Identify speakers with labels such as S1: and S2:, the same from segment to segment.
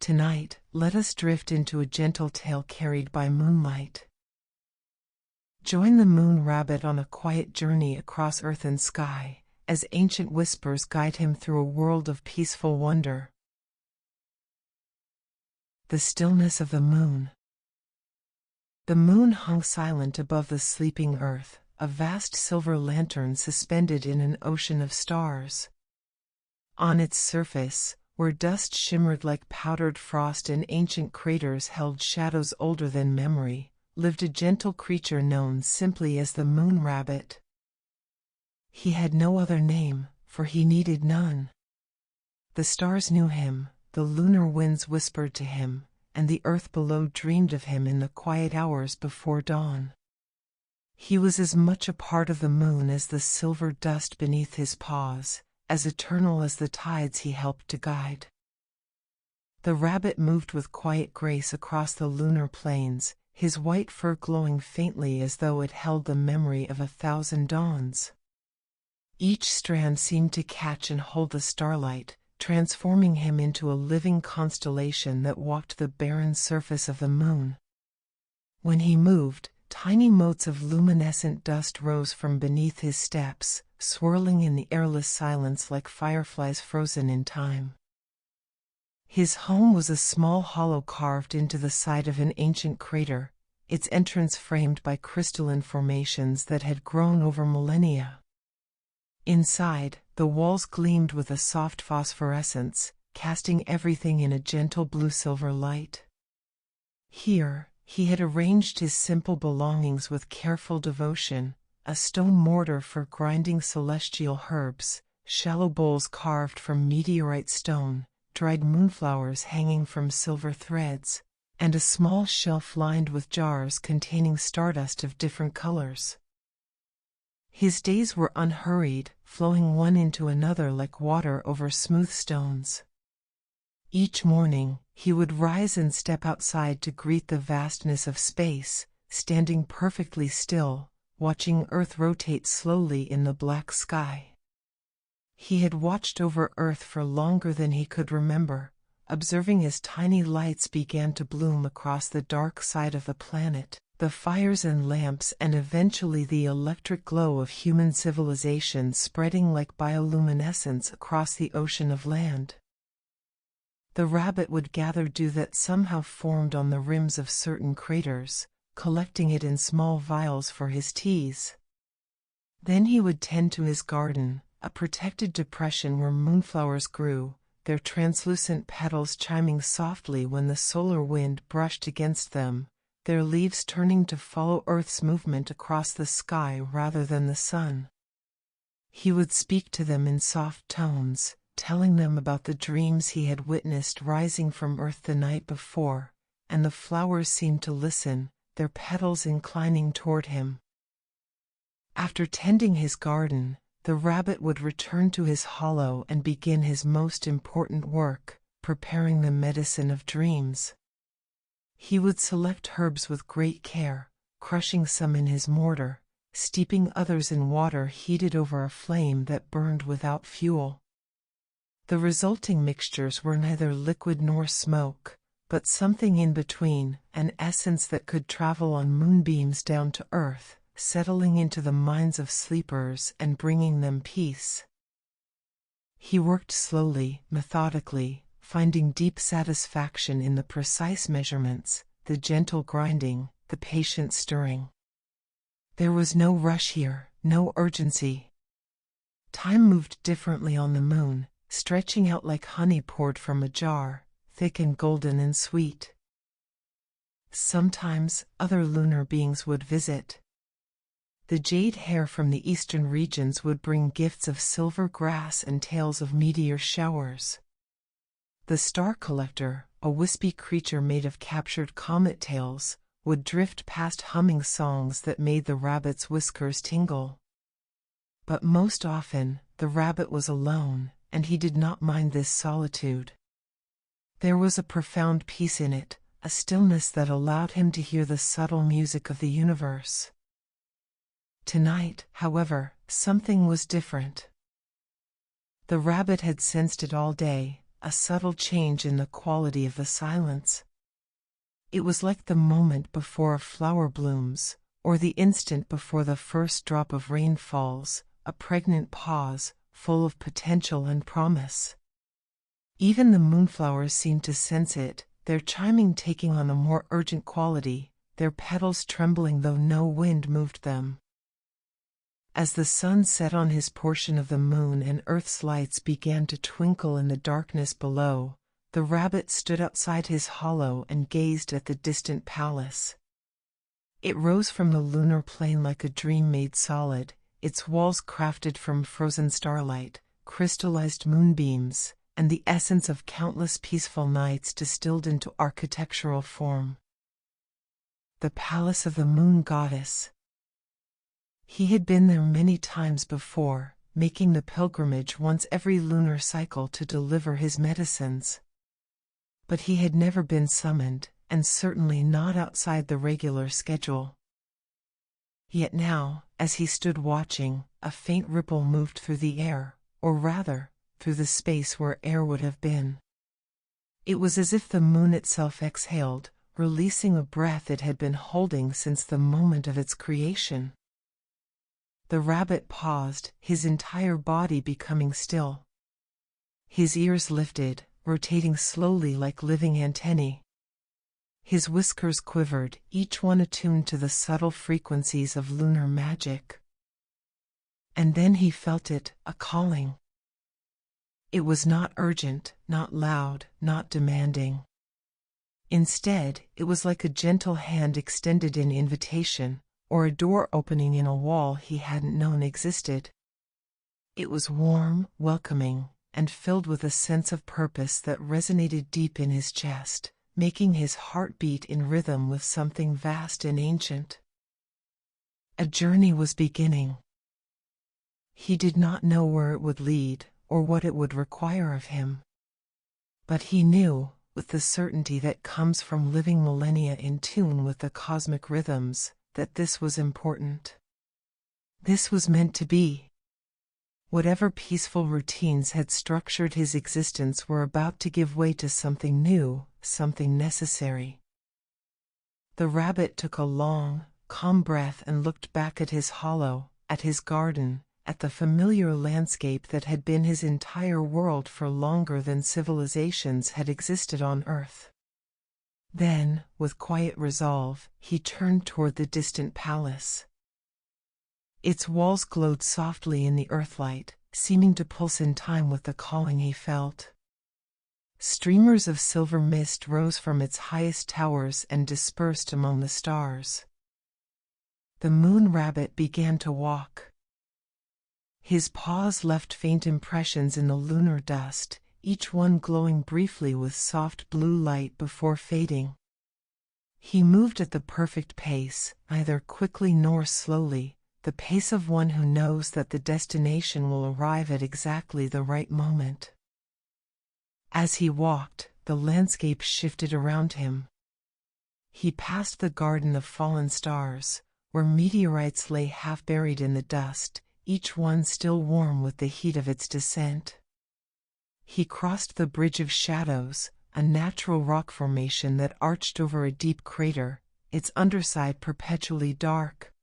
S1: Tonight, let us drift into a gentle tale carried by moonlight. Join the moon rabbit on a quiet journey across earth and sky, as ancient whispers guide him through a world of peaceful wonder. The stillness of the moon. The moon hung silent above the sleeping earth, a vast silver lantern suspended in an ocean of stars. On its surface, where dust shimmered like powdered frost and ancient craters held shadows older than memory, lived a gentle creature known simply as the moon rabbit. He had no other name, for he needed none. The stars knew him, the lunar winds whispered to him, and the earth below dreamed of him in the quiet hours before dawn. He was as much a part of the moon as the silver dust beneath his paws, as eternal as the tides he helped to guide. The rabbit moved with quiet grace across the lunar plains, his white fur glowing faintly as though it held the memory of 1,000 dawns. Each strand seemed to catch and hold the starlight, transforming him into a living constellation that walked the barren surface of the moon. When he moved, tiny motes of luminescent dust rose from beneath his steps, swirling in the airless silence like fireflies frozen in time. His home was a small hollow carved into the side of an ancient crater, its entrance framed by crystalline formations that had grown over millennia. Inside, the walls gleamed with a soft phosphorescence, casting everything in a gentle blue-silver light. Here, he had arranged his simple belongings with careful devotion: a stone mortar for grinding celestial herbs, shallow bowls carved from meteorite stone, dried moonflowers hanging from silver threads, and a small shelf lined with jars containing stardust of different colors. His days were unhurried, flowing one into another like water over smooth stones. Each morning, he would rise and step outside to greet the vastness of space, standing perfectly still, watching Earth rotate slowly in the black sky. He had watched over Earth for longer than he could remember, observing as tiny lights began to bloom across the dark side of the planet, the fires and lamps, and eventually the electric glow of human civilization spreading like bioluminescence across the ocean of land. The rabbit would gather dew that somehow formed on the rims of certain craters, collecting it in small vials for his teas. Then he would tend to his garden, a protected depression where moonflowers grew, their translucent petals chiming softly when the solar wind brushed against them, their leaves turning to follow Earth's movement across the sky rather than the sun. He would speak to them in soft tones, telling them about the dreams he had witnessed rising from Earth the night before, and the flowers seemed to listen, their petals inclining toward him. After tending his garden, the rabbit would return to his hollow and begin his most important work, preparing the medicine of dreams. He would select herbs with great care, crushing some in his mortar, steeping others in water heated over a flame that burned without fuel. The resulting mixtures were neither liquid nor smoke, but something in between, an essence that could travel on moonbeams down to earth, settling into the minds of sleepers and bringing them peace. He worked slowly, methodically, finding deep satisfaction in the precise measurements, the gentle grinding, the patient stirring. There was no rush here, no urgency. Time moved differently on the moon, stretching out like honey poured from a jar, thick and golden and sweet. Sometimes, other lunar beings would visit. The jade hare from the eastern regions would bring gifts of silver grass and tales of meteor showers. The star collector, a wispy creature made of captured comet tails, would drift past humming songs that made the rabbit's whiskers tingle. But most often, the rabbit was alone, and he did not mind this solitude. There was a profound peace in it, a stillness that allowed him to hear the subtle music of the universe. Tonight, however, something was different. The rabbit had sensed it all day, a subtle change in the quality of the silence. It was like the moment before a flower blooms, or the instant before the first drop of rain falls, a pregnant pause, full of potential and promise. Even the moonflowers seemed to sense it, their chiming taking on a more urgent quality, their petals trembling though no wind moved them. As the sun set on his portion of the moon and Earth's lights began to twinkle in the darkness below, the rabbit stood outside his hollow and gazed at the distant palace. It rose from the lunar plain like a dream made solid, its walls crafted from frozen starlight, crystallized moonbeams, and the essence of countless peaceful nights distilled into architectural form. The palace of the moon goddess. He had been there many times before, making the pilgrimage once every lunar cycle to deliver his medicines. But he had never been summoned, and certainly not outside the regular schedule. Yet now, as he stood watching, a faint ripple moved through the air, or rather, through the space where air would have been. It was as if the moon itself exhaled, releasing a breath it had been holding since the moment of its creation. The rabbit paused, his entire body becoming still. His ears lifted, rotating slowly like living antennae. His whiskers quivered, each one attuned to the subtle frequencies of lunar magic. And then he felt it, a calling. It was not urgent, not loud, not demanding. Instead, it was like a gentle hand extended in invitation, or a door opening in a wall he hadn't known existed. It was warm, welcoming, and filled with a sense of purpose that resonated deep in his chest, making his heart beat in rhythm with something vast and ancient. A journey was beginning. He did not know where it would lead, or what it would require of him. But he knew, with the certainty that comes from living millennia in tune with the cosmic rhythms, that this was important. This was meant to be. Whatever peaceful routines had structured his existence were about to give way to something new, something necessary. The rabbit took a long, calm breath and looked back at his hollow, at his garden, at the familiar landscape that had been his entire world for longer than civilizations had existed on Earth. Then, with quiet resolve, he turned toward the distant palace. Its walls glowed softly in the earthlight, seeming to pulse in time with the calling he felt. Streamers of silver mist rose from its highest towers and dispersed among the stars. The moon rabbit began to walk. His paws left faint impressions in the lunar dust, each one glowing briefly with soft blue light before fading. He moved at the perfect pace, neither quickly nor slowly, the pace of one who knows that the destination will arrive at exactly the right moment. As he walked, the landscape shifted around him. He passed the garden of fallen stars, where meteorites lay half buried in the dust, each one still warm with the heat of its descent. He crossed the Bridge of Shadows, a natural rock formation that arched over a deep crater, its underside perpetually dark.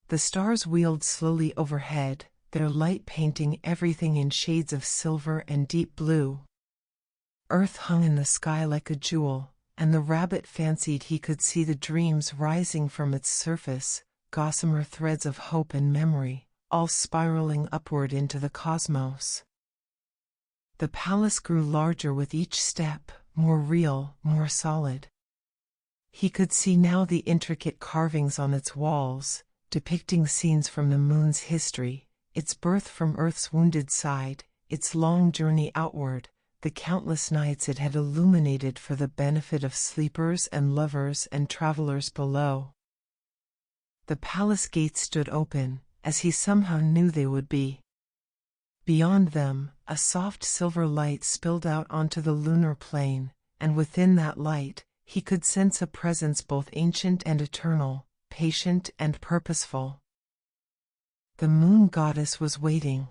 S1: The stars wheeled slowly overhead, their light painting everything in shades of silver and deep blue. Earth hung in the sky like a jewel, and the rabbit fancied he could see the dreams rising from its surface, gossamer threads of hope and memory, all spiraling upward into the cosmos. The palace grew larger with each step, more real, more solid. He could see now the intricate carvings on its walls, depicting scenes from the moon's history, its birth from Earth's wounded side, its long journey outward, the countless nights it had illuminated for the benefit of sleepers and lovers and travelers below. The palace gates stood open, as he somehow knew they would be. Beyond them, a soft silver light spilled out onto the lunar plain, and within that light, he could sense a presence both ancient and eternal, patient and purposeful. The moon goddess was waiting.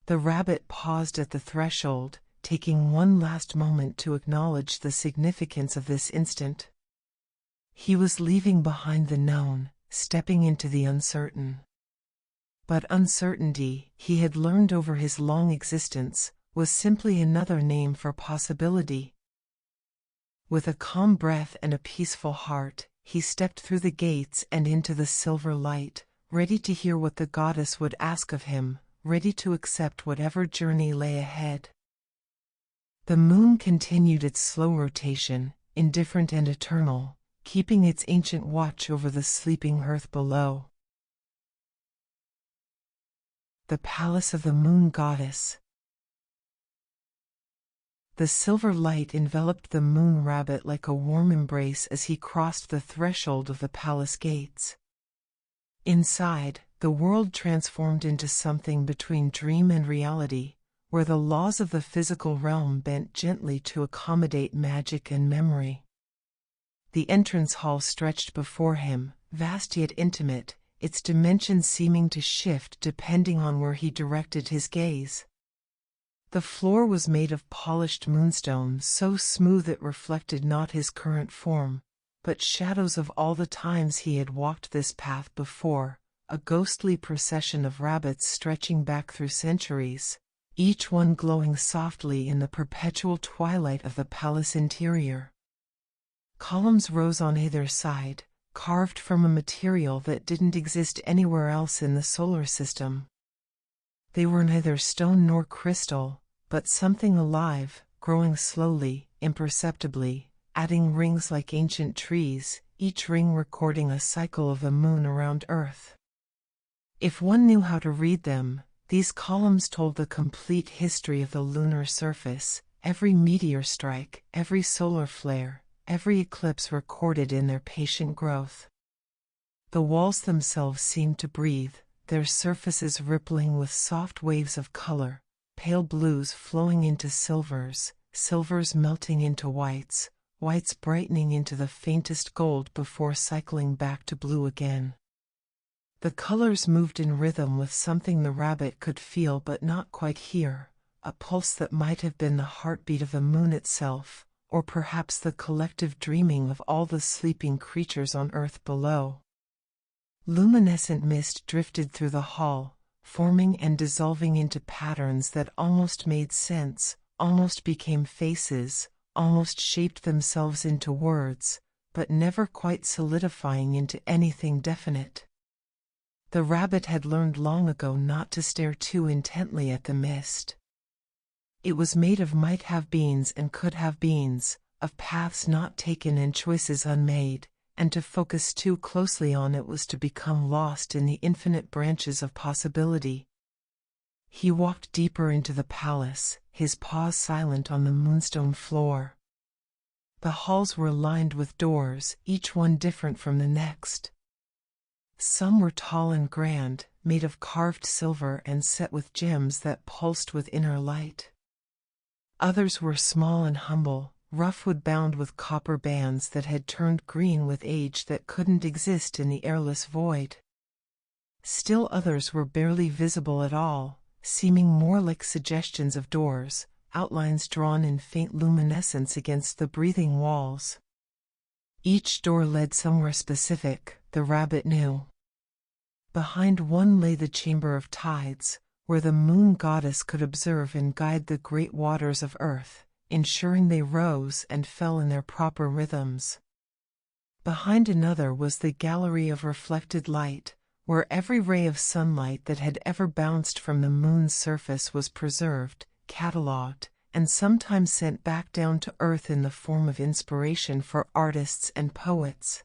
S1: The rabbit paused at the threshold, taking one last moment to acknowledge the significance of this instant. He was leaving behind the known, stepping into the uncertain. But uncertainty, he had learned over his long existence, was simply another name for possibility. With a calm breath and a peaceful heart, he stepped through the gates and into the silver light, ready to hear what the goddess would ask of him, ready to accept whatever journey lay ahead. The moon continued its slow rotation, indifferent and eternal, keeping its ancient watch over the sleeping earth below. The Palace of the Moon Goddess. The silver light enveloped the moon rabbit like a warm embrace as he crossed the threshold of the palace gates. Inside, the world transformed into something between dream and reality, where the laws of the physical realm bent gently to accommodate magic and memory. The entrance hall stretched before him, vast yet intimate, its dimensions seeming to shift depending on where he directed his gaze. The floor was made of polished moonstone so smooth it reflected not his current form, but shadows of all the times he had walked this path before, a ghostly procession of rabbits stretching back through centuries, each one glowing softly in the perpetual twilight of the palace interior. Columns rose on either side, carved from a material that didn't exist anywhere else in the solar system. They were neither stone nor crystal, but something alive, growing slowly, imperceptibly, adding rings like ancient trees, each ring recording a cycle of the moon around Earth. If one knew how to read them, these columns told the complete history of the lunar surface, every meteor strike, every solar flare, every eclipse recorded in their patient growth. The walls themselves seemed to breathe, their surfaces rippling with soft waves of color, pale blues flowing into silvers, silvers melting into whites, whites brightening into the faintest gold before cycling back to blue again. The colors moved in rhythm with something the rabbit could feel but not quite hear, a pulse that might have been the heartbeat of the moon itself, or perhaps the collective dreaming of all the sleeping creatures on Earth below. Luminescent mist drifted through the hall, forming and dissolving into patterns that almost made sense, almost became faces, almost shaped themselves into words, but never quite solidifying into anything definite. The rabbit had learned long ago not to stare too intently at the mist. It was made of might-have-beens and could-have-beens, of paths not taken and choices unmade, and to focus too closely on it was to become lost in the infinite branches of possibility. He walked deeper into the palace, his paws silent on the moonstone floor. The halls were lined with doors, each one different from the next. Some were tall and grand, made of carved silver and set with gems that pulsed with inner light. Others were small and humble, rough wood bound with copper bands that had turned green with age that couldn't exist in the airless void. Still others were barely visible at all, seeming more like suggestions of doors, outlines drawn in faint luminescence against the breathing walls. Each door led somewhere specific, the rabbit knew. Behind one lay the chamber of tides, where the moon goddess could observe and guide the great waters of Earth, ensuring they rose and fell in their proper rhythms. Behind another was the gallery of reflected light, where every ray of sunlight that had ever bounced from the moon's surface was preserved, catalogued, and sometimes sent back down to Earth in the form of inspiration for artists and poets.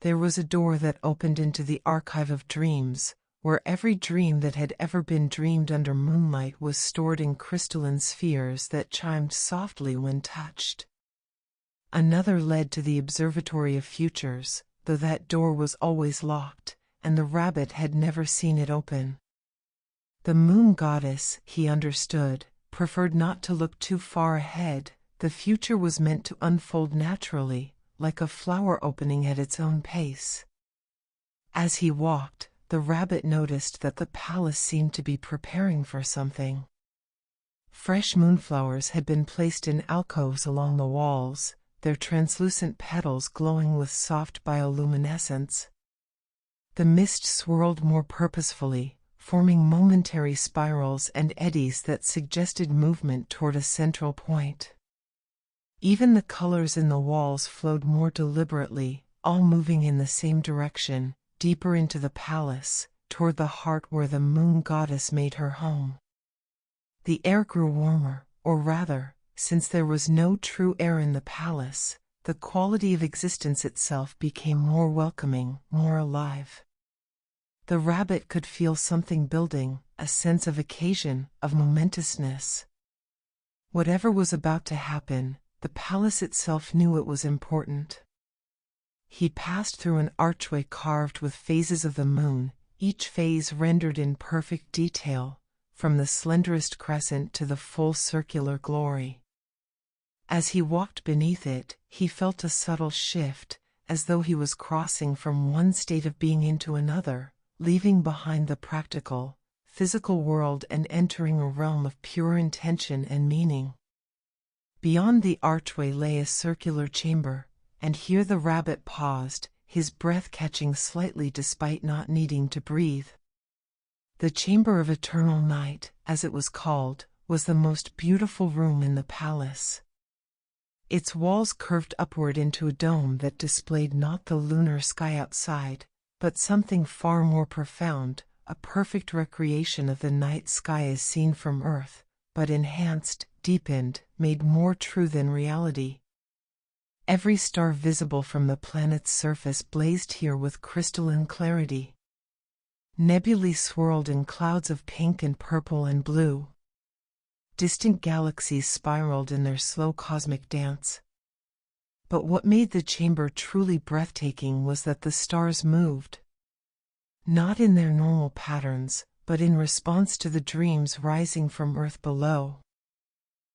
S1: There was a door that opened into the archive of dreams, where every dream that had ever been dreamed under moonlight was stored in crystalline spheres that chimed softly when touched. Another led to the Observatory of Futures, though that door was always locked, and the rabbit had never seen it open. The moon goddess, he understood, preferred not to look too far ahead. The future was meant to unfold naturally, like a flower opening at its own pace. As he walked, the rabbit noticed that the palace seemed to be preparing for something. Fresh moonflowers had been placed in alcoves along the walls, their translucent petals glowing with soft bioluminescence. The mist swirled more purposefully, forming momentary spirals and eddies that suggested movement toward a central point. Even the colors in the walls flowed more deliberately, all moving in the same direction, deeper into the palace, toward the heart where the moon goddess made her home. The air grew warmer, or rather, since there was no true air in the palace, the quality of existence itself became more welcoming, more alive. The rabbit could feel something building, a sense of occasion, of momentousness. Whatever was about to happen, the palace itself knew it was important. He passed through an archway carved with phases of the moon, each phase rendered in perfect detail, from the slenderest crescent to the full circular glory. As he walked beneath it, he felt a subtle shift, as though he was crossing from one state of being into another, leaving behind the practical, physical world and entering a realm of pure intention and meaning. Beyond the archway lay a circular chamber, and here the rabbit paused, his breath catching slightly despite not needing to breathe. The Chamber of Eternal Night, as it was called, was the most beautiful room in the palace. Its walls curved upward into a dome that displayed not the lunar sky outside, but something far more profound, a perfect recreation of the night sky as seen from Earth, but enhanced, deepened, made more true than reality. Every star visible from the planet's surface blazed here with crystalline clarity. Nebulae swirled in clouds of pink and purple and blue. Distant galaxies spiraled in their slow cosmic dance. But what made the chamber truly breathtaking was that the stars moved. Not in their normal patterns, but in response to the dreams rising from Earth below.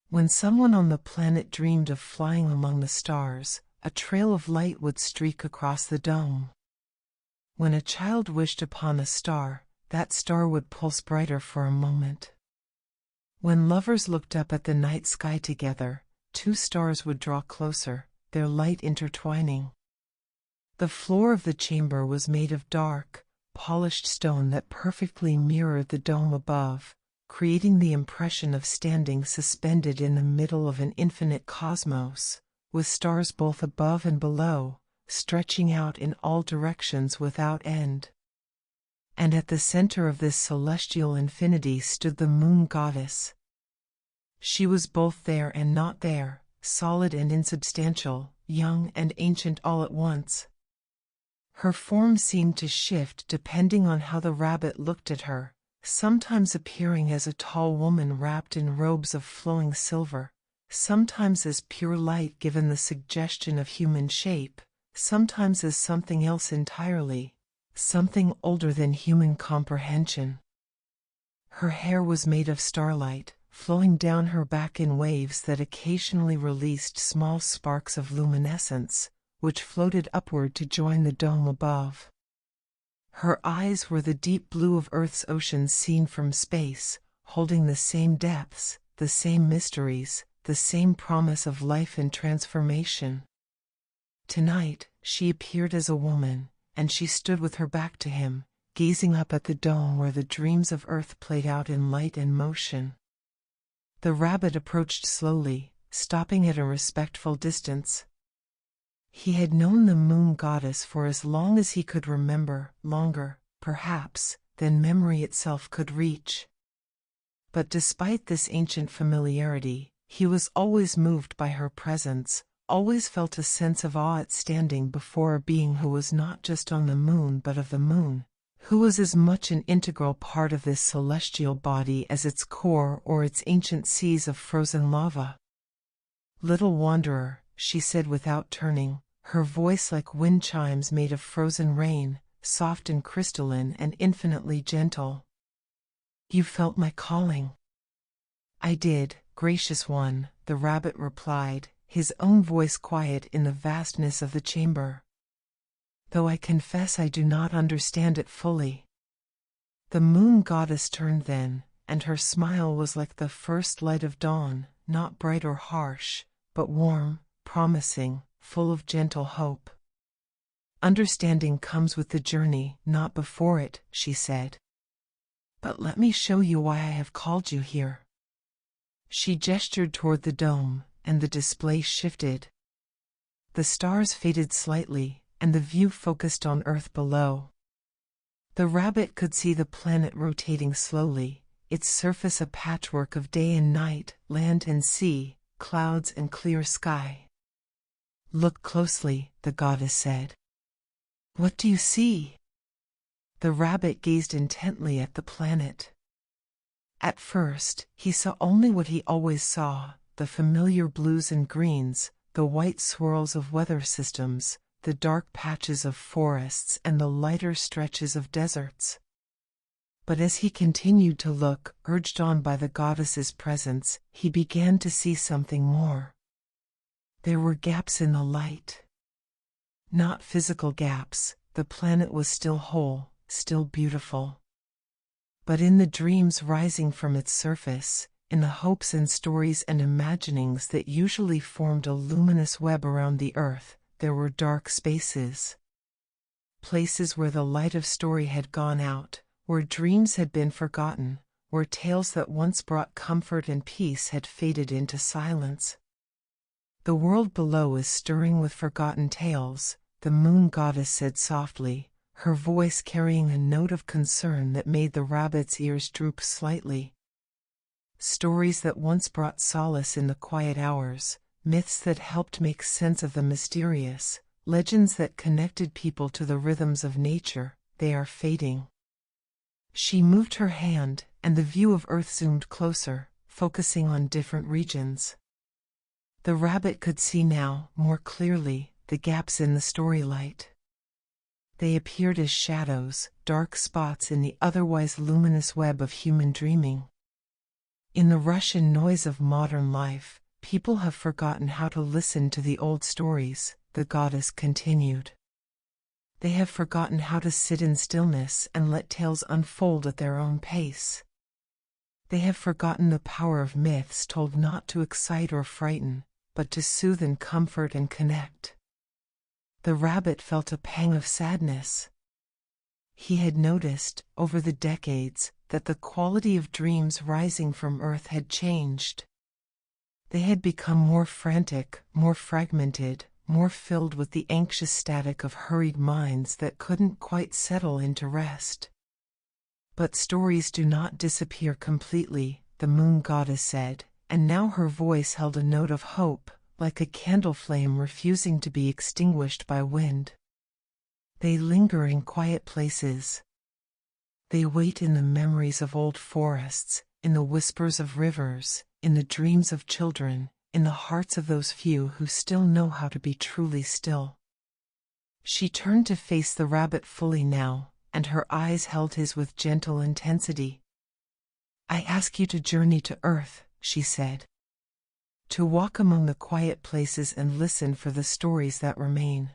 S1: When someone on the planet dreamed of flying among the stars, a trail of light would streak across the dome. When a child wished upon a star, that star would pulse brighter for a moment. When lovers looked up at the night sky together, two stars would draw closer, their light intertwining. The floor of the chamber was made of dark, polished stone that perfectly mirrored the dome above, creating the impression of standing suspended in the middle of an infinite cosmos, with stars both above and below, stretching out in all directions without end. And at the center of this celestial infinity stood the moon goddess. She was both there and not there, solid and insubstantial, young and ancient all at once. Her form seemed to shift depending on how the rabbit looked at her, sometimes appearing as a tall woman wrapped in robes of flowing silver, sometimes as pure light given the suggestion of human shape, sometimes as something else entirely, something older than human comprehension. Her hair was made of starlight, flowing down her back in waves that occasionally released small sparks of luminescence, which floated upward to join the dome above. Her eyes were the deep blue of Earth's ocean seen from space, holding the same depths, the same mysteries, the same promise of life and transformation. Tonight, she appeared as a woman, and she stood with her back to him, gazing up at the dome where the dreams of Earth played out in light and motion. The rabbit approached slowly, stopping at a respectful distance. He had known the moon goddess for as long as he could remember, longer, perhaps, than memory itself could reach. But despite this ancient familiarity, he was always moved by her presence, always felt a sense of awe at standing before a being who was not just on the moon but of the moon, who was as much an integral part of this celestial body as its core or its ancient seas of frozen lava. "Little wanderer," she said without turning, her voice like wind chimes made of frozen rain, soft and crystalline and infinitely gentle. "You felt my calling." "I did, gracious one," the rabbit replied, his own voice quiet in the vastness of the chamber. "Though I confess I do not understand it fully." The moon goddess turned then, and her smile was like the first light of dawn, not bright or harsh, but warm, promising, full of gentle hope. Understanding comes with the journey, not before it, she said. But let me show you why I have called you here. She gestured toward the dome, and the display shifted. The stars faded slightly, and the view focused on Earth below. The rabbit could see the planet rotating slowly, its surface a patchwork of day and night, land and sea, clouds and clear sky. Look closely, the goddess said. What do you see? The rabbit gazed intently at the planet. At first, he saw only what he always saw, the familiar blues and greens, the white swirls of weather systems, the dark patches of forests and the lighter stretches of deserts. But as he continued to look, urged on by the goddess's presence, he began to see something more. There were gaps in the light. Not physical gaps, the planet was still whole, still beautiful. But in the dreams rising from its surface, in the hopes and stories and imaginings that usually formed a luminous web around the earth, there were dark spaces. Places where the light of story had gone out, where dreams had been forgotten, where tales that once brought comfort and peace had faded into silence. The world below is stirring with forgotten tales, the moon goddess said softly, her voice carrying a note of concern that made the rabbit's ears droop slightly. Stories that once brought solace in the quiet hours, myths that helped make sense of the mysterious, legends that connected people to the rhythms of nature, they are fading. She moved her hand, and the view of Earth zoomed closer, focusing on different regions. The rabbit could see now, more clearly, the gaps in the story light. They appeared as shadows, dark spots in the otherwise luminous web of human dreaming. In the rush and noise of modern life, people have forgotten how to listen to the old stories, the goddess continued. They have forgotten how to sit in stillness and let tales unfold at their own pace. They have forgotten the power of myths told not to excite or frighten, but to soothe and comfort and connect. The rabbit felt a pang of sadness. He had noticed, over the decades, that the quality of dreams rising from Earth had changed. They had become more frantic, more fragmented, more filled with the anxious static of hurried minds that couldn't quite settle into rest. But stories do not disappear completely, the moon goddess said, and now her voice held a note of hope, like a candle flame refusing to be extinguished by wind. They linger in quiet places. They wait in the memories of old forests, in the whispers of rivers, in the dreams of children, in the hearts of those few who still know how to be truly still. She turned to face the rabbit fully now, and her eyes held his with gentle intensity. I ask you to journey to Earth, she said. To walk among the quiet places and listen for the stories that remain.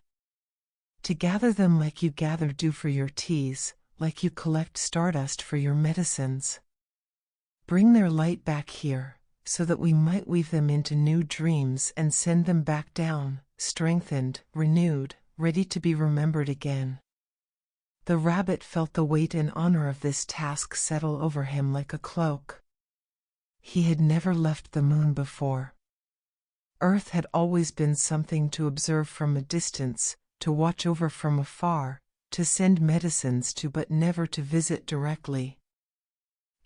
S1: To gather them like you gather dew for your teas, like you collect stardust for your medicines. Bring their light back here, so that we might weave them into new dreams and send them back down, strengthened, renewed, ready to be remembered again. The rabbit felt the weight and honor of this task settle over him like a cloak. He had never left the moon before. Earth had always been something to observe from a distance, to watch over from afar, to send medicines to but never to visit directly.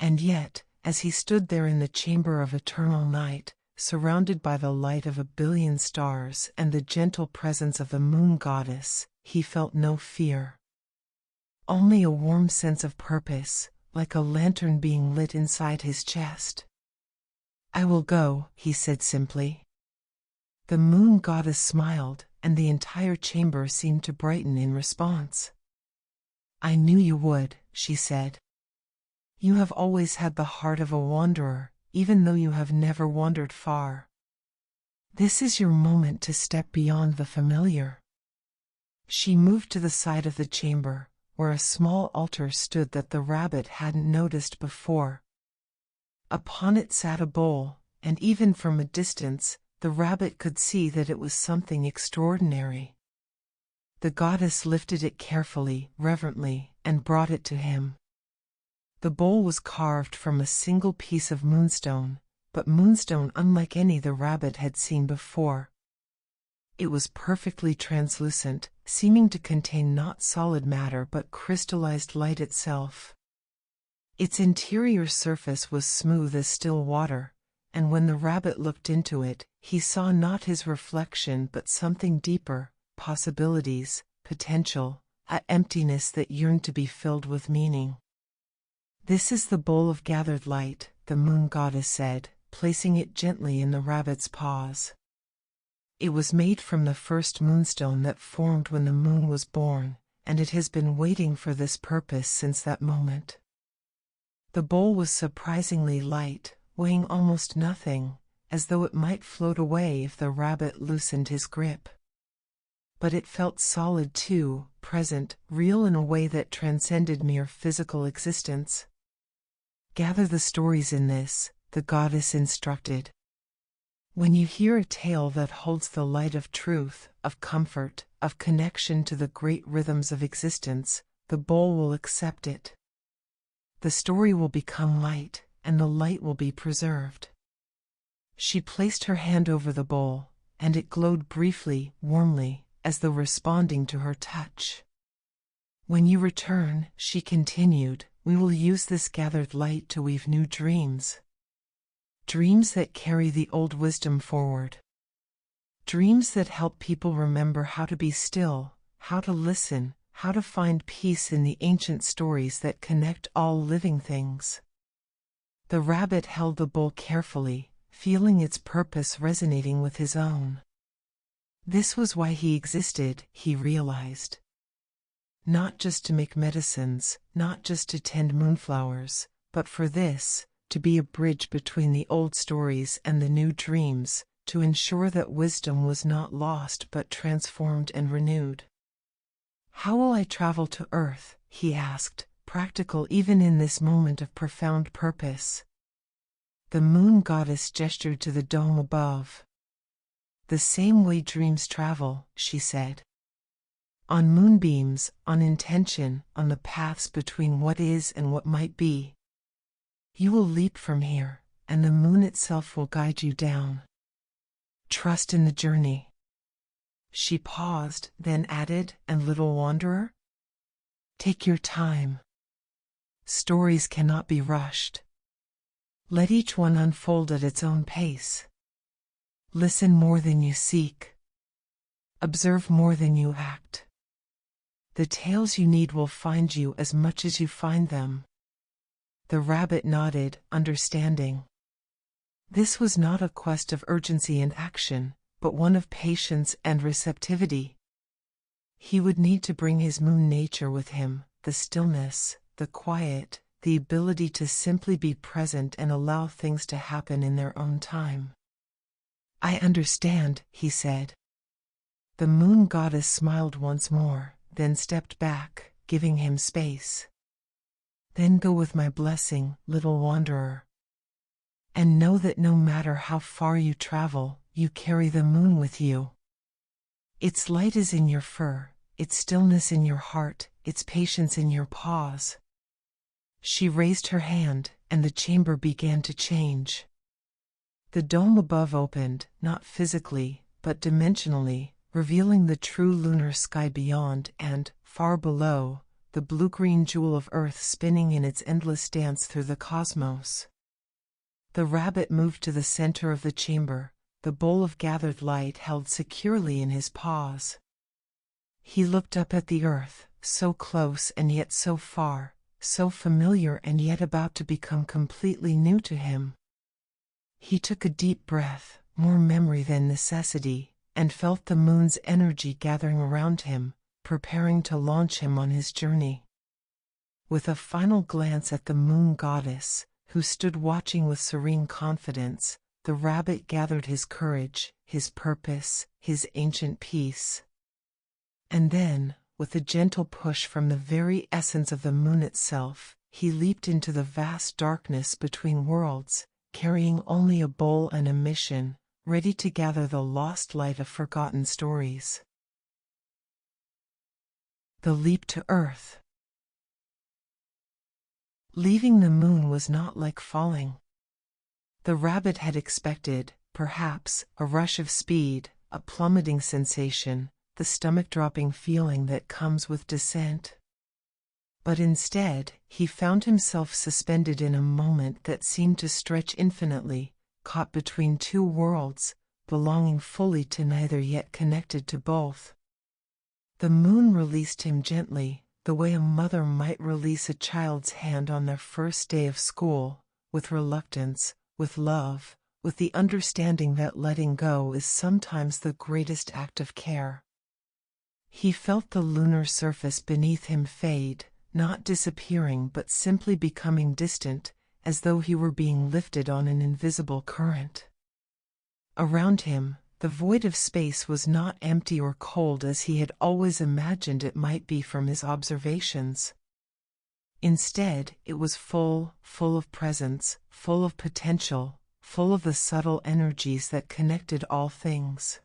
S1: And yet, as he stood there in the chamber of eternal night, surrounded by the light of a billion stars and the gentle presence of the moon goddess, he felt no fear. Only a warm sense of purpose, like a lantern being lit inside his chest. I will go, he said simply. The moon goddess smiled, and the entire chamber seemed to brighten in response. I knew you would, she said. You have always had the heart of a wanderer, even though you have never wandered far. This is your moment to step beyond the familiar. She moved to the side of the chamber, where a small altar stood that the rabbit hadn't noticed before. Upon it sat a bowl, and even from a distance, the rabbit could see that it was something extraordinary. The goddess lifted it carefully, reverently, and brought it to him. The bowl was carved from a single piece of moonstone, but moonstone unlike any the rabbit had seen before. It was perfectly translucent, seeming to contain not solid matter but crystallized light itself. Its interior surface was smooth as still water, and when the rabbit looked into it, he saw not his reflection but something deeper, possibilities, potential, an emptiness that yearned to be filled with meaning. "This is the bowl of gathered light," the moon goddess said, placing it gently in the rabbit's paws. "It was made from the first moonstone that formed when the moon was born, and it has been waiting for this purpose since that moment." The bowl was surprisingly light, weighing almost nothing, as though it might float away if the rabbit loosened his grip. But it felt solid too, present, real in a way that transcended mere physical existence. "Gather the stories in this," the goddess instructed. "When you hear a tale that holds the light of truth, of comfort, of connection to the great rhythms of existence, the bowl will accept it. The story will become light, and the light will be preserved." She placed her hand over the bowl, and it glowed briefly, warmly, as though responding to her touch. "When you return," she continued, "we will use this gathered light to weave new dreams. Dreams that carry the old wisdom forward. Dreams that help people remember how to be still, how to listen, how to find peace in the ancient stories that connect all living things." The rabbit held the bowl carefully, feeling its purpose resonating with his own. This was why he existed, he realized. Not just to make medicines, not just to tend moonflowers, but for this, to be a bridge between the old stories and the new dreams, to ensure that wisdom was not lost but transformed and renewed. "How will I travel to Earth?" he asked, practical even in this moment of profound purpose. The moon goddess gestured to the dome above. "The same way dreams travel," she said. "On moonbeams, on intention, on the paths between what is and what might be. You will leap from here, and the moon itself will guide you down. Trust in the journey." She paused, then added, "And little wanderer? Take your time. Stories cannot be rushed. Let each one unfold at its own pace. Listen more than you seek. Observe more than you act. The tales you need will find you as much as you find them." The rabbit nodded, understanding. This was not a quest of urgency and action, but one of patience and receptivity. He would need to bring his moon nature with him, the stillness, the quiet, the ability to simply be present and allow things to happen in their own time. "I understand," he said. The moon goddess smiled once more, then stepped back, giving him space. "Then go with my blessing, little wanderer. And know that no matter how far you travel, you carry the moon with you. Its light is in your fur, its stillness in your heart, its patience in your paws." She raised her hand, and the chamber began to change. The dome above opened, not physically, but dimensionally, revealing the true lunar sky beyond and, far below, the blue-green jewel of Earth spinning in its endless dance through the cosmos. The rabbit moved to the center of the chamber, the bowl of gathered light held securely in his paws. He looked up at the Earth, so close and yet so far, so familiar and yet about to become completely new to him. He took a deep breath, more memory than necessity, and felt the moon's energy gathering around him, preparing to launch him on his journey. With a final glance at the moon goddess, who stood watching with serene confidence, the rabbit gathered his courage, his purpose, his ancient peace. And then, with a gentle push from the very essence of the moon itself, he leaped into the vast darkness between worlds, carrying only a bowl and a mission, ready to gather the lost light of forgotten stories. The leap to Earth. Leaving the moon was not like falling. The rabbit had expected, perhaps, a rush of speed, a plummeting sensation, the stomach-dropping feeling that comes with descent. But instead, he found himself suspended in a moment that seemed to stretch infinitely, caught between two worlds, belonging fully to neither yet connected to both. The moon released him gently, the way a mother might release a child's hand on their first day of school, with reluctance, with love, with the understanding that letting go is sometimes the greatest act of care. He felt the lunar surface beneath him fade, not disappearing but simply becoming distant, as though he were being lifted on an invisible current. Around him, the void of space was not empty or cold as he had always imagined it might be from his observations. Instead, it was full of presence, full of potential, full of the subtle energies that connected all things.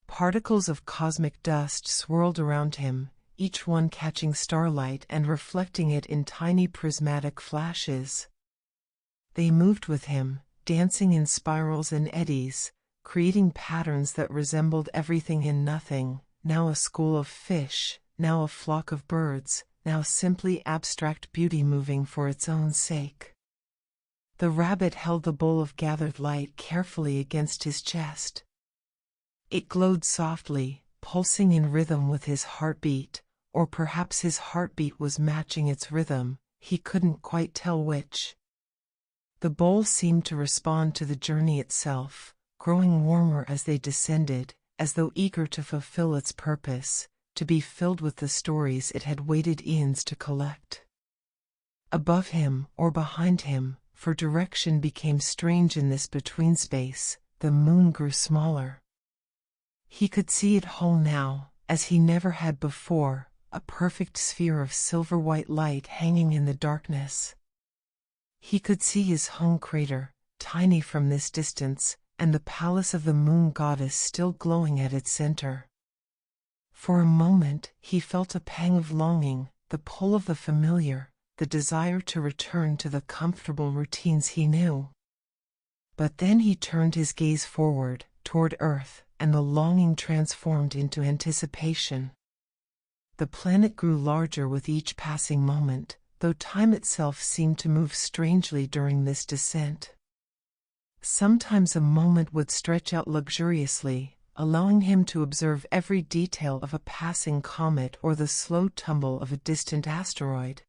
S1: Particles of cosmic dust swirled around him, each one catching starlight and reflecting it in tiny prismatic flashes. They moved with him, dancing in spirals and eddies, creating patterns that resembled everything in nothing, now a school of fish, now a flock of birds, now simply abstract beauty moving for its own sake. The rabbit held the bowl of gathered light carefully against his chest. It glowed softly, pulsing in rhythm with his heartbeat, or perhaps his heartbeat was matching its rhythm, he couldn't quite tell which. The bowl seemed to respond to the journey itself, growing warmer as they descended, as though eager to fulfill its purpose, to be filled with the stories it had waited eons to collect. Above him, or behind him, for direction became strange in this between space, the moon grew smaller. He could see it whole now, as he never had before, a perfect sphere of silver-white light hanging in the darkness. He could see his home crater, tiny from this distance, and the palace of the moon goddess still glowing at its center. For a moment, he felt a pang of longing, the pull of the familiar, the desire to return to the comfortable routines he knew. But then he turned his gaze forward, toward Earth, and the longing transformed into anticipation. The planet grew larger with each passing moment, though time itself seemed to move strangely during this descent. Sometimes a moment would stretch out luxuriously, allowing him to observe every detail of a passing comet or the slow tumble of a distant asteroid.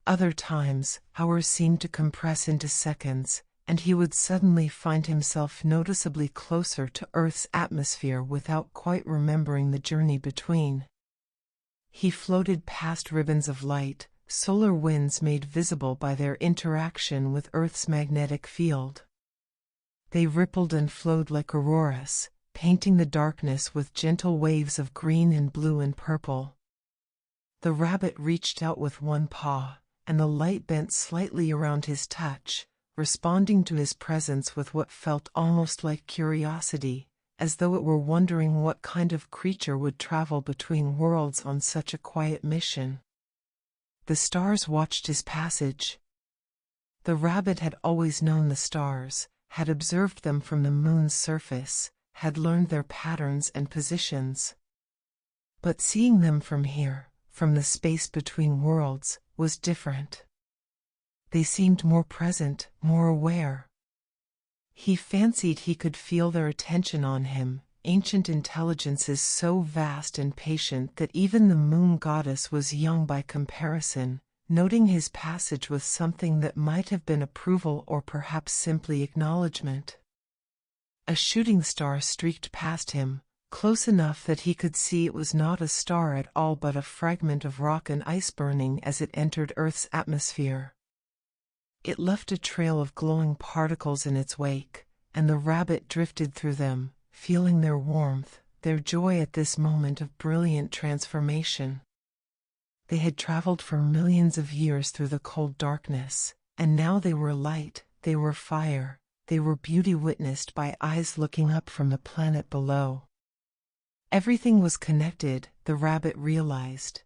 S1: Other times, hours seemed to compress into seconds, and he would suddenly find himself noticeably closer to Earth's atmosphere without quite remembering the journey between. He floated past ribbons of light, solar winds made visible by their interaction with Earth's magnetic field. They rippled and flowed like auroras, painting the darkness with gentle waves of green and blue and purple. The rabbit reached out with one paw, and the light bent slightly around his touch, responding to his presence with what felt almost like curiosity, as though it were wondering what kind of creature would travel between worlds on such a quiet mission. The stars watched his passage. The rabbit had always known the stars, had observed them from the moon's surface, had learned their patterns and positions. But seeing them from here, from the space between worlds, was different. They seemed more present, more aware. He fancied he could feel their attention on him, ancient intelligences so vast and patient that even the moon goddess was young by comparison, noting his passage with something that might have been approval or perhaps simply acknowledgement. A shooting star streaked past him, close enough that he could see it was not a star at all but a fragment of rock and ice burning as it entered Earth's atmosphere. It left a trail of glowing particles in its wake, and the rabbit drifted through them, feeling their warmth, their joy at this moment of brilliant transformation. They had traveled for millions of years through the cold darkness, and now they were light, they were fire, they were beauty witnessed by eyes looking up from the planet below. Everything was connected, the rabbit realized.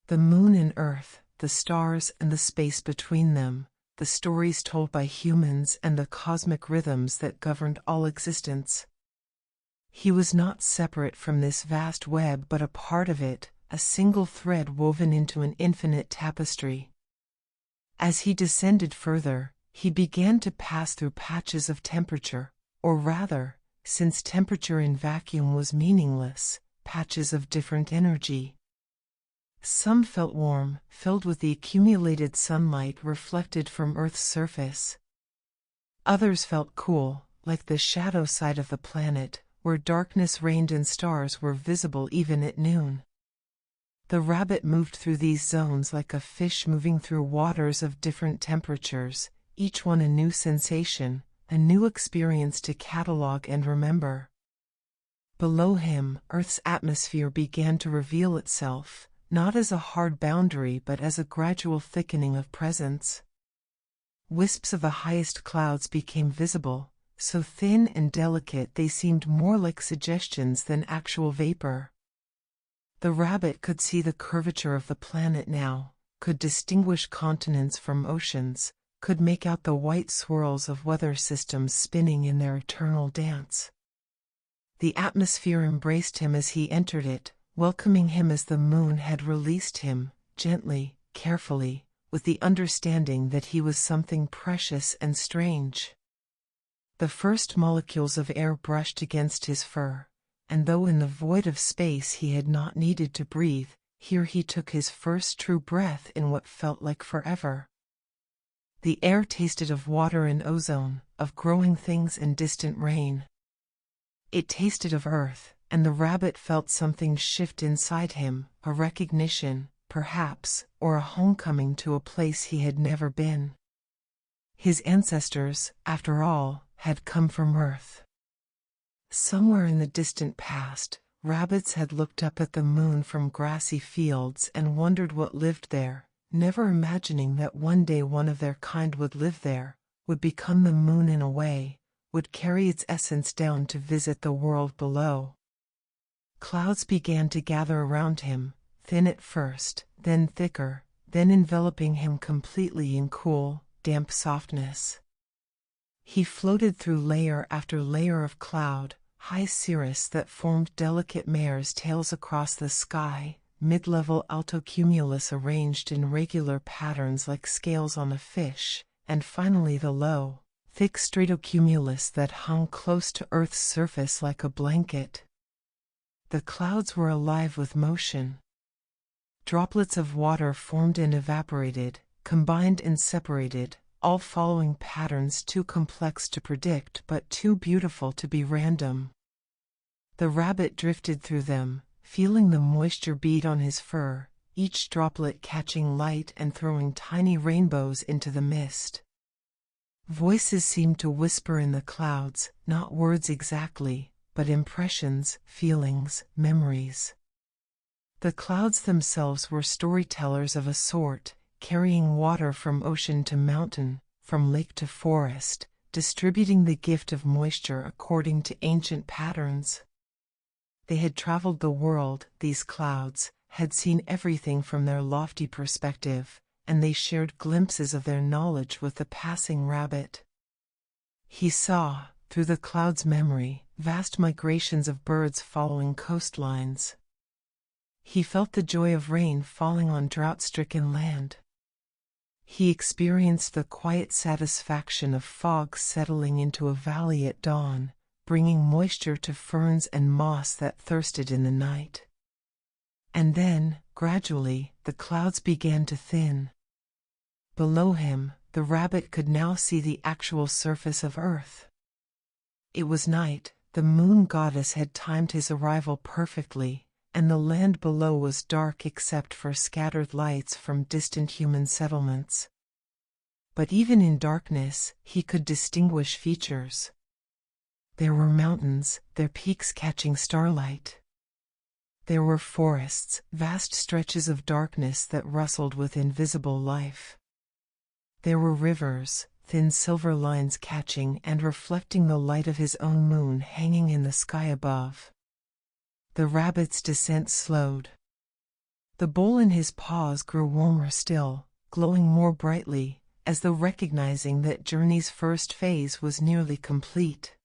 S1: The moon and earth, the stars and the space between them, the stories told by humans and the cosmic rhythms that governed all existence. He was not separate from this vast web but a part of it, a single thread woven into an infinite tapestry. As he descended further, he began to pass through patches of temperature, or rather, since temperature in vacuum was meaningless, patches of different energy. Some felt warm, filled with the accumulated sunlight reflected from Earth's surface. Others felt cool, like the shadow side of the planet, where darkness reigned and stars were visible even at noon. The rabbit moved through these zones like a fish moving through waters of different temperatures, each one a new sensation, a new experience to catalog and remember. Below him, Earth's atmosphere began to reveal itself, not as a hard boundary but as a gradual thickening of presence. Wisps of the highest clouds became visible, so thin and delicate they seemed more like suggestions than actual vapor. The rabbit could see the curvature of the planet now, could distinguish continents from oceans, could make out the white swirls of weather systems spinning in their eternal dance. The atmosphere embraced him as he entered it, welcoming him as the moon had released him, gently, carefully, with the understanding that he was something precious and strange. The first molecules of air brushed against his fur, and though in the void of space he had not needed to breathe, here he took his first true breath in what felt like forever. The air tasted of water and ozone, of growing things and distant rain. It tasted of earth, and the rabbit felt something shift inside him, a recognition, perhaps, or a homecoming to a place he had never been. His ancestors, after all, had come from Earth. Somewhere in the distant past, rabbits had looked up at the moon from grassy fields and wondered what lived there, never imagining that one day one of their kind would live there, would become the moon in a way, would carry its essence down to visit the world below. Clouds began to gather around him, thin at first, then thicker, then enveloping him completely in cool, damp softness. He floated through layer after layer of cloud, high cirrus that formed delicate mare's tails across the sky, mid-level altocumulus arranged in regular patterns like scales on a fish, and finally the low, thick stratocumulus that hung close to Earth's surface like a blanket. The clouds were alive with motion. Droplets of water formed and evaporated, combined and separated, all following patterns too complex to predict but too beautiful to be random. The rabbit drifted through them, feeling the moisture bead on his fur, each droplet catching light and throwing tiny rainbows into the mist. Voices seemed to whisper in the clouds, not words exactly, but impressions, feelings, memories. The clouds themselves were storytellers of a sort, carrying water from ocean to mountain, from lake to forest, distributing the gift of moisture according to ancient patterns. They had traveled the world, these clouds, had seen everything from their lofty perspective, and they shared glimpses of their knowledge with the passing rabbit. He saw, through the cloud's memory, vast migrations of birds following coastlines. He felt the joy of rain falling on drought-stricken land. He experienced the quiet satisfaction of fog settling into a valley at dawn, bringing moisture to ferns and moss that thirsted in the night. And then, gradually, the clouds began to thin. Below him, the rabbit could now see the actual surface of Earth. It was night, the moon goddess had timed his arrival perfectly, and the land below was dark except for scattered lights from distant human settlements. But even in darkness, he could distinguish features. There were mountains, their peaks catching starlight. There were forests, vast stretches of darkness that rustled with invisible life. There were rivers, thin silver lines catching and reflecting the light of his own moon hanging in the sky above. The rabbit's descent slowed. The bowl in his paws grew warmer still, glowing more brightly, as though recognizing that journey's first phase was nearly complete.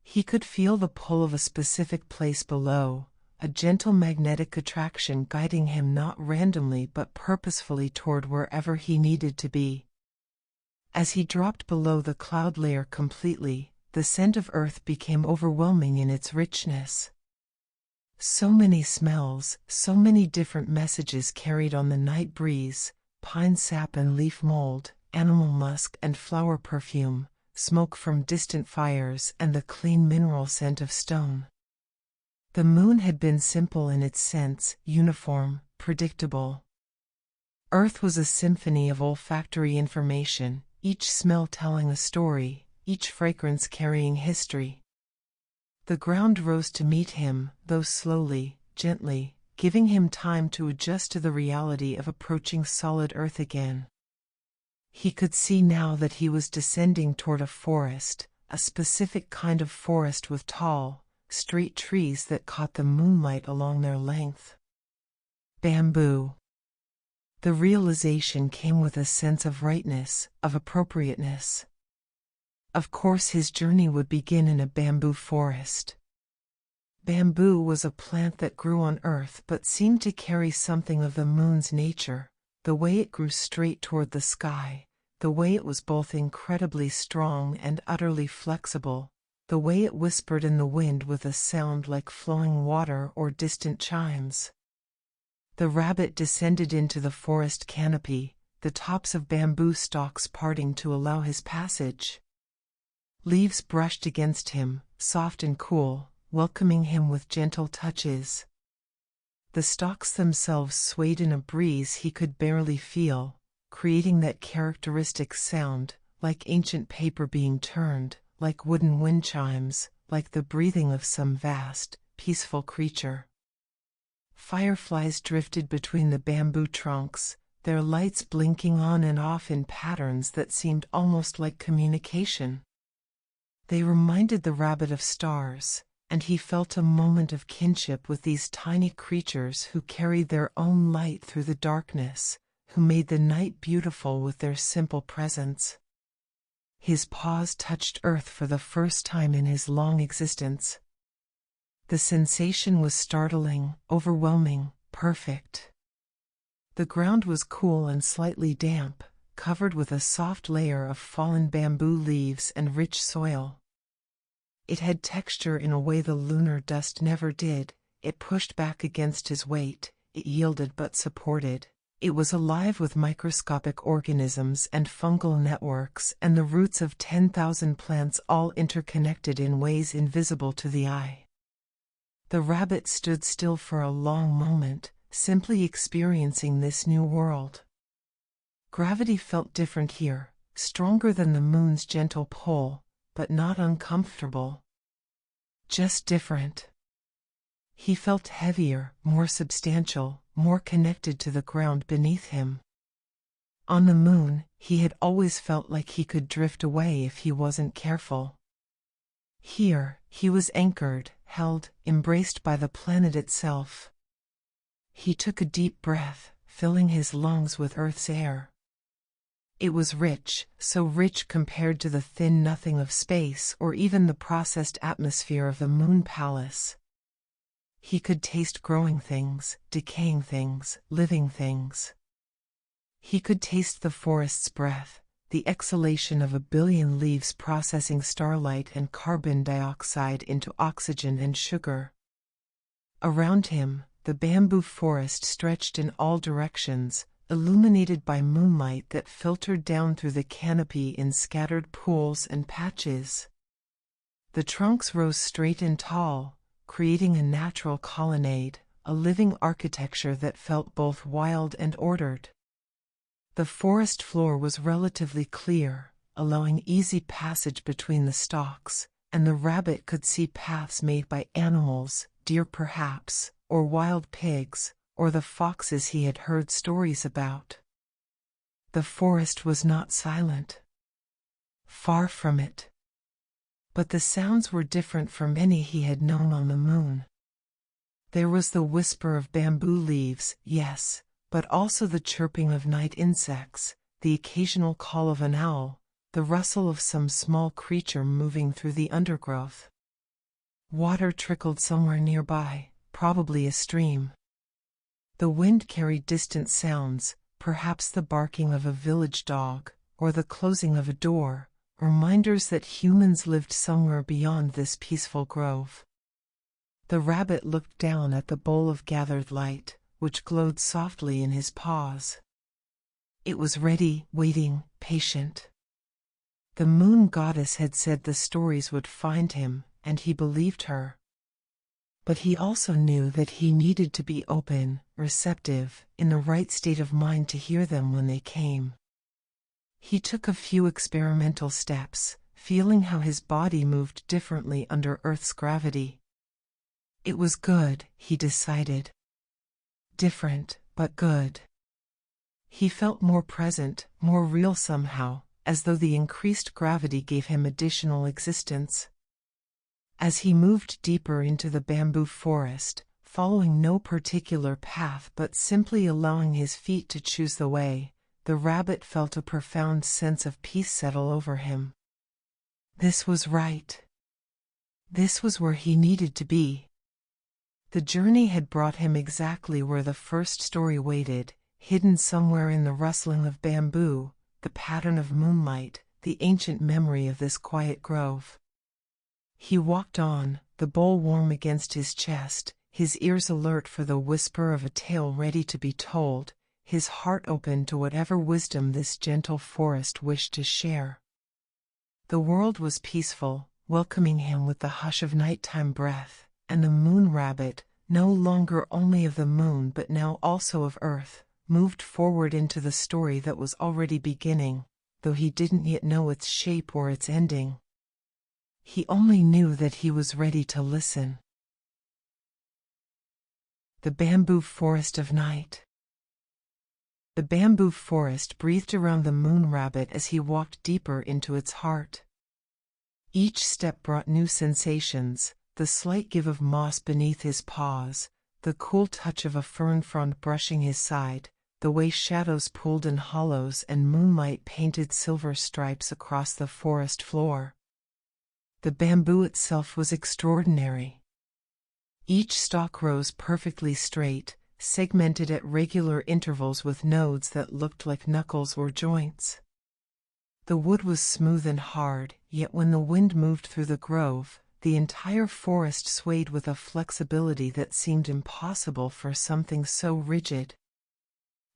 S1: He could feel the pull of a specific place below, a gentle magnetic attraction guiding him not randomly but purposefully toward wherever he needed to be. As he dropped below the cloud layer completely, the scent of earth became overwhelming in its richness. So many smells, so many different messages carried on the night breeze: pine sap and leaf mold, animal musk and flower perfume, smoke from distant fires and the clean mineral scent of stone. The moon had been simple in its sense, uniform, predictable. Earth was a symphony of olfactory information, each smell telling a story, each fragrance carrying history. The ground rose to meet him, though slowly, gently, giving him time to adjust to the reality of approaching solid earth again. He could see now that he was descending toward a forest, a specific kind of forest with tall, straight trees that caught the moonlight along their length. Bamboo. The realization came with a sense of rightness, of appropriateness. Of course his journey would begin in a bamboo forest. Bamboo was a plant that grew on Earth but seemed to carry something of the moon's nature, the way it grew straight toward the sky, the way it was both incredibly strong and utterly flexible, the way it whispered in the wind with a sound like flowing water or distant chimes. The rabbit descended into the forest canopy, the tops of bamboo stalks parting to allow his passage. Leaves brushed against him, soft and cool, welcoming him with gentle touches. The stalks themselves swayed in a breeze he could barely feel, creating that characteristic sound, like ancient paper being turned, like wooden wind chimes, like the breathing of some vast, peaceful creature. Fireflies drifted between the bamboo trunks, their lights blinking on and off in patterns that seemed almost like communication. They reminded the rabbit of stars, and he felt a moment of kinship with these tiny creatures who carried their own light through the darkness, who made the night beautiful with their simple presence. His paws touched earth for the first time in his long existence. The sensation was startling, overwhelming, perfect. The ground was cool and slightly damp, covered with a soft layer of fallen bamboo leaves and rich soil. It had texture in a way the lunar dust never did. It pushed back against his weight, it yielded but supported. It was alive with microscopic organisms and fungal networks and the roots of 10,000 plants all interconnected in ways invisible to the eye. The rabbit stood still for a long moment, simply experiencing this new world. Gravity felt different here, stronger than the moon's gentle pull, but not uncomfortable. Just different. He felt heavier, more substantial, more connected to the ground beneath him. On the moon, he had always felt like he could drift away if he wasn't careful. Here, he was anchored, held, embraced by the planet itself. He took a deep breath, filling his lungs with Earth's air. It was rich, so rich compared to the thin nothing of space or even the processed atmosphere of the moon palace. He could taste growing things, decaying things, living things. He could taste the forest's breath, the exhalation of 1 billion leaves processing starlight and carbon dioxide into oxygen and sugar. Around him, the bamboo forest stretched in all directions, illuminated by moonlight that filtered down through the canopy in scattered pools and patches. The trunks rose straight and tall, creating a natural colonnade, a living architecture that felt both wild and ordered. The forest floor was relatively clear, allowing easy passage between the stalks, and the rabbit could see paths made by animals, deer perhaps, or wild pigs, or the foxes he had heard stories about. The forest was not silent. Far from it. But the sounds were different from any he had known on the moon. There was the whisper of bamboo leaves, yes, but also the chirping of night insects, the occasional call of an owl, the rustle of some small creature moving through the undergrowth. Water trickled somewhere nearby, probably a stream. The wind carried distant sounds, perhaps the barking of a village dog, or the closing of a door, reminders that humans lived somewhere beyond this peaceful grove. The rabbit looked down at the bowl of gathered light, which glowed softly in his paws. It was ready, waiting, patient. The moon goddess had said the stories would find him, and he believed her. But he also knew that he needed to be open, receptive, in the right state of mind to hear them when they came. He took a few experimental steps, feeling how his body moved differently under Earth's gravity. It was good, he decided. Different, but good. He felt more present, more real somehow, as though the increased gravity gave him additional existence. As he moved deeper into the bamboo forest, following no particular path but simply allowing his feet to choose the way, the rabbit felt a profound sense of peace settle over him. This was right. This was where he needed to be. The journey had brought him exactly where the first story waited, hidden somewhere in the rustling of bamboo, the pattern of moonlight, the ancient memory of this quiet grove. He walked on, the bowl warm against his chest, his ears alert for the whisper of a tale ready to be told, his heart open to whatever wisdom this gentle forest wished to share. The world was peaceful, welcoming him with the hush of nighttime breath, and the moon rabbit, no longer only of the moon but now also of Earth, moved forward into the story that was already beginning, though he didn't yet know its shape or its ending. He only knew that he was ready to listen. The bamboo forest of night. The bamboo forest breathed around the moon rabbit as he walked deeper into its heart. Each step brought new sensations, the slight give of moss beneath his paws, the cool touch of a fern frond brushing his side, the way shadows pulled in hollows and moonlight painted silver stripes across the forest floor. The bamboo itself was extraordinary. Each stalk rose perfectly straight, segmented at regular intervals with nodes that looked like knuckles or joints. The wood was smooth and hard, yet when the wind moved through the grove, the entire forest swayed with a flexibility that seemed impossible for something so rigid.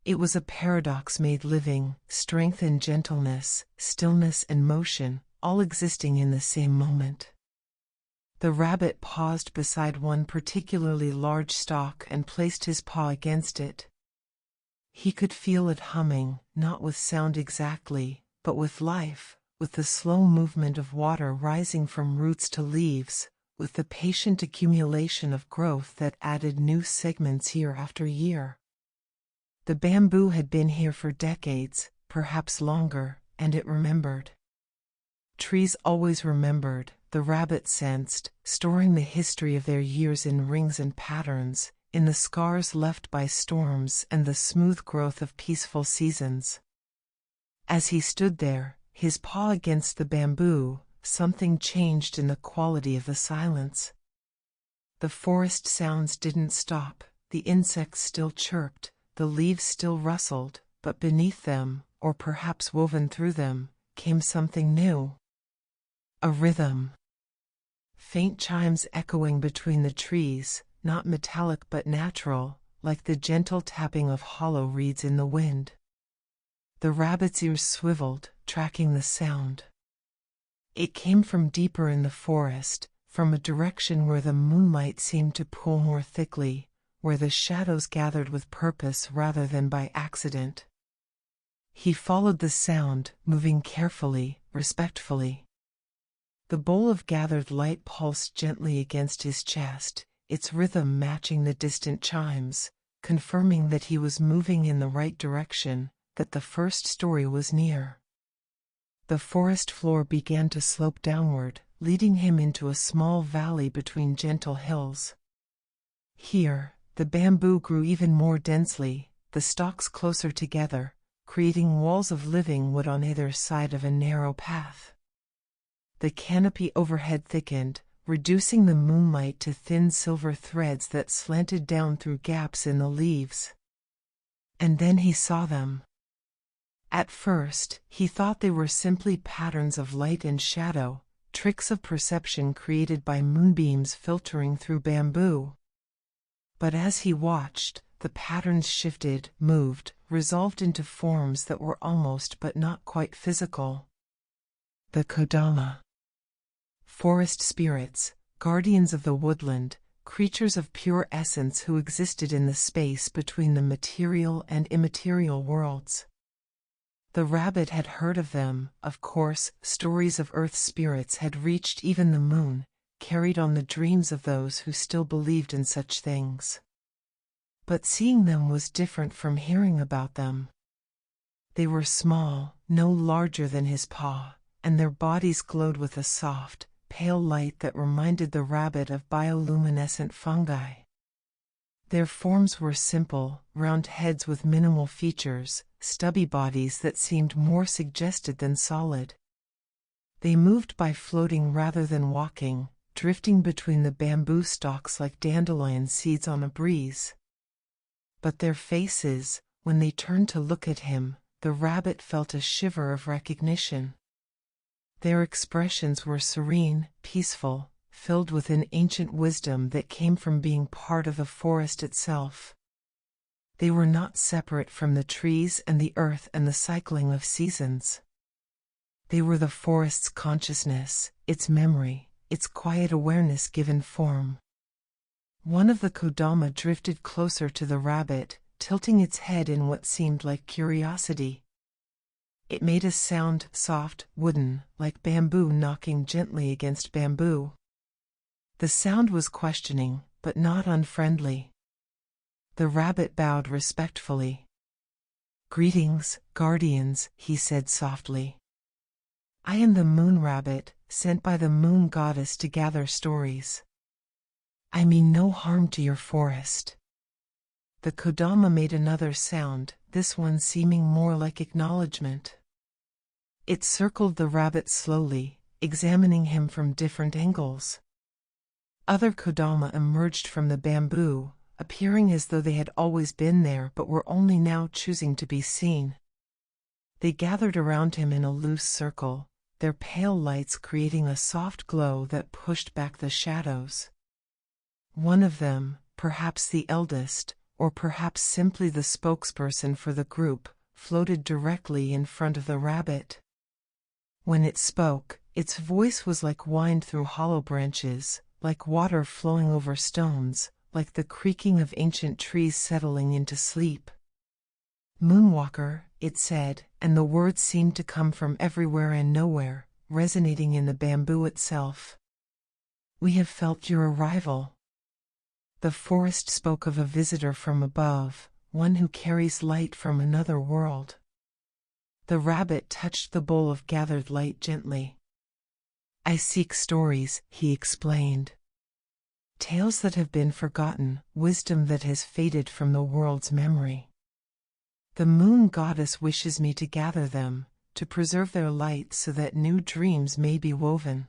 S1: It was a paradox made living, strength and gentleness, stillness and motion, all existing in the same moment. The rabbit paused beside one particularly large stalk and placed his paw against it. He could feel it humming, not with sound exactly, but with life, with the slow movement of water rising from roots to leaves, with the patient accumulation of growth that added new segments year after year. The bamboo had been here for decades, perhaps longer, and it remembered. Trees always remembered, the rabbit sensed, storing the history of their years in rings and patterns, in the scars left by storms and the smooth growth of peaceful seasons. As he stood there, his paw against the bamboo, something changed in the quality of the silence. The forest sounds didn't stop, the insects still chirped, the leaves still rustled, but beneath them, or perhaps woven through them, came something new. A rhythm. Faint chimes echoing between the trees, not metallic but natural, like the gentle tapping of hollow reeds in the wind. The rabbit's ears swiveled, tracking the sound. It came from deeper in the forest, from a direction where the moonlight seemed to pool more thickly, where the shadows gathered with purpose rather than by accident. He followed the sound, moving carefully, respectfully. The bowl of gathered light pulsed gently against his chest, its rhythm matching the distant chimes, confirming that he was moving in the right direction, that the first story was near. The forest floor began to slope downward, leading him into a small valley between gentle hills. Here, the bamboo grew even more densely, the stalks closer together, creating walls of living wood on either side of a narrow path. The canopy overhead thickened, reducing the moonlight to thin silver threads that slanted down through gaps in the leaves. And then he saw them. At first, he thought they were simply patterns of light and shadow, tricks of perception created by moonbeams filtering through bamboo. But as he watched, the patterns shifted, moved, resolved into forms that were almost but not quite physical. The Kodama. Forest spirits, guardians of the woodland, creatures of pure essence who existed in the space between the material and immaterial worlds. The rabbit had heard of them, of course. Stories of earth spirits had reached even the moon, carried on the dreams of those who still believed in such things. But seeing them was different from hearing about them. They were small, no larger than his paw, and their bodies glowed with a soft, pale light that reminded the rabbit of bioluminescent fungi. Their forms were simple, round heads with minimal features, stubby bodies that seemed more suggested than solid. They moved by floating rather than walking, drifting between the bamboo stalks like dandelion seeds on a breeze. But their faces, when they turned to look at him, the rabbit felt a shiver of recognition. Their expressions were serene, peaceful, filled with an ancient wisdom that came from being part of the forest itself. They were not separate from the trees and the earth and the cycling of seasons. They were the forest's consciousness, its memory, its quiet awareness given form. One of the Kodama drifted closer to the rabbit, tilting its head in what seemed like curiosity. It made a sound, soft, wooden, like bamboo knocking gently against bamboo. The sound was questioning, but not unfriendly. The rabbit bowed respectfully. "Greetings, guardians," he said softly. "I am the moon rabbit, sent by the moon goddess to gather stories. I mean no harm to your forest." The Kodama made another sound, this one seeming more like acknowledgement. It circled the rabbit slowly, examining him from different angles. Other Kodama emerged from the bamboo, appearing as though they had always been there but were only now choosing to be seen. They gathered around him in a loose circle, their pale lights creating a soft glow that pushed back the shadows. One of them, perhaps the eldest, or perhaps simply the spokesperson for the group, floated directly in front of the rabbit. When it spoke, its voice was like wind through hollow branches, like water flowing over stones, like the creaking of ancient trees settling into sleep. "Moonwalker," it said, and the words seemed to come from everywhere and nowhere, resonating in the bamboo itself. "We have felt your arrival." The forest spoke of a visitor from above, one who carries light from another world. The rabbit touched the bowl of gathered light gently. "I seek stories," he explained. "Tales that have been forgotten, wisdom that has faded from the world's memory. The moon goddess wishes me to gather them, to preserve their light so that new dreams may be woven."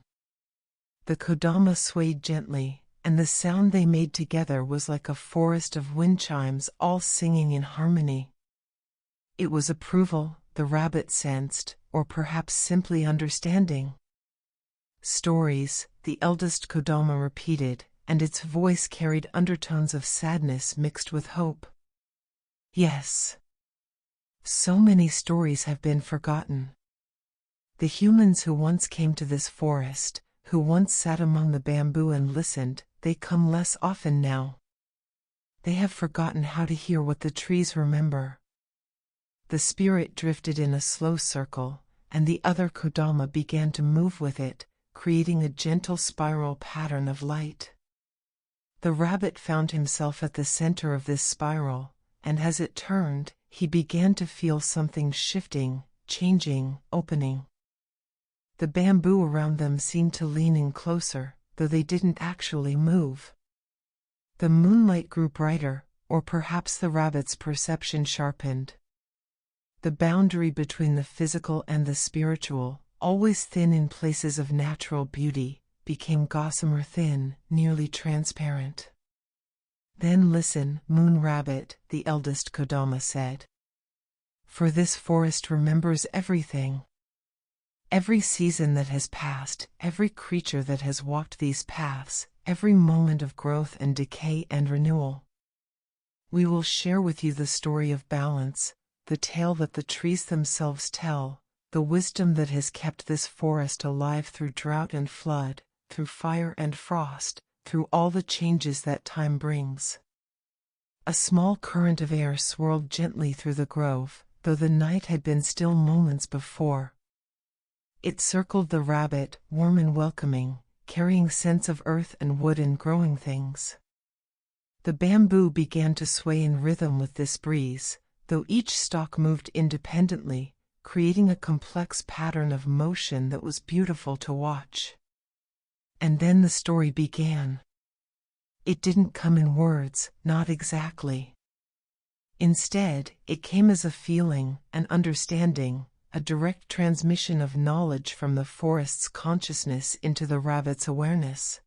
S1: The Kodama swayed gently, and the sound they made together was like a forest of wind chimes all singing in harmony. It was approval, the rabbit sensed, or perhaps simply understanding. "Stories," the eldest Kodama repeated, and its voice carried undertones of sadness mixed with hope. "Yes. So many stories have been forgotten. The humans who once came to this forest, who once sat among the bamboo and listened, they come less often now. They have forgotten how to hear what the trees remember." The spirit drifted in a slow circle, and the other Kodama began to move with it, creating a gentle spiral pattern of light. The rabbit found himself at the center of this spiral, and as it turned, he began to feel something shifting, changing, opening. The bamboo around them seemed to lean in closer, though they didn't actually move. The moonlight grew brighter, or perhaps the rabbit's perception sharpened. The boundary between the physical and the spiritual, always thin in places of natural beauty, became gossamer thin, nearly transparent. "Then listen, Moon Rabbit," the eldest Kodama said. "For this forest remembers everything. Every season that has passed, every creature that has walked these paths, every moment of growth and decay and renewal. We will share with you the story of balance, the tale that the trees themselves tell, the wisdom that has kept this forest alive through drought and flood, through fire and frost, through all the changes that time brings." A small current of air swirled gently through the grove, though the night had been still moments before. It circled the rabbit, warm and welcoming, carrying scents of earth and wood and growing things. The bamboo began to sway in rhythm with this breeze, though each stalk moved independently, creating a complex pattern of motion that was beautiful to watch. And then the story began. It didn't come in words, not exactly. Instead, it came as a feeling, an understanding, a direct transmission of knowledge from the forest's consciousness into the rabbit's awareness.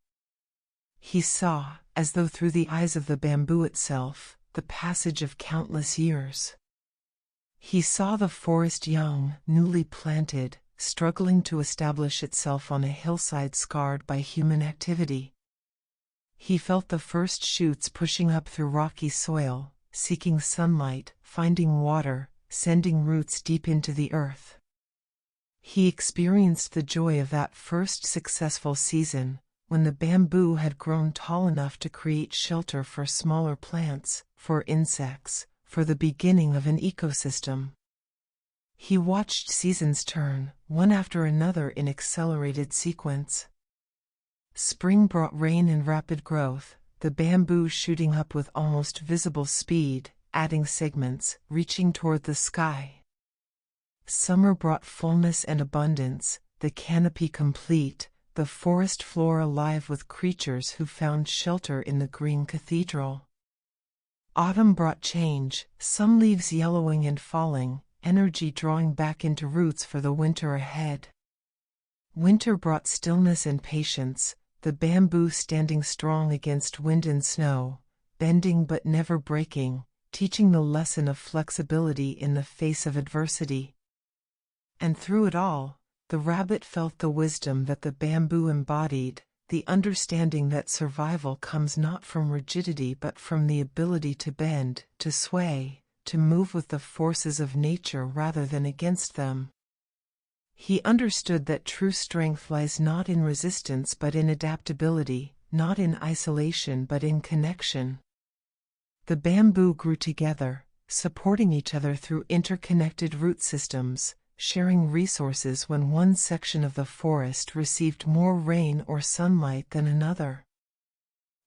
S1: He saw, as though through the eyes of the bamboo itself, the passage of countless years. He saw the forest young, newly planted, struggling to establish itself on a hillside scarred by human activity. He felt the first shoots pushing up through rocky soil, seeking sunlight, finding water, sending roots deep into the earth. He experienced the joy of that first successful season, when the bamboo had grown tall enough to create shelter for smaller plants, for insects, for the beginning of an ecosystem. He watched seasons turn, one after another in accelerated sequence. Spring brought rain and rapid growth, the bamboo shooting up with almost visible speed, adding segments, reaching toward the sky. Summer brought fullness and abundance, the canopy complete, the forest floor alive with creatures who found shelter in the green cathedral. Autumn brought change, some leaves yellowing and falling, energy drawing back into roots for the winter ahead. Winter brought stillness and patience, the bamboo standing strong against wind and snow, bending but never breaking, teaching the lesson of flexibility in the face of adversity. And through it all, the rabbit felt the wisdom that the bamboo embodied, the understanding that survival comes not from rigidity but from the ability to bend, to sway, to move with the forces of nature rather than against them. He understood that true strength lies not in resistance but in adaptability, not in isolation but in connection. The bamboo grew together, supporting each other through interconnected root systems, sharing resources when one section of the forest received more rain or sunlight than another.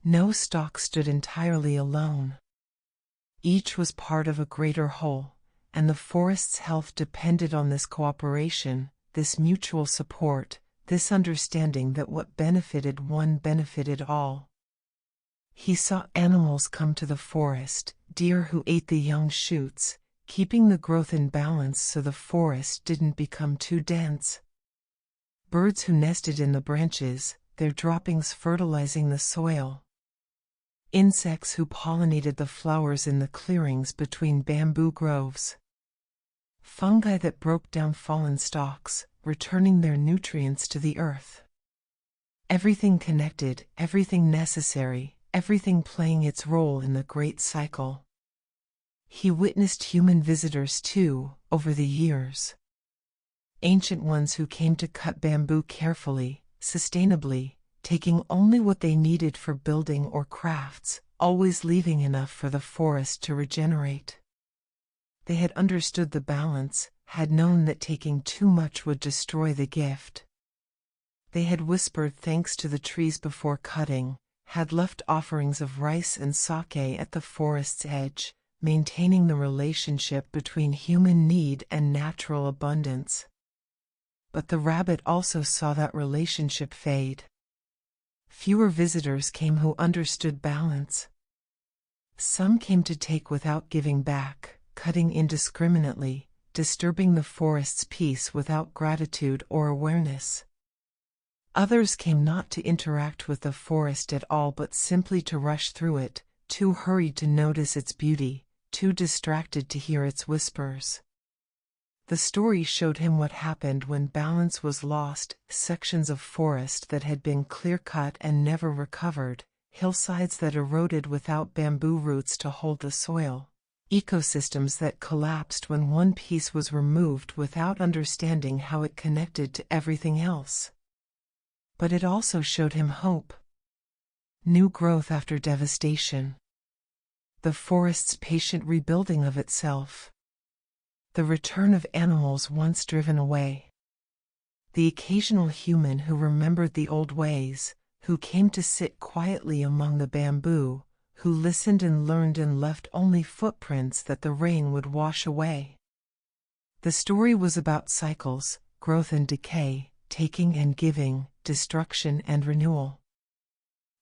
S1: No stalk stood entirely alone. Each was part of a greater whole, and the forest's health depended on this cooperation, this mutual support, this understanding that what benefited one benefited all. He saw animals come to the forest, deer who ate the young shoots, keeping the growth in balance so the forest didn't become too dense. Birds who nested in the branches, their droppings fertilizing the soil. Insects who pollinated the flowers in the clearings between bamboo groves. Fungi that broke down fallen stalks, returning their nutrients to the earth. Everything connected, everything necessary, everything playing its role in the great cycle. He witnessed human visitors too, over the years. Ancient ones who came to cut bamboo carefully, sustainably, taking only what they needed for building or crafts, always leaving enough for the forest to regenerate. They had understood the balance, had known that taking too much would destroy the gift. They had whispered thanks to the trees before cutting, had left offerings of rice and sake at the forest's edge, maintaining the relationship between human need and natural abundance. But the rabbit also saw that relationship fade. Fewer visitors came who understood balance. Some came to take without giving back, cutting indiscriminately, disturbing the forest's peace without gratitude or awareness. Others came not to interact with the forest at all but simply to rush through it, too hurried to notice its beauty, too distracted to hear its whispers. The story showed him what happened when balance was lost: sections of forest that had been clear-cut and never recovered, hillsides that eroded without bamboo roots to hold the soil, ecosystems that collapsed when one piece was removed without understanding how it connected to everything else. But it also showed him hope. New growth after devastation. The forest's patient rebuilding of itself. The return of animals once driven away. The occasional human who remembered the old ways, who came to sit quietly among the bamboo, who listened and learned and left only footprints that the rain would wash away. The story was about cycles, growth and decay, taking and giving, destruction and renewal.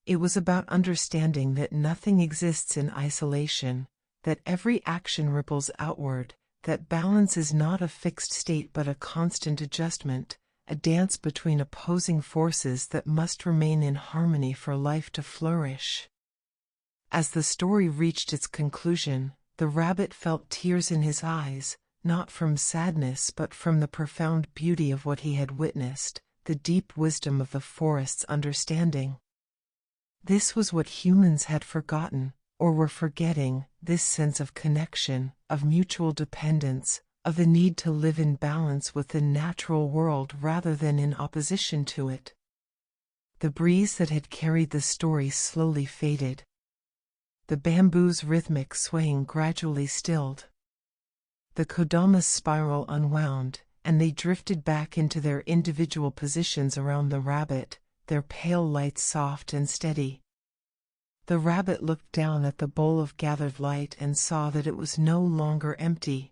S1: It was about understanding that nothing exists in isolation, that every action ripples outward, that balance is not a fixed state but a constant adjustment, a dance between opposing forces that must remain in harmony for life to flourish. As the story reached its conclusion, the rabbit felt tears in his eyes, not from sadness but from the profound beauty of what he had witnessed, the deep wisdom of the forest's understanding. This was what humans had forgotten, or were forgetting, this sense of connection, of mutual dependence, of the need to live in balance with the natural world rather than in opposition to it. The breeze that had carried the story slowly faded. The bamboo's rhythmic swaying gradually stilled. The kodama's spiral unwound, and they drifted back into their individual positions around the rabbit, their pale light soft and steady. The rabbit looked down at the bowl of gathered light and saw that it was no longer empty.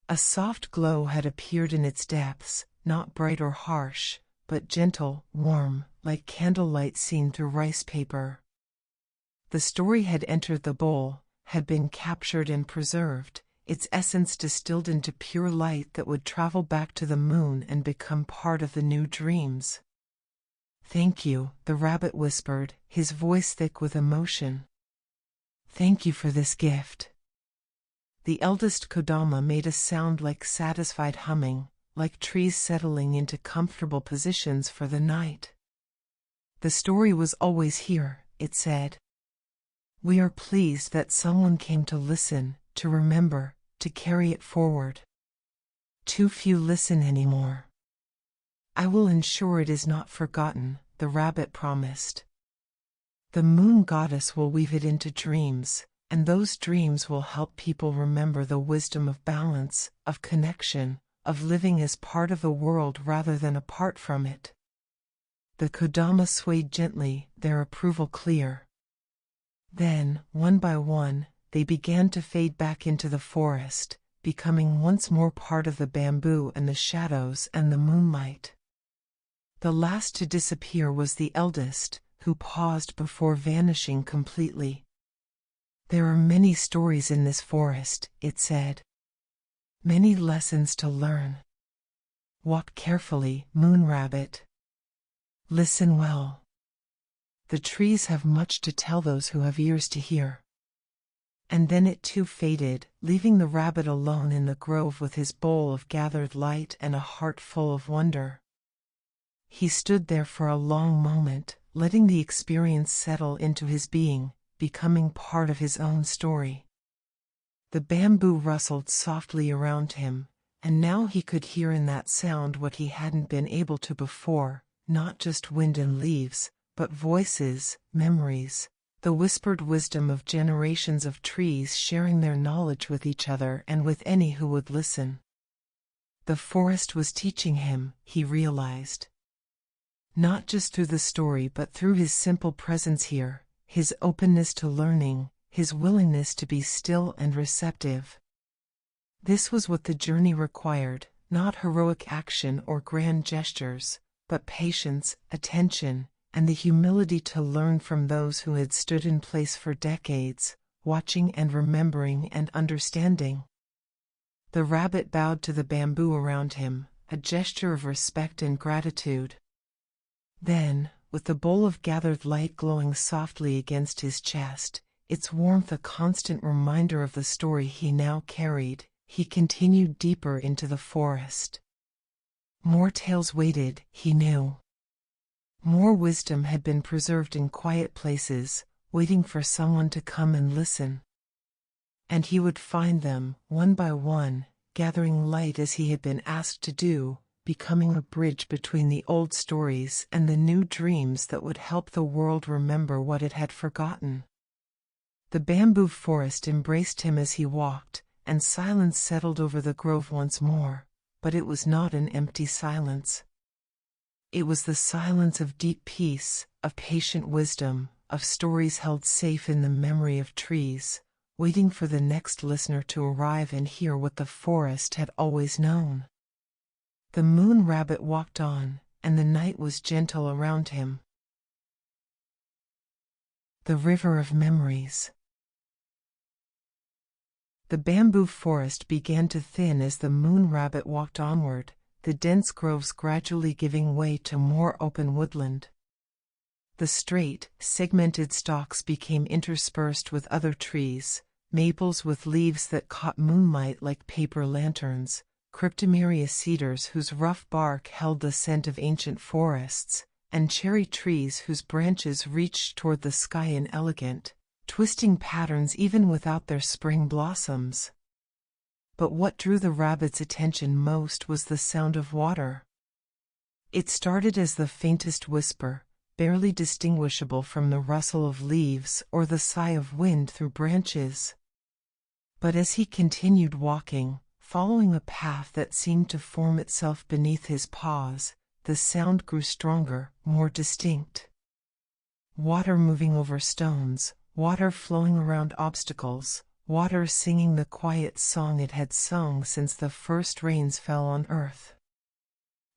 S1: A soft glow had appeared in its depths, not bright or harsh, but gentle, warm, like candlelight seen through rice paper. The story had entered the bowl, had been captured and preserved, its essence distilled into pure light that would travel back to the moon and become part of the new dreams. "Thank you," the rabbit whispered, his voice thick with emotion. "Thank you for this gift." The eldest kodama made a sound like satisfied humming, like trees settling into comfortable positions for the night. "The story was always here," it said. "We are pleased that someone came to listen, to remember, to carry it forward. Too few listen anymore. I will ensure it is not forgotten," the rabbit promised. "The moon goddess will weave it into dreams, and those dreams will help people remember the wisdom of balance, of connection, of living as part of the world rather than apart from it." The kodama swayed gently, their approval clear. Then, one by one, they began to fade back into the forest, becoming once more part of the bamboo and the shadows and the moonlight. The last to disappear was the eldest, who paused before vanishing completely. "There are many stories in this forest," it said. "Many lessons to learn. Walk carefully, moon rabbit. Listen well. The trees have much to tell those who have ears to hear." And then it too faded, leaving the rabbit alone in the grove with his bowl of gathered light and a heart full of wonder. He stood there for a long moment, letting the experience settle into his being, becoming part of his own story. The bamboo rustled softly around him, and now he could hear in that sound what he hadn't been able to before, not just wind and leaves, but voices, memories, the whispered wisdom of generations of trees sharing their knowledge with each other and with any who would listen. The forest was teaching him, he realized. Not just through the story but through his simple presence here, his openness to learning, his willingness to be still and receptive. This was what the journey required, not heroic action or grand gestures, but patience, attention, and the humility to learn from those who had stood in place for decades, watching and remembering and understanding. The rabbit bowed to the bamboo around him, a gesture of respect and gratitude. Then, with the bowl of gathered light glowing softly against his chest, its warmth a constant reminder of the story he now carried, he continued deeper into the forest. More tales waited, he knew. More wisdom had been preserved in quiet places, waiting for someone to come and listen. And he would find them, one by one, gathering light as he had been asked to do, becoming a bridge between the old stories and the new dreams that would help the world remember what it had forgotten. The bamboo forest embraced him as he walked, and silence settled over the grove once more, but it was not an empty silence. It was the silence of deep peace, of patient wisdom, of stories held safe in the memory of trees, waiting for the next listener to arrive and hear what the forest had always known. The moon rabbit walked on, and the night was gentle around him. The river of memories. The bamboo forest began to thin as the moon rabbit walked onward, the dense groves gradually giving way to more open woodland. The straight, segmented stalks became interspersed with other trees, maples with leaves that caught moonlight like paper lanterns, cryptomeria cedars whose rough bark held the scent of ancient forests, and cherry trees whose branches reached toward the sky in elegant, twisting patterns even without their spring blossoms. But what drew the rabbit's attention most was the sound of water. It started as the faintest whisper, barely distinguishable from the rustle of leaves or the sigh of wind through branches. But as he continued walking, following a path that seemed to form itself beneath his paws, the sound grew stronger, more distinct. Water moving over stones, water flowing around obstacles, water singing the quiet song it had sung since the first rains fell on earth.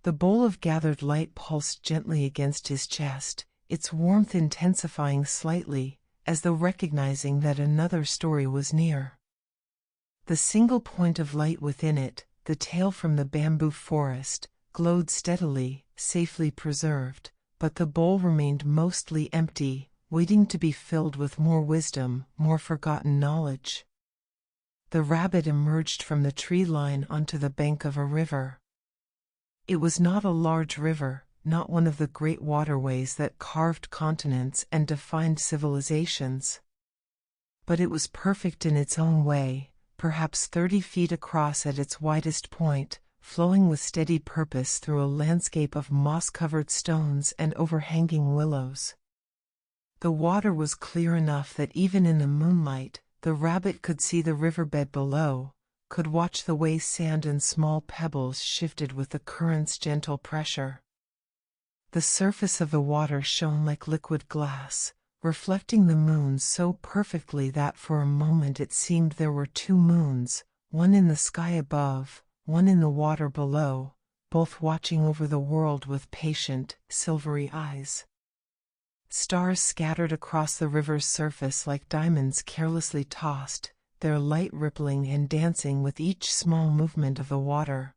S1: The bowl of gathered light pulsed gently against his chest, its warmth intensifying slightly, as though recognizing that another story was near. The single point of light within it, the tail from the bamboo forest, glowed steadily, safely preserved, but the bowl remained mostly empty, waiting to be filled with more wisdom, more forgotten knowledge. The rabbit emerged from the tree line onto the bank of a river. It was not a large river, not one of the great waterways that carved continents and defined civilizations. But it was perfect in its own way, perhaps 30 feet across at its widest point, flowing with steady purpose through a landscape of moss-covered stones and overhanging willows. The water was clear enough that even in the moonlight, the rabbit could see the riverbed below, could watch the way sand and small pebbles shifted with the current's gentle pressure. The surface of the water shone like liquid glass, reflecting the moon so perfectly that for a moment it seemed there were two moons, one in the sky above, one in the water below, both watching over the world with patient, silvery eyes. Stars scattered across the river's surface like diamonds carelessly tossed, their light rippling and dancing with each small movement of the water.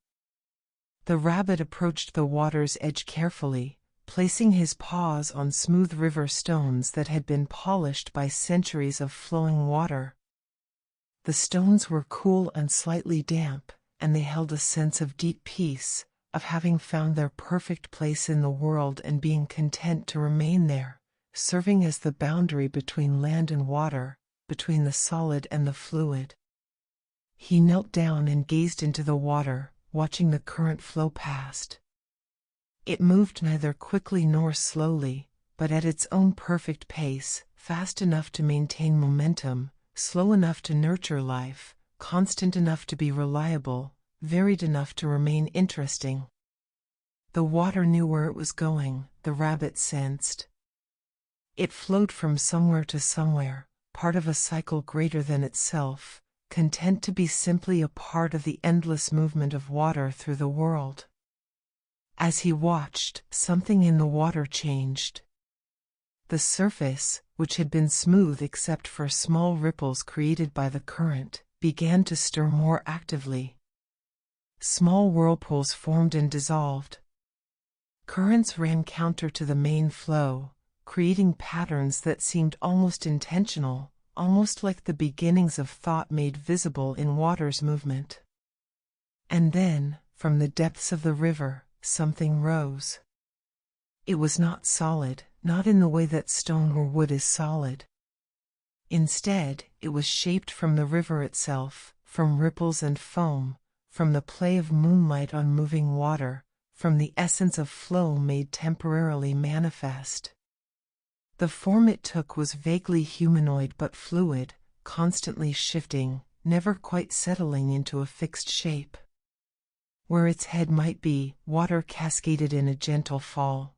S1: The rabbit approached the water's edge carefully, placing his paws on smooth river stones that had been polished by centuries of flowing water. The stones were cool and slightly damp, and they held a sense of deep peace, of having found their perfect place in the world and being content to remain there, serving as the boundary between land and water, between the solid and the fluid. He knelt down and gazed into the water, watching the current flow past. It moved neither quickly nor slowly, but at its own perfect pace, fast enough to maintain momentum, slow enough to nurture life, constant enough to be reliable, varied enough to remain interesting. The water knew where it was going, the rabbit sensed. It flowed from somewhere to somewhere, part of a cycle greater than itself, content to be simply a part of the endless movement of water through the world. As he watched, something in the water changed. The surface, which had been smooth except for small ripples created by the current, began to stir more actively. Small whirlpools formed and dissolved. Currents ran counter to the main flow, creating patterns that seemed almost intentional, almost like the beginnings of thought made visible in water's movement. And then, from the depths of the river, something rose. It was not solid, not in the way that stone or wood is solid. Instead, it was shaped from the river itself, from ripples and foam, from the play of moonlight on moving water, from the essence of flow made temporarily manifest. The form it took was vaguely humanoid but fluid, constantly shifting, never quite settling into a fixed shape. Where its head might be, water cascaded in a gentle fall.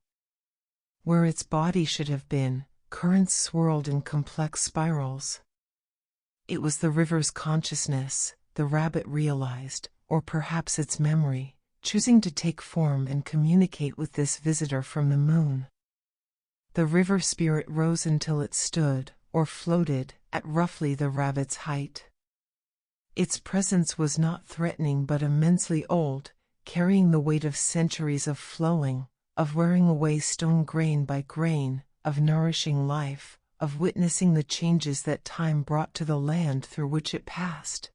S1: Where its body should have been, currents swirled in complex spirals. It was the river's consciousness, the rabbit realized, or perhaps its memory, choosing to take form and communicate with this visitor from the moon. The river spirit rose until it stood, or floated, at roughly the rabbit's height. Its presence was not threatening but immensely old, carrying the weight of centuries of flowing, of wearing away stone grain by grain, of nourishing life, of witnessing the changes that time brought to the land through which it passed.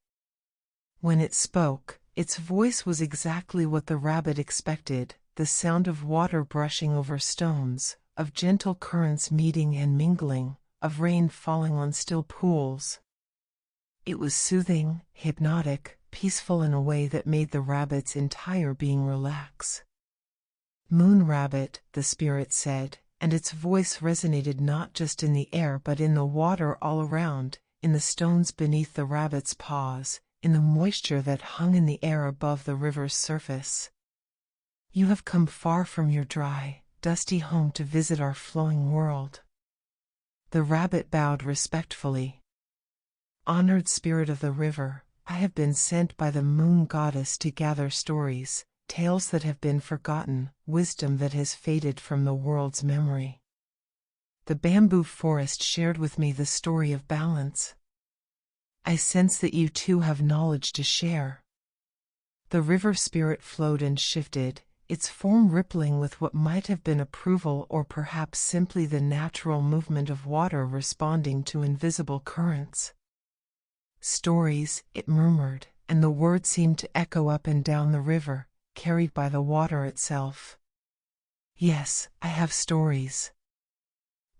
S1: When it spoke, its voice was exactly what the rabbit expected, the sound of water brushing over stones, of gentle currents meeting and mingling, of rain falling on still pools. It was soothing, hypnotic, peaceful in a way that made the rabbit's entire being relax. "Moon rabbit," the spirit said, and its voice resonated not just in the air but in the water all around, in the stones beneath the rabbit's paws, in the moisture that hung in the air above the river's surface. "You have come far from your dry, dusty home to visit our flowing world." The rabbit bowed respectfully. "Honored spirit of the river, I have been sent by the moon goddess to gather stories, tales that have been forgotten, wisdom that has faded from the world's memory. The bamboo forest shared with me the story of balance. I sense that you too have knowledge to share." The river spirit flowed and shifted, its form rippling with what might have been approval or perhaps simply the natural movement of water responding to invisible currents. "Stories," it murmured, and the word seemed to echo up and down the river, carried by the water itself. "Yes, I have stories.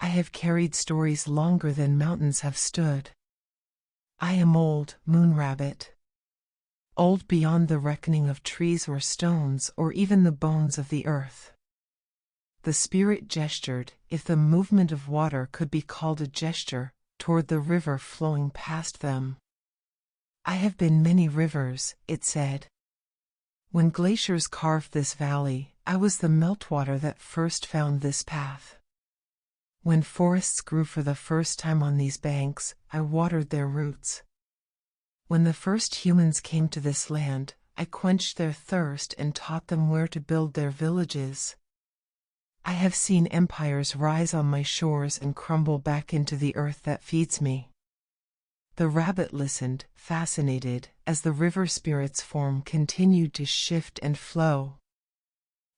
S1: I have carried stories longer than mountains have stood. I am old, moon rabbit. Old beyond the reckoning of trees or stones or even the bones of the earth." The spirit gestured, if the movement of water could be called a gesture, toward the river flowing past them. "I have been many rivers," it said. "When glaciers carved this valley, I was the meltwater that first found this path. When forests grew for the first time on these banks, I watered their roots. When the first humans came to this land, I quenched their thirst and taught them where to build their villages. I have seen empires rise on my shores and crumble back into the earth that feeds me." The rabbit listened, fascinated, as the river spirit's form continued to shift and flow.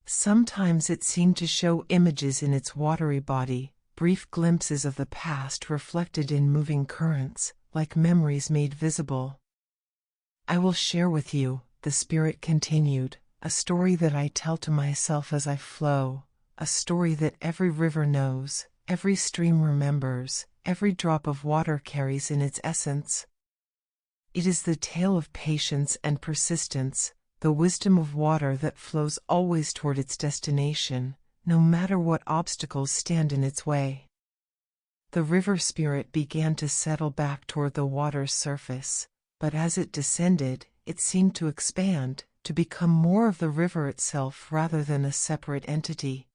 S1: Sometimes it seemed to show images in its watery body, brief glimpses of the past reflected in moving currents, like memories made visible. "I will share with you," the spirit continued, "a story that I tell to myself as I flow, a story that every river knows, every stream remembers, every drop of water carries in its essence. It is the tale of patience and persistence, the wisdom of water that flows always toward its destination, no matter what obstacles stand in its way." The river spirit began to settle back toward the water's surface, but as it descended, it seemed to expand, to become more of the river itself rather than a separate entity.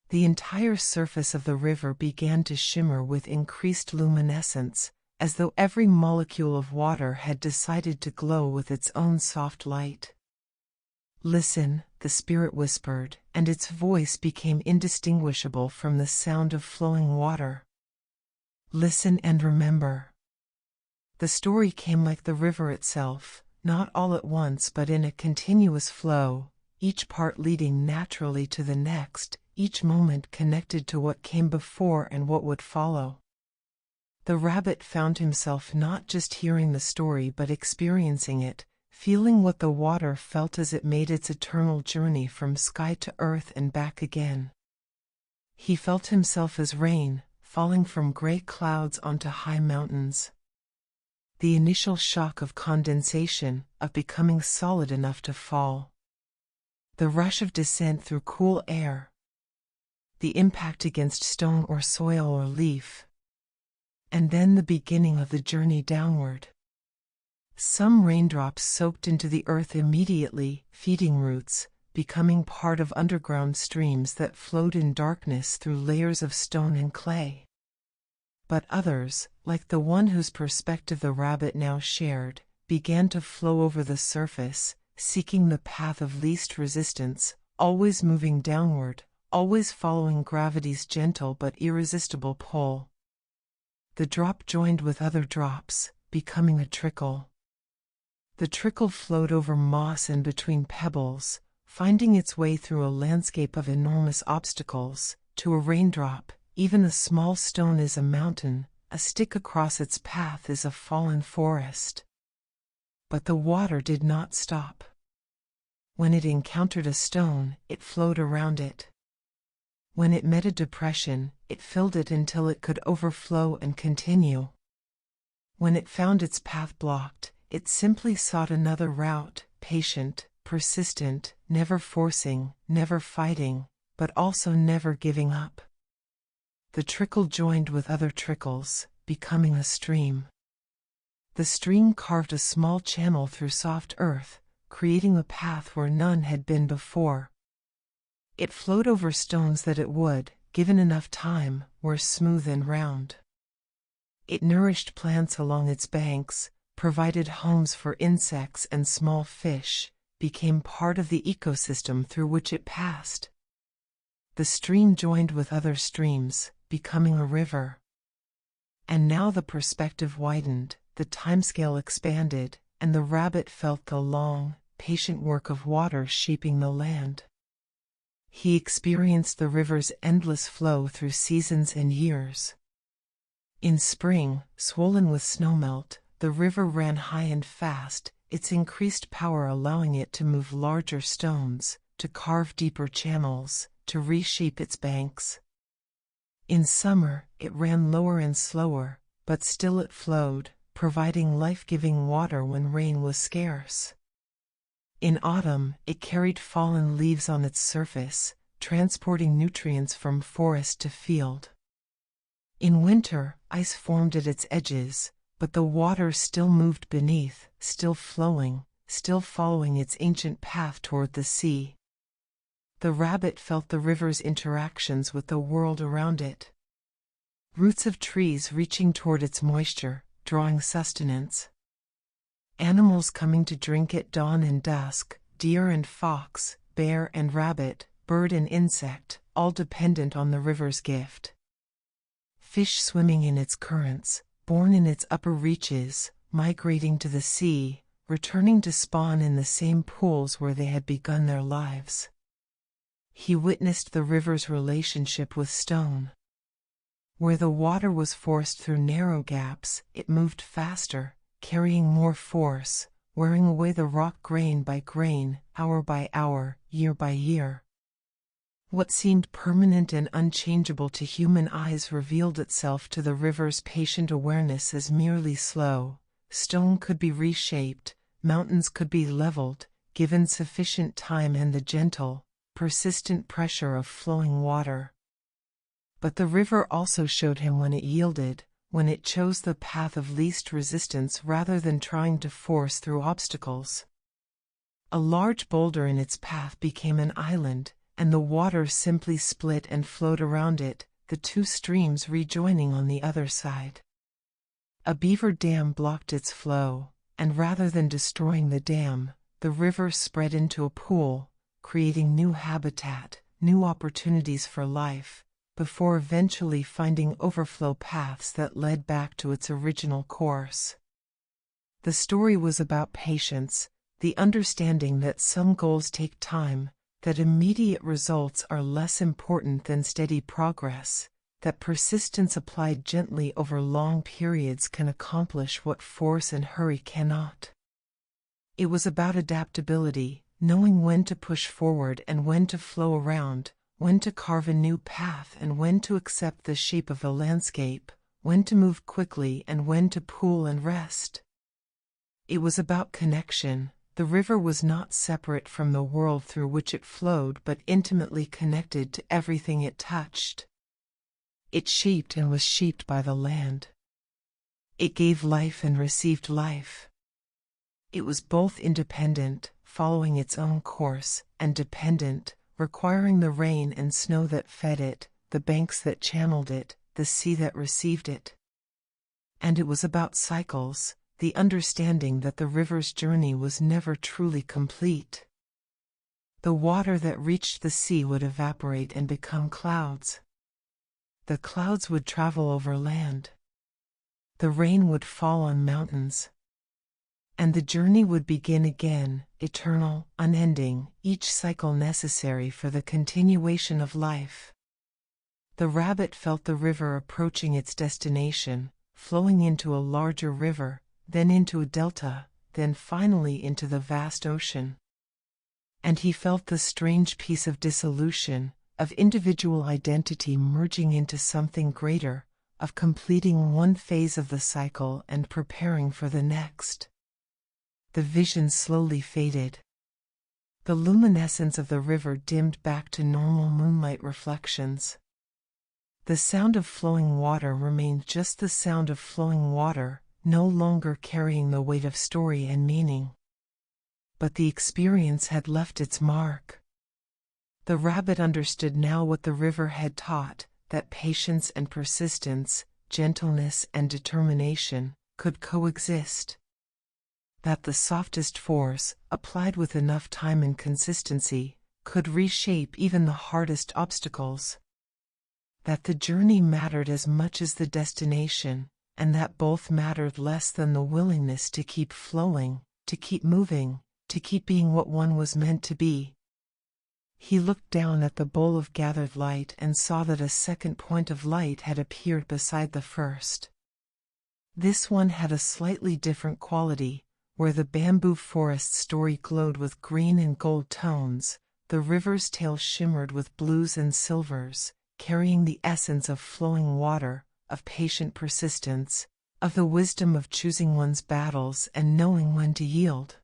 S1: The entire surface of the river began to shimmer with increased luminescence, as though every molecule of water had decided to glow with its own soft light. "Listen," the spirit whispered, and its voice became indistinguishable from the sound of flowing water. "Listen and remember." The story came like the river itself, not all at once but in a continuous flow, each part leading naturally to the next, each moment connected to what came before and what would follow. The rabbit found himself not just hearing the story but experiencing it, feeling what the water felt as it made its eternal journey from sky to earth and back again. He felt himself as rain, falling from gray clouds onto high mountains. The initial shock of condensation, of becoming solid enough to fall. The rush of descent through cool air. The impact against stone or soil or leaf. And then the beginning of the journey downward. Some raindrops soaked into the earth immediately, feeding roots, becoming part of underground streams that flowed in darkness through layers of stone and clay. But others, like the one whose perspective the rabbit now shared, began to flow over the surface, seeking the path of least resistance, always moving downward, always following gravity's gentle but irresistible pull. The drop joined with other drops, becoming a trickle. The trickle flowed over moss and between pebbles, finding its way through a landscape of enormous obstacles, to a raindrop. Even a small stone is a mountain, a stick across its path is a fallen forest. But the water did not stop. When it encountered a stone, it flowed around it. When it met a depression, it filled it until it could overflow and continue. When it found its path blocked, it simply sought another route, patient, persistent, never forcing, never fighting, but also never giving up. The trickle joined with other trickles, becoming a stream. The stream carved a small channel through soft earth, creating a path where none had been before. It flowed over stones that it would, given enough time, were smooth and round. It nourished plants along its banks, provided homes for insects and small fish, became part of the ecosystem through which it passed. The stream joined with other streams, becoming a river. And now the perspective widened, the timescale expanded, and the rabbit felt the long, patient work of water shaping the land. He experienced the river's endless flow through seasons and years. In spring, swollen with snowmelt, the river ran high and fast, its increased power allowing it to move larger stones, to carve deeper channels, to reshape its banks. In summer, it ran lower and slower, but still it flowed, providing life-giving water when rain was scarce. In autumn, it carried fallen leaves on its surface, transporting nutrients from forest to field. In winter, ice formed at its edges, but the water still moved beneath, still flowing, still following its ancient path toward the sea. The rabbit felt the river's interactions with the world around it. Roots of trees reaching toward its moisture, drawing sustenance. Animals coming to drink at dawn and dusk, deer and fox, bear and rabbit, bird and insect, all dependent on the river's gift. Fish swimming in its currents, born in its upper reaches, migrating to the sea, returning to spawn in the same pools where they had begun their lives. He witnessed the river's relationship with stone. Where the water was forced through narrow gaps, it moved faster, carrying more force, wearing away the rock grain by grain, hour by hour, year by year. What seemed permanent and unchangeable to human eyes revealed itself to the river's patient awareness as merely slow. Stone could be reshaped, mountains could be leveled, given sufficient time and the gentle, persistent pressure of flowing water. But the river also showed him when it yielded, when it chose the path of least resistance rather than trying to force through obstacles. A large boulder in its path became an island, and the water simply split and flowed around it, the two streams rejoining on the other side. A beaver dam blocked its flow, and rather than destroying the dam, the river spread into a pool, creating new habitat, new opportunities for life, before eventually finding overflow paths that led back to its original course. The story was about patience, the understanding that some goals take time, that immediate results are less important than steady progress, that persistence applied gently over long periods can accomplish what force and hurry cannot. It was about adaptability, knowing when to push forward and when to flow around, when to carve a new path and when to accept the shape of the landscape, when to move quickly and when to cool and rest. It was about connection. The river was not separate from the world through which it flowed but intimately connected to everything it touched. It shaped and was shaped by the land. It gave life and received life. It was both independent, following its own course, and dependent, requiring the rain and snow that fed it, the banks that channeled it, the sea that received it. And it was about cycles, the understanding that the river's journey was never truly complete. The water that reached the sea would evaporate and become clouds. The clouds would travel over land. The rain would fall on mountains. And the journey would begin again, eternal, unending, each cycle necessary for the continuation of life. The rabbit felt the river approaching its destination, flowing into a larger river, then into a delta, then finally into the vast ocean. And he felt the strange peace of dissolution, of individual identity merging into something greater, of completing one phase of the cycle and preparing for the next. The vision slowly faded. The luminescence of the river dimmed back to normal moonlight reflections. The sound of flowing water remained just the sound of flowing water, no longer carrying the weight of story and meaning. But the experience had left its mark. The rabbit understood now what the river had taught, that patience and persistence, gentleness and determination, could coexist. That the softest force, applied with enough time and consistency, could reshape even the hardest obstacles. That the journey mattered as much as the destination, and that both mattered less than the willingness to keep flowing, to keep moving, to keep being what one was meant to be. He looked down at the bowl of gathered light and saw that a second point of light had appeared beside the first. This one had a slightly different quality. Where the bamboo forest story glowed with green and gold tones, the river's tale shimmered with blues and silvers, carrying the essence of flowing water, of patient persistence, of the wisdom of choosing one's battles and knowing when to yield.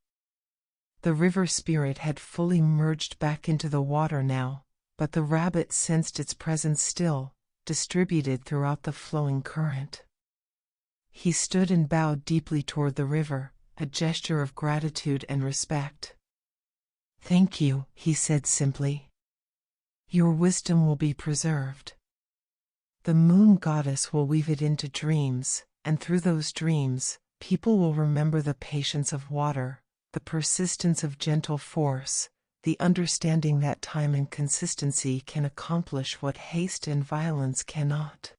S1: The river spirit had fully merged back into the water now, but the rabbit sensed its presence still, distributed throughout the flowing current. He stood and bowed deeply toward the river, a gesture of gratitude and respect. "Thank you," he said simply. "Your wisdom will be preserved. The moon goddess will weave it into dreams, and through those dreams, people will remember the patience of water, the persistence of gentle force, the understanding that time and consistency can accomplish what haste and violence cannot."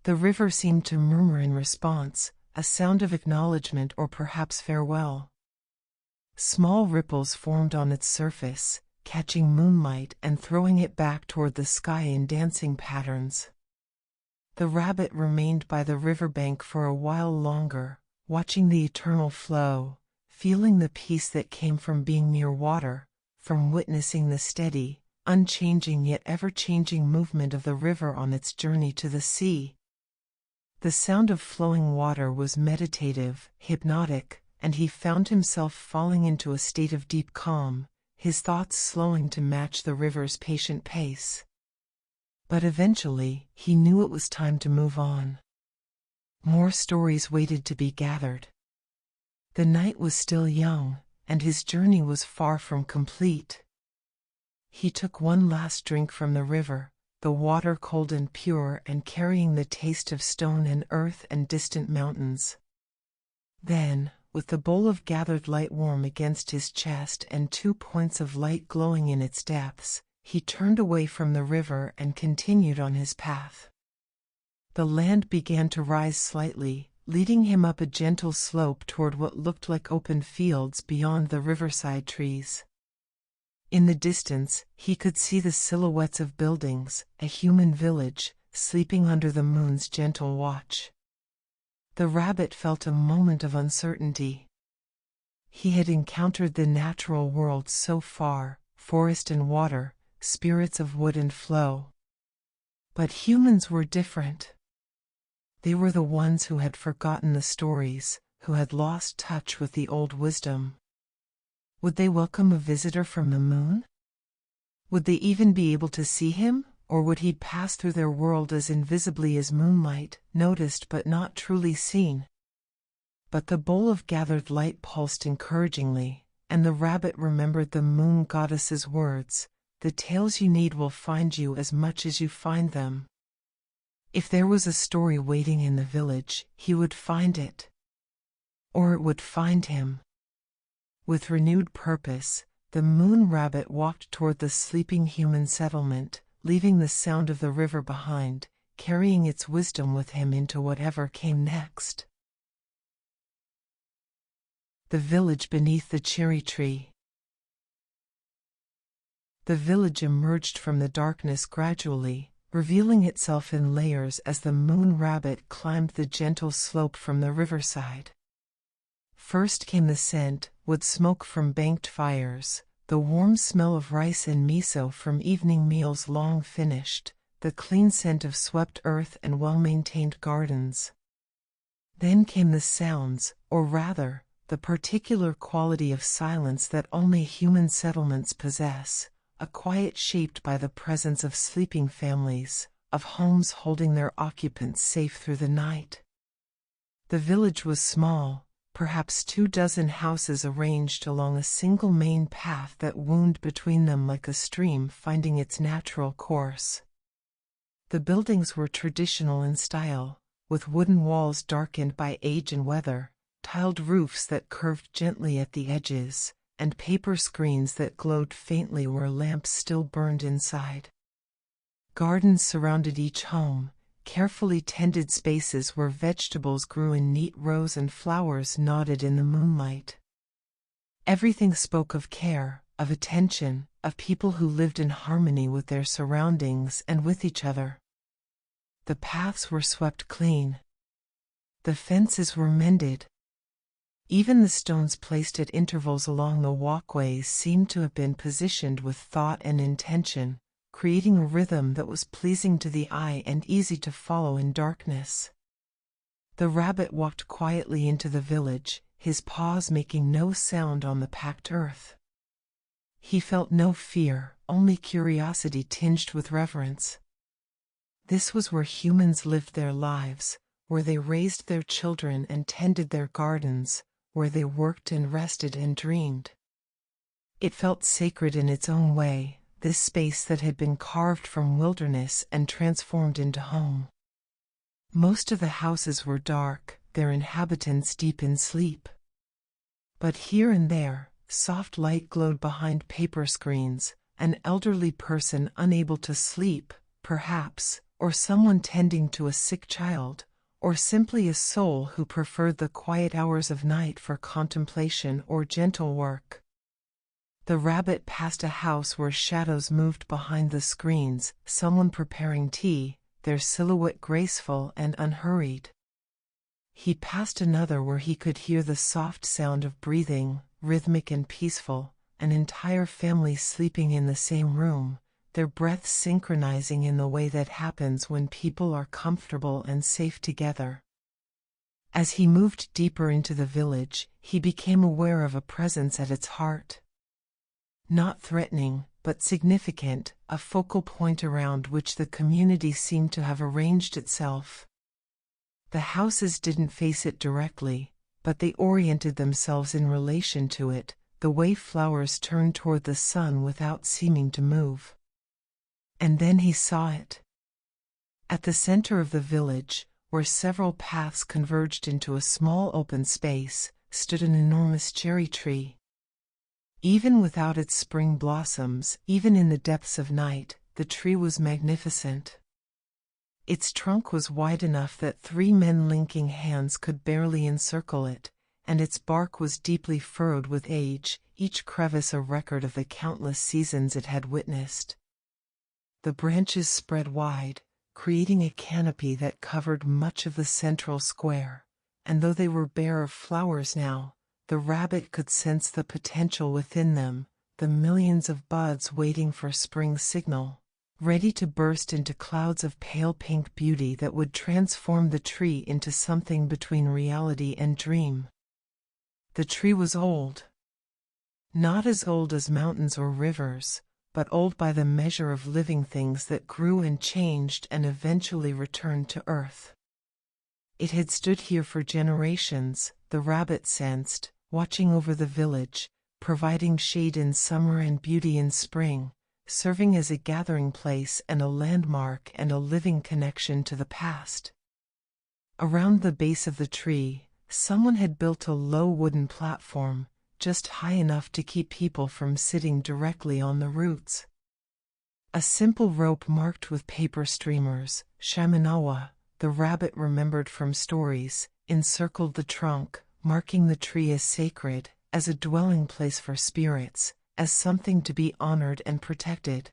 S1: The river seemed to murmur in response, a sound of acknowledgement or perhaps farewell. Small ripples formed on its surface, catching moonlight and throwing it back toward the sky in dancing patterns. The rabbit remained by the riverbank for a while longer, watching the eternal flow, feeling the peace that came from being near water, from witnessing the steady, unchanging yet ever-changing movement of the river on its journey to the sea. The sound of flowing water was meditative, hypnotic, and he found himself falling into a state of deep calm, his thoughts slowing to match the river's patient pace. But eventually, he knew it was time to move on. More stories waited to be gathered. The night was still young, and his journey was far from complete. He took one last drink from the river, the water cold and pure and carrying the taste of stone and earth and distant mountains. Then, with the bowl of gathered light warm against his chest and 2 points of light glowing in its depths, he turned away from the river and continued on his path. The land began to rise slightly, leading him up a gentle slope toward what looked like open fields beyond the riverside trees. In the distance, he could see the silhouettes of buildings, a human village, sleeping under the moon's gentle watch. The rabbit felt a moment of uncertainty. He had encountered the natural world so far, forest and water, spirits of wood and flow. But humans were different. They were the ones who had forgotten the stories, who had lost touch with the old wisdom. Would they welcome a visitor from the moon? Would they even be able to see him, or would he pass through their world as invisibly as moonlight, noticed but not truly seen? But the bowl of gathered light pulsed encouragingly, and the rabbit remembered the moon goddess's words, "The tales you need will find you as much as you find them." If there was a story waiting in the village, he would find it. Or it would find him. With renewed purpose, the moon rabbit walked toward the sleeping human settlement, leaving the sound of the river behind, carrying its wisdom with him into whatever came next. The village beneath the cherry tree. The village emerged from the darkness gradually, revealing itself in layers as the moon rabbit climbed the gentle slope from the riverside. First came the scent, wood smoke from banked fires, the warm smell of rice and miso from evening meals long finished, the clean scent of swept earth and well-maintained gardens. Then came the sounds, or rather, the particular quality of silence that only human settlements possess, a quiet shaped by the presence of sleeping families, of homes holding their occupants safe through the night. The village was small, perhaps 24 houses arranged along a single main path that wound between them like a stream finding its natural course. The buildings were traditional in style, with wooden walls darkened by age and weather, tiled roofs that curved gently at the edges, and paper screens that glowed faintly where lamps still burned inside. Gardens surrounded each home, carefully tended spaces where vegetables grew in neat rows and flowers nodded in the moonlight. Everything spoke of care, of attention, of people who lived in harmony with their surroundings and with each other. The paths were swept clean. The fences were mended. Even the stones placed at intervals along the walkways seemed to have been positioned with thought and intention, creating a rhythm that was pleasing to the eye and easy to follow in darkness. The rabbit walked quietly into the village, his paws making no sound on the packed earth. He felt no fear, only curiosity tinged with reverence. This was where humans lived their lives, where they raised their children and tended their gardens, where they worked and rested and dreamed. It felt sacred in its own way, this space that had been carved from wilderness and transformed into home. Most of the houses were dark, their inhabitants deep in sleep. But here and there, soft light glowed behind paper screens, an elderly person unable to sleep, perhaps, or someone tending to a sick child, or simply a soul who preferred the quiet hours of night for contemplation or gentle work. The rabbit passed a house where shadows moved behind the screens, someone preparing tea, their silhouette graceful and unhurried. He passed another where he could hear the soft sound of breathing, rhythmic and peaceful, an entire family sleeping in the same room, their breaths synchronizing in the way that happens when people are comfortable and safe together. As he moved deeper into the village, he became aware of a presence at its heart. Not threatening, but significant, a focal point around which the community seemed to have arranged itself. The houses didn't face it directly, but they oriented themselves in relation to it, the way flowers turn toward the sun without seeming to move. And then he saw it. At the center of the village, where several paths converged into a small open space, stood an enormous cherry tree. Even without its spring blossoms, even in the depths of night, the tree was magnificent. Its trunk was wide enough that 3 men linking hands could barely encircle it, and its bark was deeply furrowed with age, each crevice a record of the countless seasons it had witnessed. The branches spread wide, creating a canopy that covered much of the central square, and though they were bare of flowers now, the rabbit could sense the potential within them, the millions of buds waiting for spring's signal, ready to burst into clouds of pale pink beauty that would transform the tree into something between reality and dream. The tree was old. Not as old as mountains or rivers, but old by the measure of living things that grew and changed and eventually returned to earth. It had stood here for generations, the rabbit sensed, watching over the village, providing shade in summer and beauty in spring, serving as a gathering place and a landmark and a living connection to the past. Around the base of the tree, someone had built a low wooden platform, just high enough to keep people from sitting directly on the roots. A simple rope marked with paper streamers, shaminawa, the rabbit remembered from stories, encircled the trunk, marking the tree as sacred, as a dwelling place for spirits, as something to be honored and protected.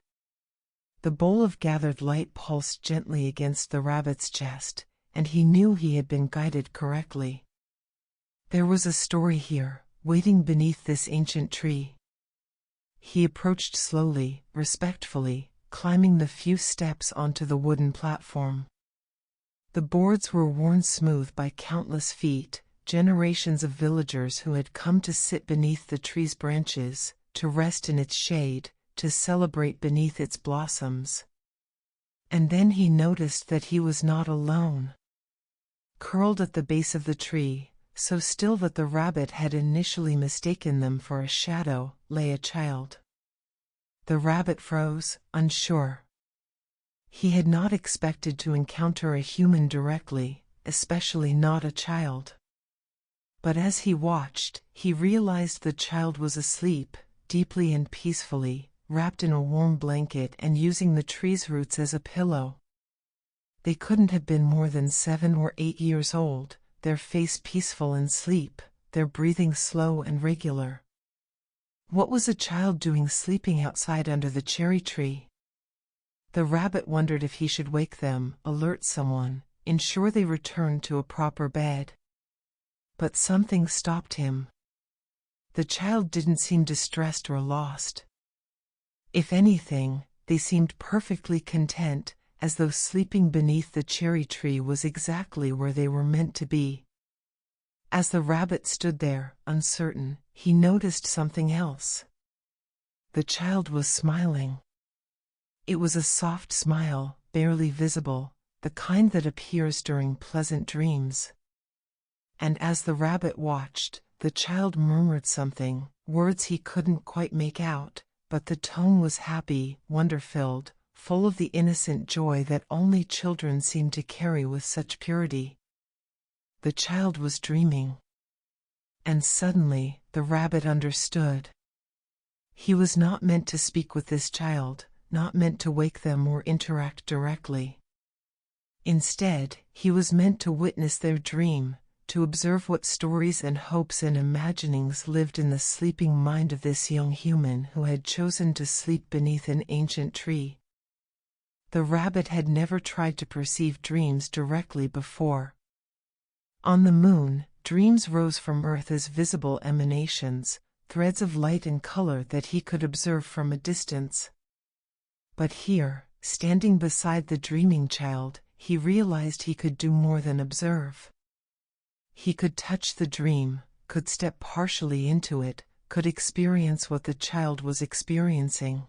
S1: The bowl of gathered light pulsed gently against the rabbit's chest, and he knew he had been guided correctly. There was a story here, waiting beneath this ancient tree. He approached slowly, respectfully, climbing the few steps onto the wooden platform. The boards were worn smooth by countless feet, generations of villagers who had come to sit beneath the tree's branches, to rest in its shade, to celebrate beneath its blossoms. And then he noticed that he was not alone. Curled at the base of the tree, so still that the rabbit had initially mistaken them for a shadow, lay a child. The rabbit froze, unsure. He had not expected to encounter a human directly, especially not a child. But as he watched, he realized the child was asleep, deeply and peacefully, wrapped in a warm blanket and using the tree's roots as a pillow. They couldn't have been more than 7 or 8 years old, their face peaceful in sleep, their breathing slow and regular. What was a child doing sleeping outside under the cherry tree? The rabbit wondered if he should wake them, alert someone, ensure they returned to a proper bed. But something stopped him. The child didn't seem distressed or lost. If anything, they seemed perfectly content, as though sleeping beneath the cherry tree was exactly where they were meant to be. As the rabbit stood there, uncertain, he noticed something else. The child was smiling. It was a soft smile, barely visible, the kind that appears during pleasant dreams. And as the rabbit watched, the child murmured something, words he couldn't quite make out, but the tone was happy, wonder-filled, full of the innocent joy that only children seem to carry with such purity. The child was dreaming. And suddenly, the rabbit understood. He was not meant to speak with this child, not meant to wake them or interact directly. Instead, he was meant to witness their dream, to observe what stories and hopes and imaginings lived in the sleeping mind of this young human who had chosen to sleep beneath an ancient tree. The rabbit had never tried to perceive dreams directly before. On the moon, dreams rose from earth as visible emanations, threads of light and color that he could observe from a distance. But here, standing beside the dreaming child, he realized he could do more than observe. He could touch the dream, could step partially into it, could experience what the child was experiencing.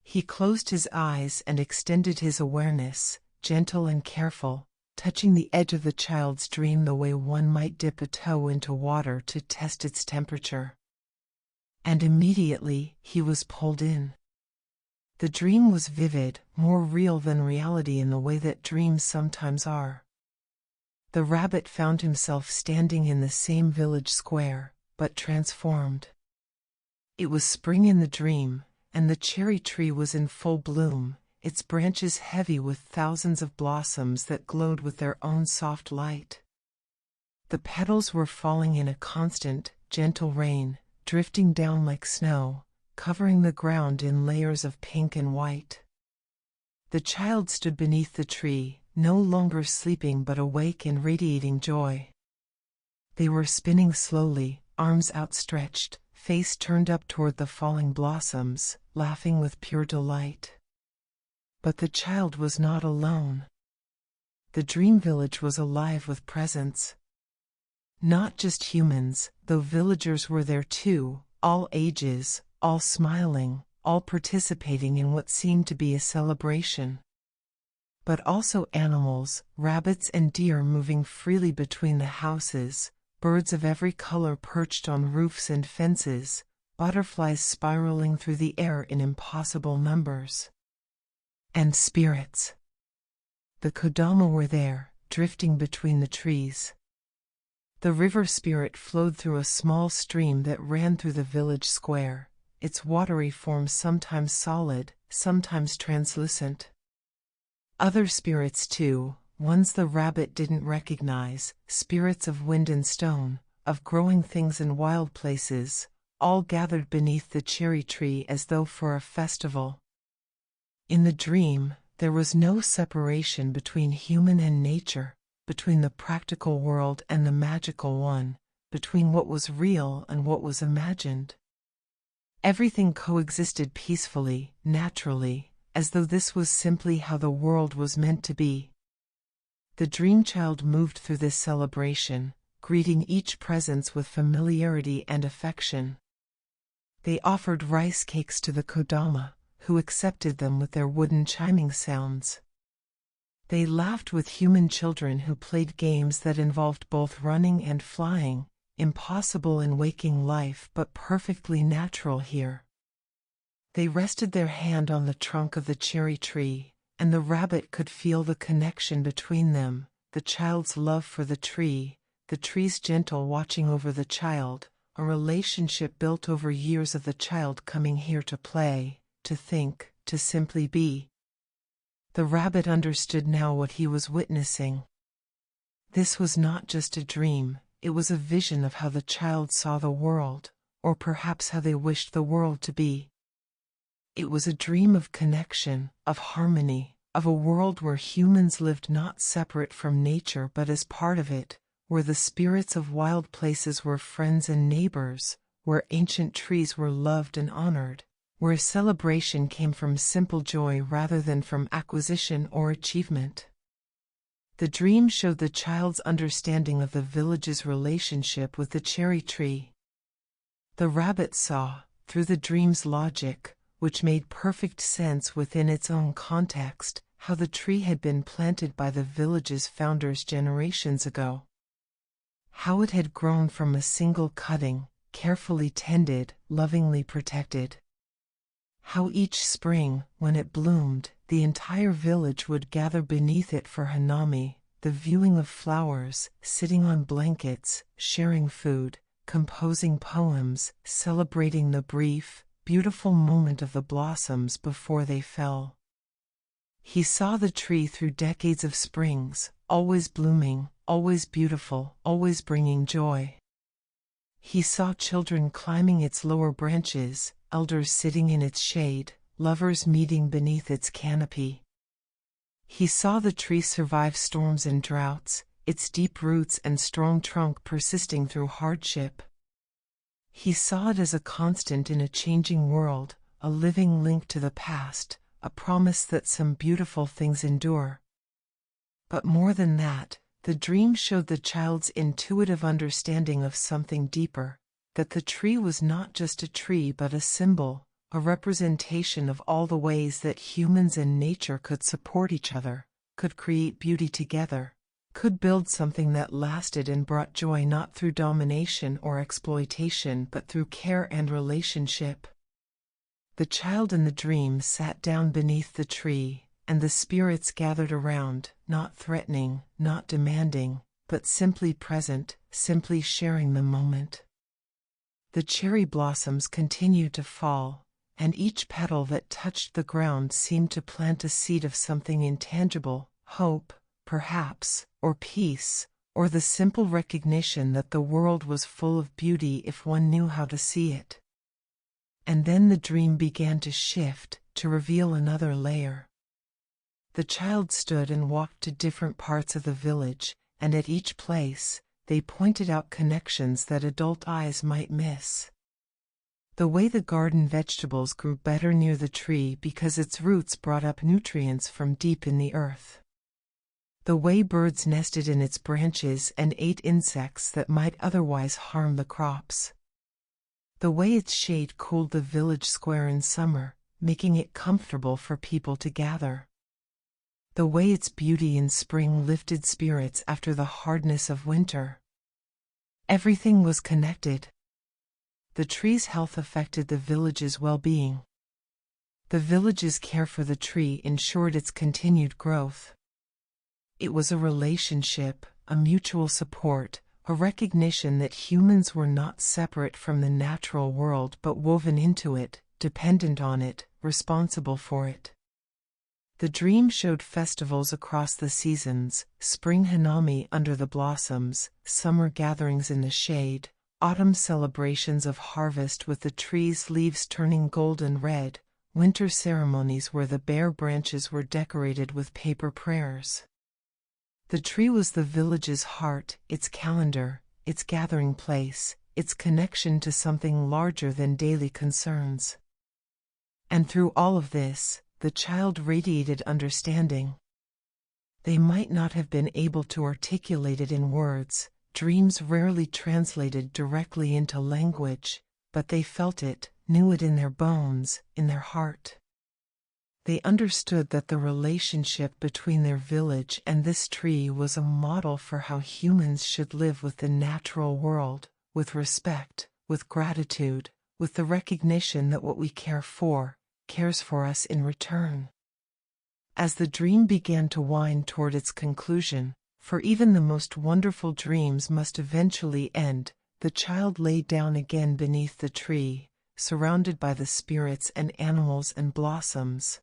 S1: He closed his eyes and extended his awareness, gentle and careful, touching the edge of the child's dream the way one might dip a toe into water to test its temperature. And immediately he was pulled in. The dream was vivid, more real than reality in the way that dreams sometimes are. The rabbit found himself standing in the same village square, but transformed. It was spring in the dream, and the cherry tree was in full bloom, its branches heavy with thousands of blossoms that glowed with their own soft light. The petals were falling in a constant, gentle rain, drifting down like snow, covering the ground in layers of pink and white. The child stood beneath the tree, no longer sleeping but awake and radiating joy. They were spinning slowly, arms outstretched, face turned up toward the falling blossoms, laughing with pure delight. But the child was not alone. The dream village was alive with presence. Not just humans, though villagers were there too, all ages, all smiling, all participating in what seemed to be a celebration. But also animals, rabbits and deer moving freely between the houses, birds of every color perched on roofs and fences, butterflies spiraling through the air in impossible numbers. And spirits. The kodama were there, drifting between the trees. The river spirit flowed through a small stream that ran through the village square, its watery form sometimes solid, sometimes translucent. Other spirits too, ones the rabbit didn't recognize, spirits of wind and stone, of growing things in wild places, all gathered beneath the cherry tree as though for a festival. In the dream, there was no separation between human and nature, between the practical world and the magical one, between what was real and what was imagined. Everything coexisted peacefully, naturally, as though this was simply how the world was meant to be. The dream child moved through this celebration, greeting each presence with familiarity and affection. They offered rice cakes to the kodama, who accepted them with their wooden chiming sounds. They laughed with human children who played games that involved both running and flying, impossible in waking life but perfectly natural here. They rested their hand on the trunk of the cherry tree, and the rabbit could feel the connection between them, the child's love for the tree's gentle watching over the child, a relationship built over years of the child coming here to play, to think, to simply be. The rabbit understood now what he was witnessing. This was not just a dream, it was a vision of how the child saw the world, or perhaps how they wished the world to be. It was a dream of connection, of harmony, of a world where humans lived not separate from nature but as part of it, where the spirits of wild places were friends and neighbors, where ancient trees were loved and honored, where celebration came from simple joy rather than from acquisition or achievement. The dream showed the child's understanding of the village's relationship with the cherry tree. The rabbit saw, through the dream's logic, which made perfect sense within its own context, how the tree had been planted by the village's founders generations ago. How it had grown from a single cutting, carefully tended, lovingly protected. How each spring, when it bloomed, the entire village would gather beneath it for hanami, the viewing of flowers, sitting on blankets, sharing food, composing poems, celebrating the brief, beautiful moment of the blossoms before they fell. He saw the tree through decades of springs, always blooming, always beautiful, always bringing joy. He saw children climbing its lower branches, elders sitting in its shade, lovers meeting beneath its canopy. He saw the tree survive storms and droughts, its deep roots and strong trunk persisting through hardship. He saw it as a constant in a changing world, a living link to the past, a promise that some beautiful things endure. But more than that, the dream showed the child's intuitive understanding of something deeper, that the tree was not just a tree but a symbol, a representation of all the ways that humans and nature could support each other, could create beauty together, could build something that lasted and brought joy not through domination or exploitation but through care and relationship. The child in the dream sat down beneath the tree, and the spirits gathered around, not threatening, not demanding, but simply present, simply sharing the moment. The cherry blossoms continued to fall, and each petal that touched the ground seemed to plant a seed of something intangible, hope, perhaps, or peace, or the simple recognition that the world was full of beauty if one knew how to see it. And then the dream began to shift, to reveal another layer. The child stood and walked to different parts of the village, and at each place, they pointed out connections that adult eyes might miss. The way the garden vegetables grew better near the tree because its roots brought up nutrients from deep in the earth. The way birds nested in its branches and ate insects that might otherwise harm the crops. The way its shade cooled the village square in summer, making it comfortable for people to gather. The way its beauty in spring lifted spirits after the hardness of winter. Everything was connected. The tree's health affected the village's well-being. The village's care for the tree ensured its continued growth. It was a relationship, a mutual support, a recognition that humans were not separate from the natural world but woven into it, dependent on it, responsible for it. The dream showed festivals across the seasons, spring hanami under the blossoms, summer gatherings in the shade, autumn celebrations of harvest with the tree's leaves turning golden red, winter ceremonies where the bare branches were decorated with paper prayers. The tree was the village's heart, its calendar, its gathering place, its connection to something larger than daily concerns. And through all of this, the child radiated understanding. They might not have been able to articulate it in words, dreams rarely translated directly into language, but they felt it, knew it in their bones, in their heart. They understood that the relationship between their village and this tree was a model for how humans should live with the natural world, with respect, with gratitude, with the recognition that what we care for, cares for us in return. As the dream began to wind toward its conclusion, for even the most wonderful dreams must eventually end, the child lay down again beneath the tree, surrounded by the spirits and animals and blossoms.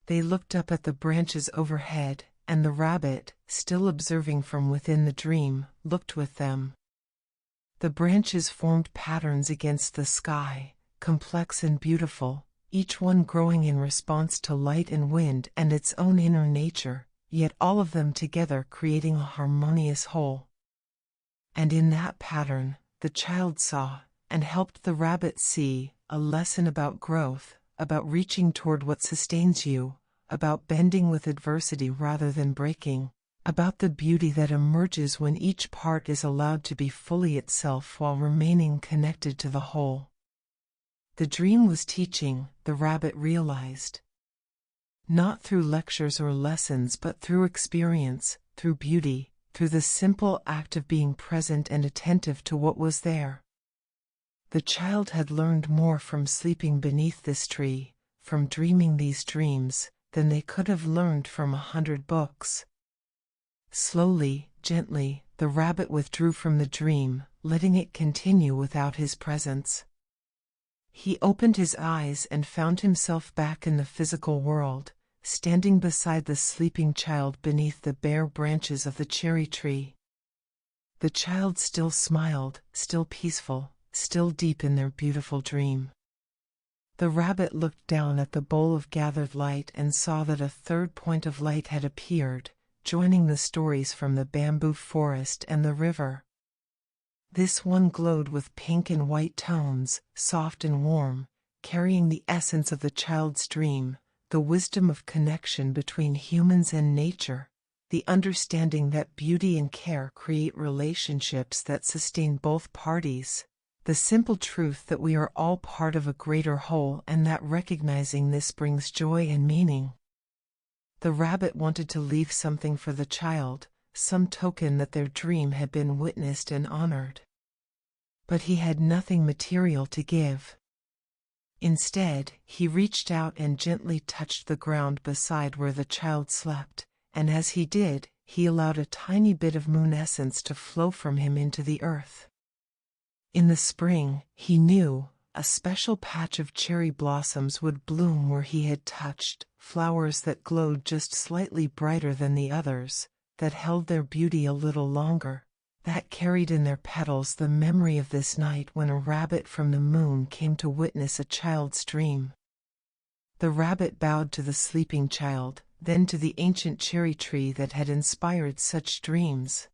S1: They looked up at the branches overhead, and the rabbit, still observing from within the dream, looked with them. The branches formed patterns against the sky, complex and beautiful, each one growing in response to light and wind and its own inner nature, yet all of them together creating a harmonious whole. And in that pattern, the child saw, and helped the rabbit see, a lesson about growth, about reaching toward what sustains you, about bending with adversity rather than breaking, about the beauty that emerges when each part is allowed to be fully itself while remaining connected to the whole. The dream was teaching, the rabbit realized. Not through lectures or lessons but through experience, through beauty, through the simple act of being present and attentive to what was there. The child had learned more from sleeping beneath this tree, from dreaming these dreams, than they could have learned from 100 books. Slowly, gently, the rabbit withdrew from the dream, letting it continue without his presence. He opened his eyes and found himself back in the physical world, standing beside the sleeping child beneath the bare branches of the cherry tree. The child still smiled, still peaceful, still deep in their beautiful dream. The rabbit looked down at the bowl of gathered light and saw that a third point of light had appeared, joining the stories from the bamboo forest and the river. This one glowed with pink and white tones, soft and warm, carrying the essence of the child's dream, the wisdom of connection between humans and nature, the understanding that beauty and care create relationships that sustain both parties, the simple truth that we are all part of a greater whole and that recognizing this brings joy and meaning. The rabbit wanted to leave something for the child, some token that their dream had been witnessed and honored. But he had nothing material to give. Instead, he reached out and gently touched the ground beside where the child slept, and as he did, he allowed a tiny bit of moon essence to flow from him into the earth. In the spring, he knew, a special patch of cherry blossoms would bloom where he had touched, flowers that glowed just slightly brighter than the others, that held their beauty a little longer, that carried in their petals the memory of this night when a rabbit from the moon came to witness a child's dream. The rabbit bowed to the sleeping child, then to the ancient cherry tree that had inspired such dreams.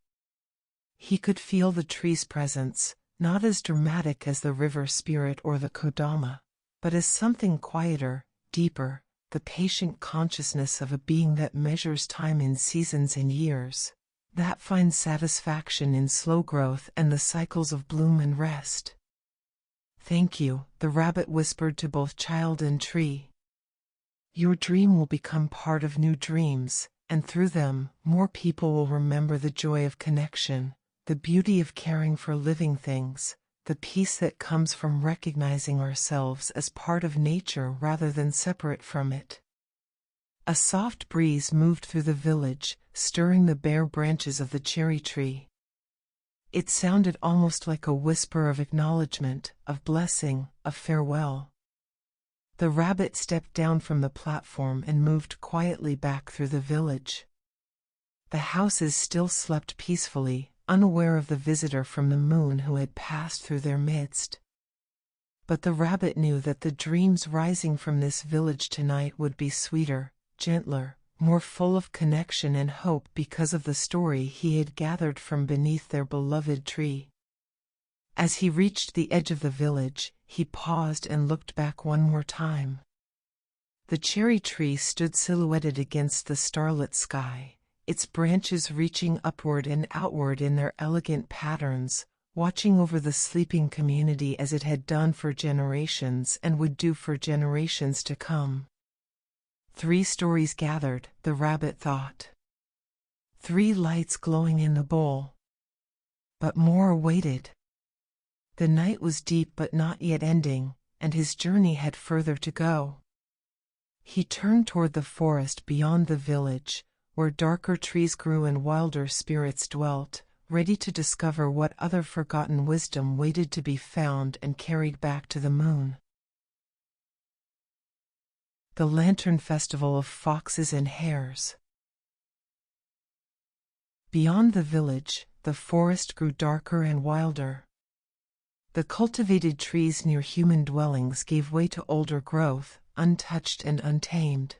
S1: He could feel the tree's presence, not as dramatic as the river spirit or the kodama, but as something quieter, deeper, the patient consciousness of a being that measures time in seasons and years, that finds satisfaction in slow growth and the cycles of bloom and rest. "Thank you," the rabbit whispered to both child and tree. "Your dream will become part of new dreams, and through them, more people will remember the joy of connection, the beauty of caring for living things, the peace that comes from recognizing ourselves as part of nature rather than separate from it." A soft breeze moved through the village, stirring the bare branches of the cherry tree. It sounded almost like a whisper of acknowledgement, of blessing, of farewell. The rabbit stepped down from the platform and moved quietly back through the village. The houses still slept peacefully, unaware of the visitor from the moon who had passed through their midst. But the rabbit knew that the dreams rising from this village tonight would be sweeter, gentler, more full of connection and hope because of the story he had gathered from beneath their beloved tree. As he reached the edge of the village, he paused and looked back one more time. The cherry tree stood silhouetted against the starlit sky, its branches reaching upward and outward in their elegant patterns, watching over the sleeping community as it had done for generations and would do for generations to come. 3 stories gathered, the rabbit thought. 3 lights glowing in the bowl. But more awaited. The night was deep but not yet ending, and his journey had further to go. He turned toward the forest beyond the village, where darker trees grew and wilder spirits dwelt, ready to discover what other forgotten wisdom waited to be found and carried back to the moon. The Lantern Festival of Foxes and Hares. Beyond the village, the forest grew darker and wilder. The cultivated trees near human dwellings gave way to older growth, untouched and untamed.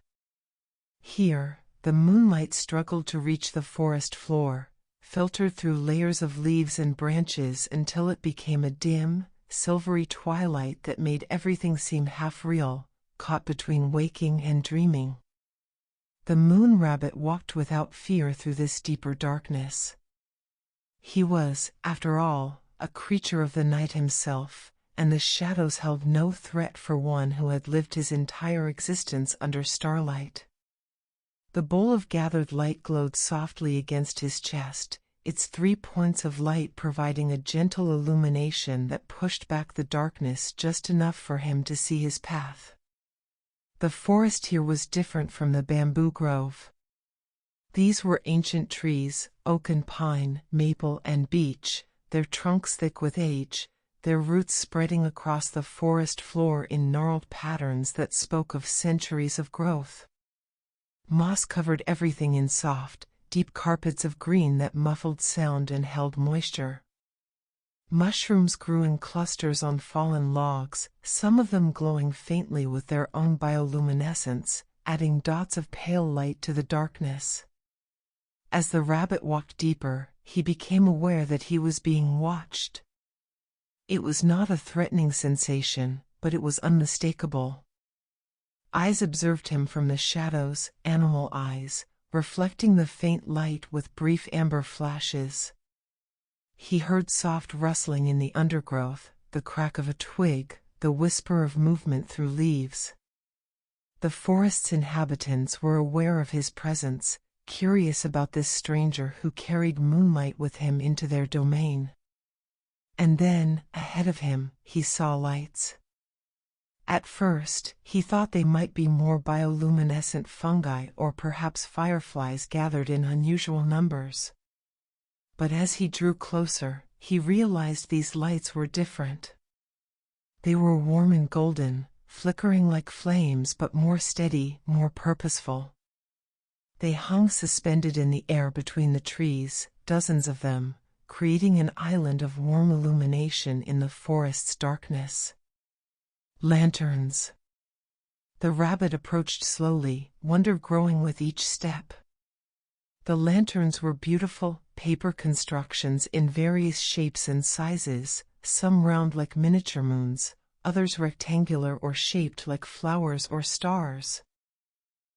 S1: Here, the moonlight struggled to reach the forest floor, filtered through layers of leaves and branches until it became a dim, silvery twilight that made everything seem half real, caught between waking and dreaming. The moon rabbit walked without fear through this deeper darkness. He was, after all, a creature of the night himself, and the shadows held no threat for one who had lived his entire existence under starlight. The bowl of gathered light glowed softly against his chest, its 3 points of light providing a gentle illumination that pushed back the darkness just enough for him to see his path. The forest here was different from the bamboo grove. These were ancient trees, oak and pine, maple and beech, their trunks thick with age, their roots spreading across the forest floor in gnarled patterns that spoke of centuries of growth. Moss covered everything in soft, deep carpets of green that muffled sound and held moisture. Mushrooms grew in clusters on fallen logs, some of them glowing faintly with their own bioluminescence, adding dots of pale light to the darkness. As the rabbit walked deeper, he became aware that he was being watched. It was not a threatening sensation, but it was unmistakable. Eyes observed him from the shadows, animal eyes, reflecting the faint light with brief amber flashes. He heard soft rustling in the undergrowth, the crack of a twig, the whisper of movement through leaves. The forest's inhabitants were aware of his presence, curious about this stranger who carried moonlight with him into their domain. And then, ahead of him, he saw lights. At first, he thought they might be more bioluminescent fungi or perhaps fireflies gathered in unusual numbers. But as he drew closer, he realized these lights were different. They were warm and golden, flickering like flames but more steady, more purposeful. They hung suspended in the air between the trees, dozens of them, creating an island of warm illumination in the forest's darkness. Lanterns. The rabbit approached slowly, wonder growing with each step. The lanterns were beautiful, paper constructions in various shapes and sizes, some round like miniature moons, others rectangular or shaped like flowers or stars.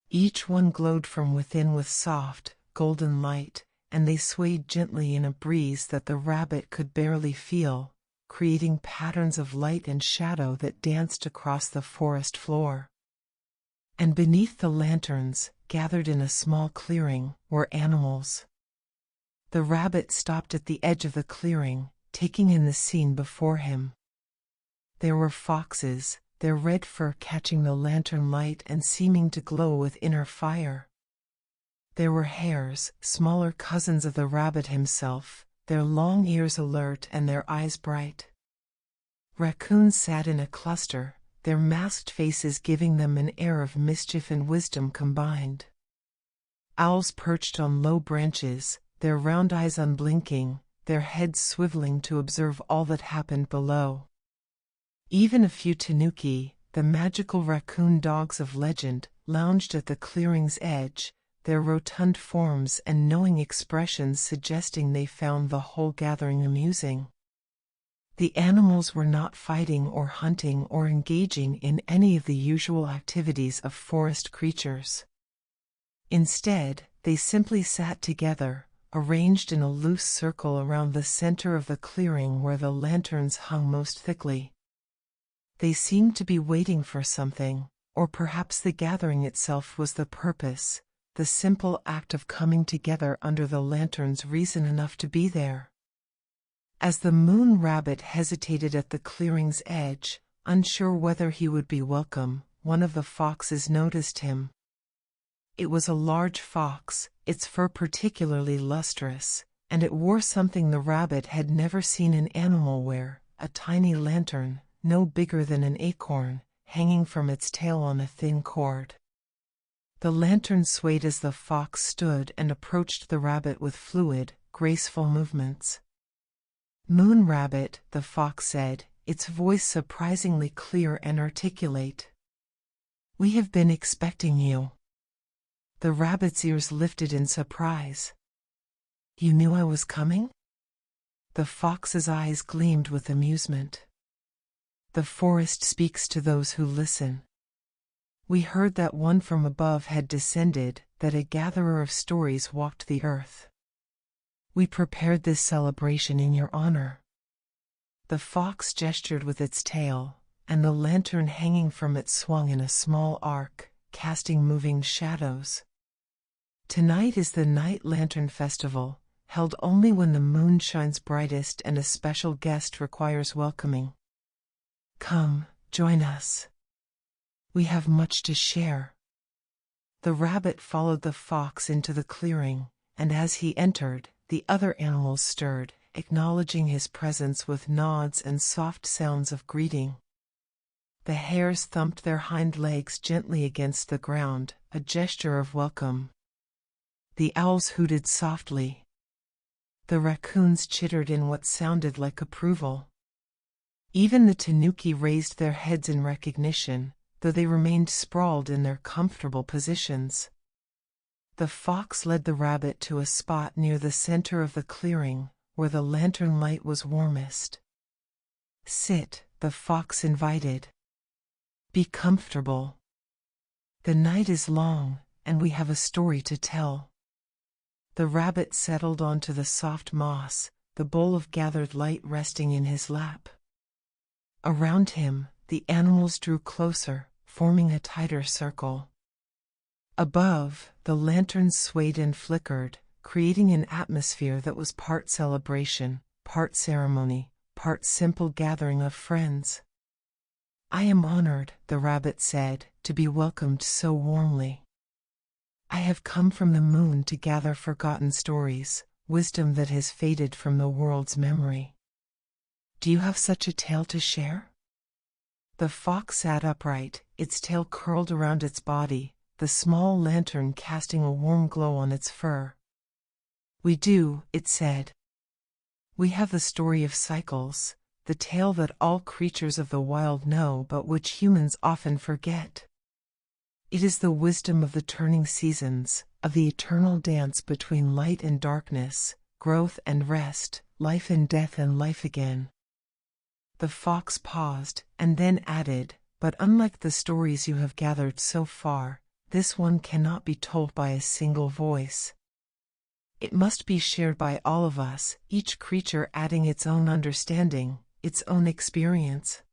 S1: Each one glowed from within with soft, golden light, and they swayed gently in a breeze that the rabbit could barely feel, creating patterns of light and shadow that danced across the forest floor. And beneath the lanterns, gathered in a small clearing, were animals. The rabbit stopped at the edge of the clearing, taking in the scene before him. There were foxes, their red fur catching the lantern light and seeming to glow with inner fire. There were hares, smaller cousins of the rabbit himself, their long ears alert and their eyes bright. Raccoons sat in a cluster, their masked faces giving them an air of mischief and wisdom combined. Owls perched on low branches, their round eyes unblinking, their heads swiveling to observe all that happened below. Even a few tanuki, the magical raccoon dogs of legend, lounged at the clearing's edge, their rotund forms and knowing expressions suggesting they found the whole gathering amusing. The animals were not fighting or hunting or engaging in any of the usual activities of forest creatures. Instead, they simply sat together, arranged in a loose circle around the center of the clearing where the lanterns hung most thickly. They seemed to be waiting for something, or perhaps the gathering itself was the purpose, the simple act of coming together under the lanterns reason enough to be there. As the moon rabbit hesitated at the clearing's edge, unsure whether he would be welcome, one of the foxes noticed him. It was a large fox, its fur particularly lustrous, and it wore something the rabbit had never seen an animal wear, a tiny lantern, no bigger than an acorn, hanging from its tail on a thin cord. The lantern swayed as the fox stood and approached the rabbit with fluid, graceful movements. "Moon rabbit," the fox said, its voice surprisingly clear and articulate. "We have been expecting you." The rabbit's ears lifted in surprise. "You knew I was coming?" The fox's eyes gleamed with amusement. "The forest speaks to those who listen. We heard that one from above had descended, that a gatherer of stories walked the earth. We prepared this celebration in your honor." The fox gestured with its tail, and the lantern hanging from it swung in a small arc, casting moving shadows. "Tonight is the Night Lantern Festival, held only when the moon shines brightest and a special guest requires welcoming. Come, join us. We have much to share." The rabbit followed the fox into the clearing, and as he entered, the other animals stirred, acknowledging his presence with nods and soft sounds of greeting. The hares thumped their hind legs gently against the ground, a gesture of welcome. The owls hooted softly. The raccoons chittered in what sounded like approval. Even the tanuki raised their heads in recognition, though they remained sprawled in their comfortable positions. The fox led the rabbit to a spot near the center of the clearing, where the lantern light was warmest. "Sit," the fox invited. "Be comfortable. The night is long, and we have a story to tell." The rabbit settled onto the soft moss, the bowl of gathered light resting in his lap. Around him, the animals drew closer, forming a tighter circle. Above, the lanterns swayed and flickered, creating an atmosphere that was part celebration, part ceremony, part simple gathering of friends. "I am honored," the rabbit said, "to be welcomed so warmly. I have come from the moon to gather forgotten stories, wisdom that has faded from the world's memory. Do you have such a tale to share?" The fox sat upright, its tail curled around its body, the small lantern casting a warm glow on its fur. "We do," it said. "We have the story of cycles, the tale that all creatures of the wild know but which humans often forget. It is the wisdom of the turning seasons, of the eternal dance between light and darkness, growth and rest, life and death and life again." The fox paused, and then added, "But unlike the stories you have gathered so far, this one cannot be told by a single voice. It must be shared by all of us, each creature adding its own understanding, its own experience.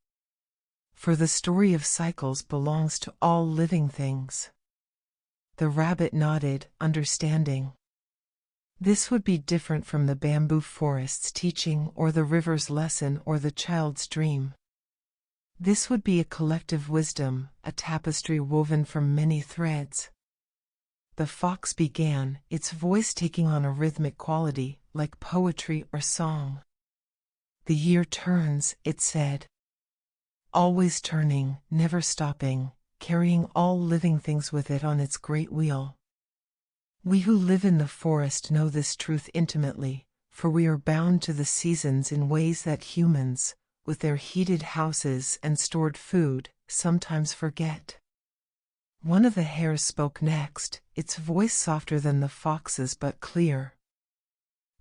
S1: For the story of cycles belongs to all living things." The rabbit nodded, understanding. This would be different from the bamboo forest's teaching or the river's lesson or the child's dream. This would be a collective wisdom, a tapestry woven from many threads. The fox began, its voice taking on a rhythmic quality, like poetry or song. "The year turns," it said. "Always turning, never stopping, carrying all living things with it on its great wheel. We who live in the forest know this truth intimately, for we are bound to the seasons in ways that humans, with their heated houses and stored food, sometimes forget." One of the hares spoke next, its voice softer than the fox's but clear.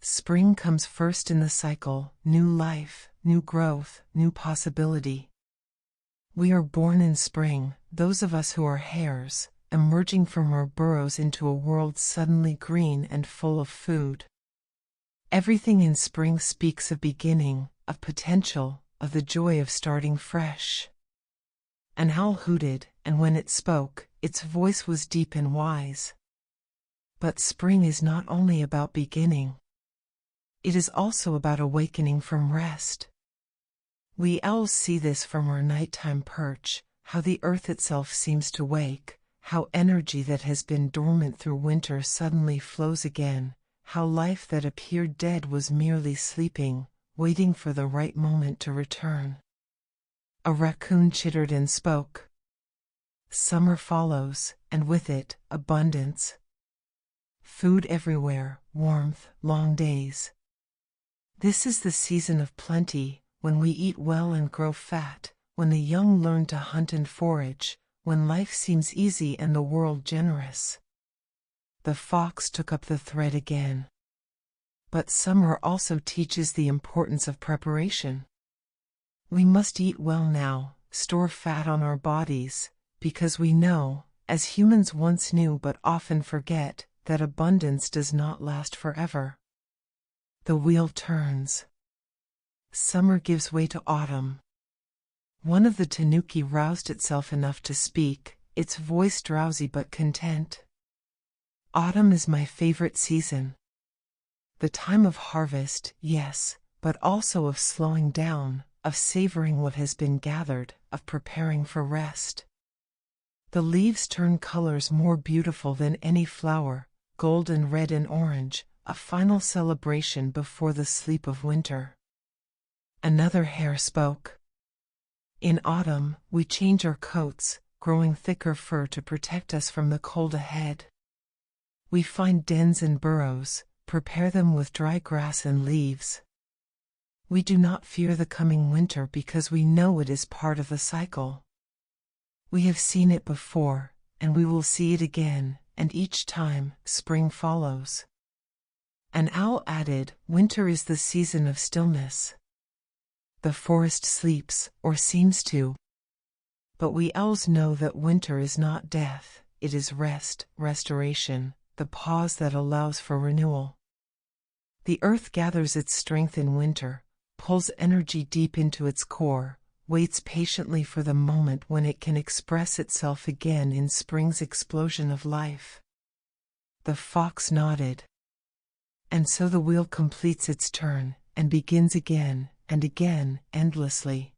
S1: "Spring comes first in the cycle, new life, new growth, new possibility. We are born in spring, those of us who are hares, emerging from our burrows into a world suddenly green and full of food. Everything in spring speaks of beginning, of potential, of the joy of starting fresh." An owl hooted, and when it spoke, its voice was deep and wise. But spring is not only about beginning. It is also about awakening from rest. We owls see this from our nighttime perch, how the earth itself seems to wake, how energy that has been dormant through winter suddenly flows again, how life that appeared dead was merely sleeping, waiting for the right moment to return. A raccoon chittered and spoke. "Summer follows, and with it, abundance. Food everywhere, warmth, long days. This is the season of plenty, when we eat well and grow fat, when the young learn to hunt and forage, when life seems easy and the world generous." The fox took up the thread again. "But summer also teaches the importance of preparation. We must eat well now, store fat on our bodies, because we know, as humans once knew but often forget, that abundance does not last forever. The wheel turns. Summer gives way to autumn." One of the tanuki roused itself enough to speak, its voice drowsy but content. "Autumn is my favorite season. The time of harvest, yes, but also of slowing down, of savoring what has been gathered, of preparing for rest. The leaves turn colors more beautiful than any flower, golden, red and orange, a final celebration before the sleep of winter." Another hare spoke. "In autumn, we change our coats, growing thicker fur to protect us from the cold ahead. We find dens and burrows, prepare them with dry grass and leaves. We do not fear the coming winter because we know it is part of the cycle. We have seen it before, and we will see it again, and each time, spring follows." An owl added, "Winter is the season of stillness. The forest sleeps, or seems to. But we owls know that winter is not death, it is rest, restoration, the pause that allows for renewal. The earth gathers its strength in winter, pulls energy deep into its core, waits patiently for the moment when it can express itself again in spring's explosion of life. The fox nodded. And so the wheel completes its turn, and begins again, and again, endlessly.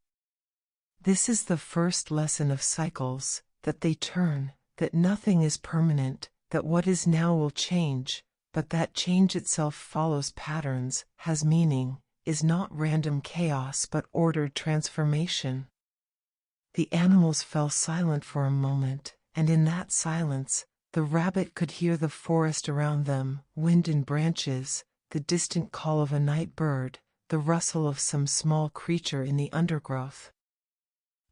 S1: This is the first lesson of cycles, that they turn, that nothing is permanent, that what is now will change, but that change itself follows patterns, has meaning, is not random chaos but ordered transformation. The animals fell silent for a moment, and in that silence, the rabbit could hear the forest around them, wind in branches, the distant call of a night bird, the rustle of some small creature in the undergrowth.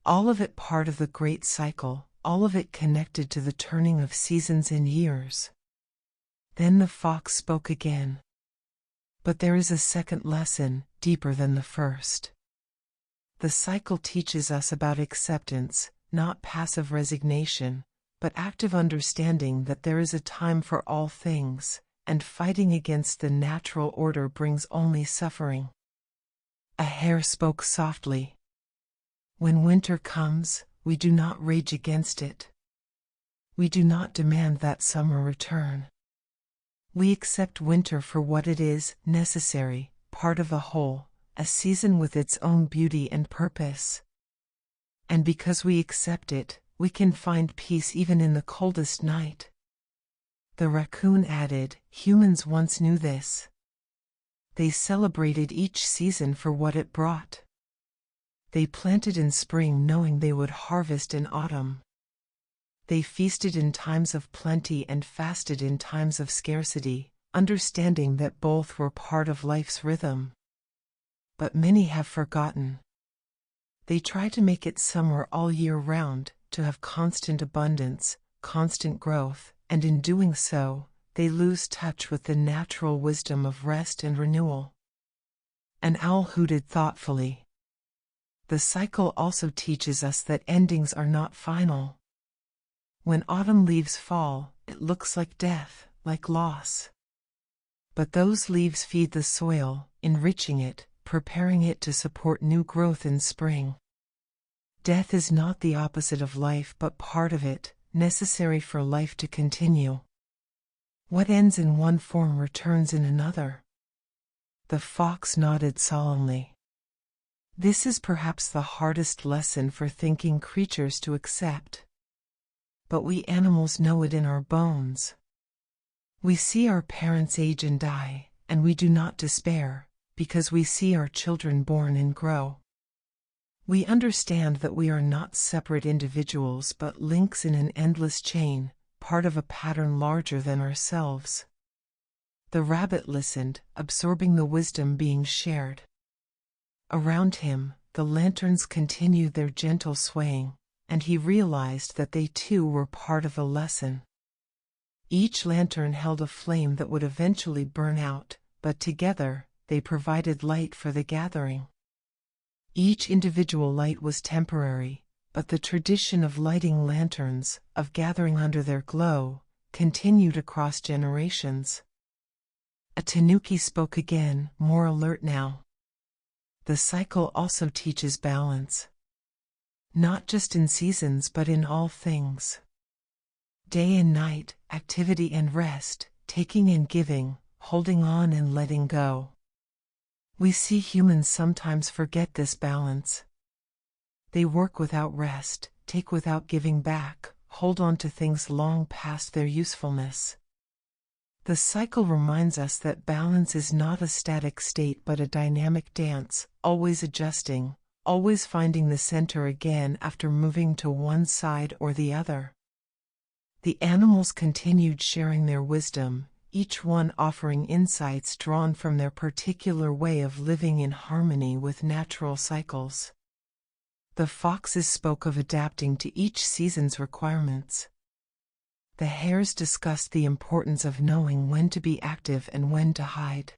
S1: All of it part of the great cycle, all of it connected to the turning of seasons and years. Then the fox spoke again. But there is a second lesson, deeper than the first. The cycle teaches us about acceptance, not passive resignation, but active understanding that there is a time for all things, and fighting against the natural order brings only suffering. A hare spoke softly. When winter comes, we do not rage against it. We do not demand that summer return. We accept winter for what it is, necessary, part of the whole, a season with its own beauty and purpose. And because we accept it, we can find peace even in the coldest night. The raccoon added, humans once knew this. They celebrated each season for what it brought. They planted in spring knowing they would harvest in autumn. They feasted in times of plenty and fasted in times of scarcity, understanding that both were part of life's rhythm. But many have forgotten. They try to make it summer all year round, to have constant abundance, constant growth, and in doing so, they lose touch with the natural wisdom of rest and renewal. An owl hooted thoughtfully. The cycle also teaches us that endings are not final. When autumn leaves fall, it looks like death, like loss. But those leaves feed the soil, enriching it, preparing it to support new growth in spring. Death is not the opposite of life but part of it, necessary for life to continue. What ends in one form returns in another. The fox nodded solemnly. This is perhaps the hardest lesson for thinking creatures to accept. But we animals know it in our bones. We see our parents age and die, and we do not despair, because we see our children born and grow. We understand that we are not separate individuals but links in an endless chain, part of a pattern larger than ourselves. The rabbit listened, absorbing the wisdom being shared. Around him, the lanterns continued their gentle swaying, and he realized that they too were part of the lesson. Each lantern held a flame that would eventually burn out, but together, they provided light for the gathering. Each individual light was temporary, but the tradition of lighting lanterns, of gathering under their glow, continued across generations. A tanuki spoke again, more alert now. The cycle also teaches balance. Not just in seasons but in all things. Day and night, activity and rest, taking and giving, holding on and letting go. We see humans sometimes forget this balance. They work without rest, take without giving back, hold on to things long past their usefulness. The cycle reminds us that balance is not a static state but a dynamic dance, always adjusting, always finding the center again after moving to one side or the other. The animals continued sharing their wisdom, each one offering insights drawn from their particular way of living in harmony with natural cycles. The foxes spoke of adapting to each season's requirements. The hares discussed the importance of knowing when to be active and when to hide.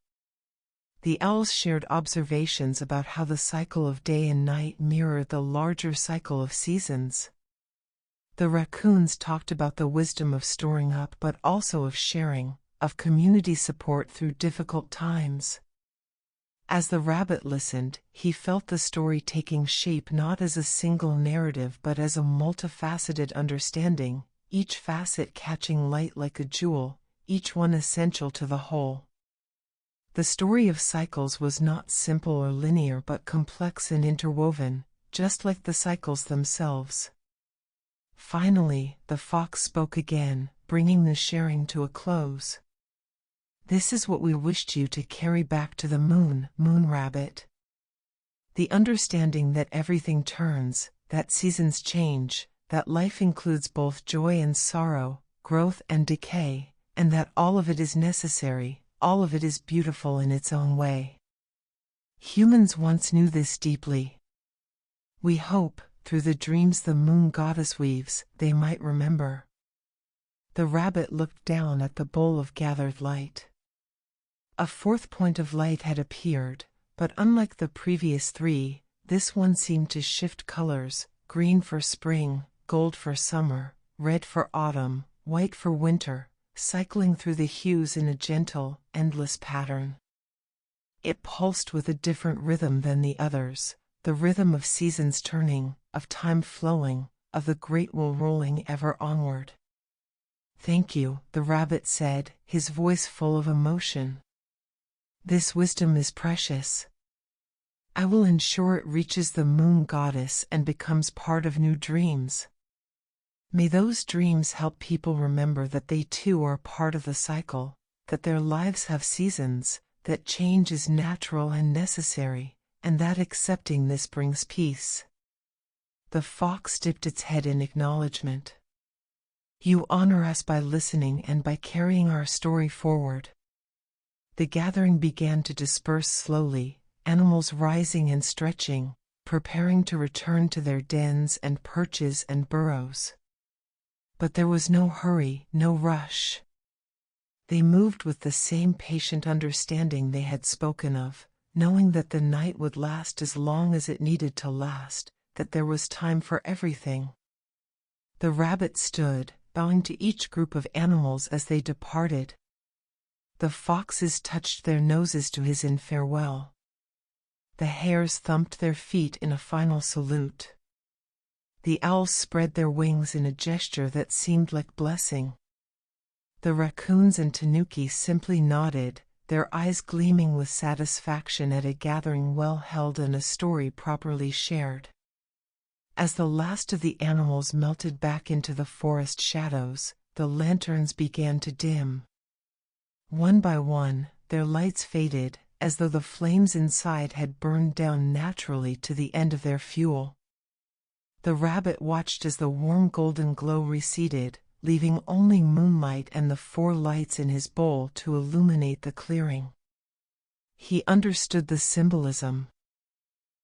S1: The owls shared observations about how the cycle of day and night mirrored the larger cycle of seasons. The raccoons talked about the wisdom of storing up but also of sharing, of community support through difficult times. As the rabbit listened, he felt the story taking shape not as a single narrative but as a multifaceted understanding, each facet catching light like a jewel, each one essential to the whole. The story of cycles was not simple or linear but complex and interwoven, just like the cycles themselves. Finally, the fox spoke again, bringing the sharing to a close. "This is what we wished you to carry back to the moon, Moon Rabbit. The understanding that everything turns, that seasons change, that life includes both joy and sorrow, growth and decay, and that all of it is necessary, all of it is beautiful in its own way. Humans once knew this deeply. We hope, through the dreams the moon goddess weaves, they might remember." The rabbit looked down at the bowl of gathered light. A fourth point of light had appeared, but unlike the previous three, this one seemed to shift colors: green for spring, gold for summer, red for autumn, white for winter, cycling through the hues in a gentle, endless pattern. It pulsed with a different rhythm than the others, the rhythm of seasons turning, of time flowing, of the great wheel rolling ever onward. "Thank you," the rabbit said, his voice full of emotion. "This wisdom is precious. I will ensure it reaches the moon goddess and becomes part of new dreams. May those dreams help people remember that they too are part of the cycle, that their lives have seasons, that change is natural and necessary, and that accepting this brings peace." The fox dipped its head in acknowledgement. "You honor us by listening and by carrying our story forward." The gathering began to disperse slowly, animals rising and stretching, preparing to return to their dens and perches and burrows. But there was no hurry, no rush. They moved with the same patient understanding they had spoken of, knowing that the night would last as long as it needed to last, that there was time for everything. The rabbit stood, bowing to each group of animals as they departed. The foxes touched their noses to his in farewell. The hares thumped their feet in a final salute. The owls spread their wings in a gesture that seemed like blessing. The raccoons and tanuki simply nodded, their eyes gleaming with satisfaction at a gathering well held and a story properly shared. As the last of the animals melted back into the forest shadows, the lanterns began to dim. One by one, their lights faded, as though the flames inside had burned down naturally to the end of their fuel. The rabbit watched as the warm golden glow receded, leaving only moonlight and the 4 lights in his bowl to illuminate the clearing. He understood the symbolism.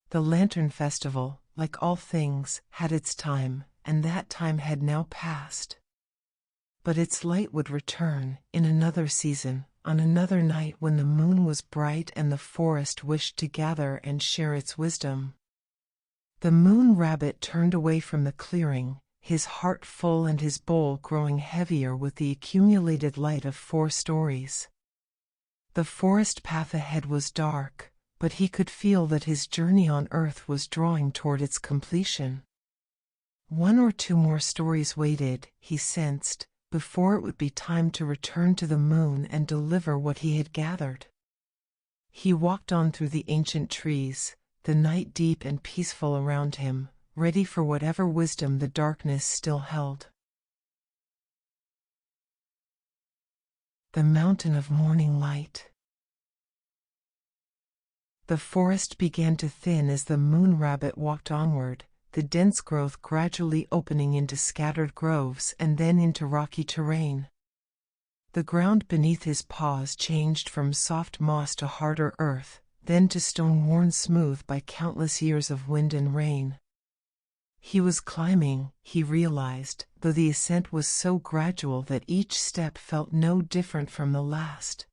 S1: The Lantern Festival, like all things, had its time, and that time had now passed. But its light would return, in another season, on another night when the moon was bright and the forest wished to gather and share its wisdom. The moon rabbit turned away from the clearing, his heart full and his bowl growing heavier with the accumulated light of 4 stories. The forest path ahead was dark, but he could feel that his journey on Earth was drawing toward its completion. 1 or 2 more stories waited, he sensed, before it would be time to return to the moon and deliver what he had gathered. He walked on through the ancient trees, the night deep and peaceful around him, ready for whatever wisdom the darkness still held. The Mountain of Morning Light. The forest began to thin as the moon rabbit walked onward, the dense growth gradually opening into scattered groves and then into rocky terrain. The ground beneath his paws changed from soft moss to harder earth, then to stone worn smooth by countless years of wind and rain. He was climbing, he realized, though the ascent was so gradual that each step felt no different from the last.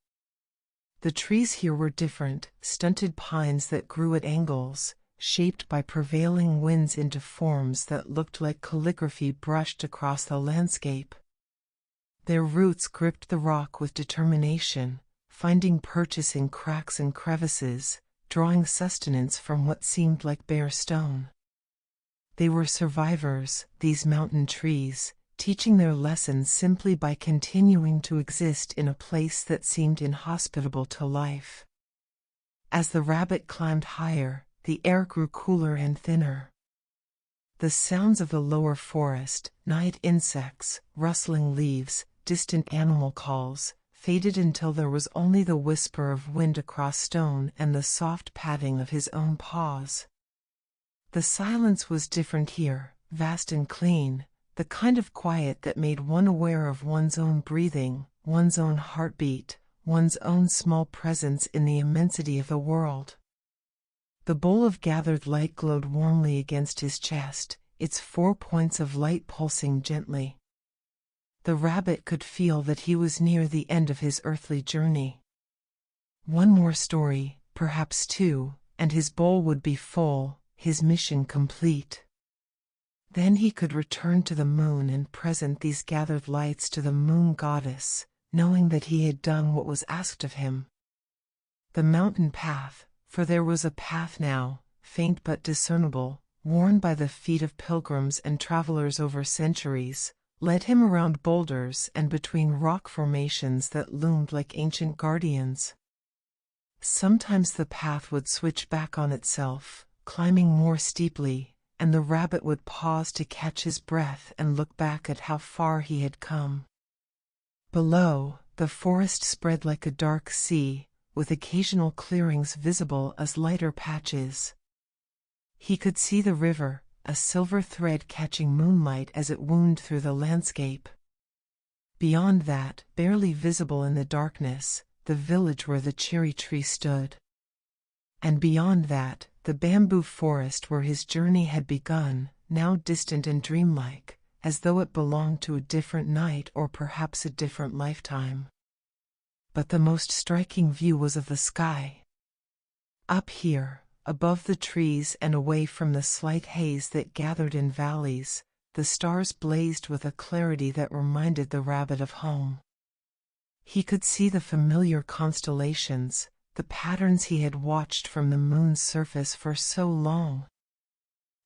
S1: The trees here were different, stunted pines that grew at angles, shaped by prevailing winds into forms that looked like calligraphy brushed across the landscape. Their roots gripped the rock with determination, finding purchase in cracks and crevices, drawing sustenance from what seemed like bare stone. They were survivors, these mountain trees, teaching their lessons simply by continuing to exist in a place that seemed inhospitable to life. As the rabbit climbed higher, the air grew cooler and thinner. The sounds of the lower forest, night insects, rustling leaves, distant animal calls, faded until there was only the whisper of wind across stone and the soft patting of his own paws. The silence was different here, vast and clean, the kind of quiet that made one aware of one's own breathing, one's own heartbeat, one's own small presence in the immensity of the world. The bowl of gathered light glowed warmly against his chest, its 4 points of light pulsing gently. The rabbit could feel that he was near the end of his earthly journey. One more story, perhaps 2, and his bowl would be full, his mission complete. Then he could return to the moon and present these gathered lights to the moon goddess, knowing that he had done what was asked of him. The mountain path, for there was a path now, faint but discernible, worn by the feet of pilgrims and travelers over centuries, led him around boulders and between rock formations that loomed like ancient guardians. Sometimes the path would switch back on itself, climbing more steeply, and the rabbit would pause to catch his breath and look back at how far he had come. Below, the forest spread like a dark sea, with occasional clearings visible as lighter patches. He could see the river, a silver thread catching moonlight as it wound through the landscape. Beyond that, barely visible in the darkness, the village where the cherry tree stood. And beyond that, the bamboo forest where his journey had begun, now distant and dreamlike, as though it belonged to a different night or perhaps a different lifetime. But the most striking view was of the sky. Up here, above the trees and away from the slight haze that gathered in valleys, the stars blazed with a clarity that reminded the rabbit of home. He could see the familiar constellations, the patterns he had watched from the moon's surface for so long.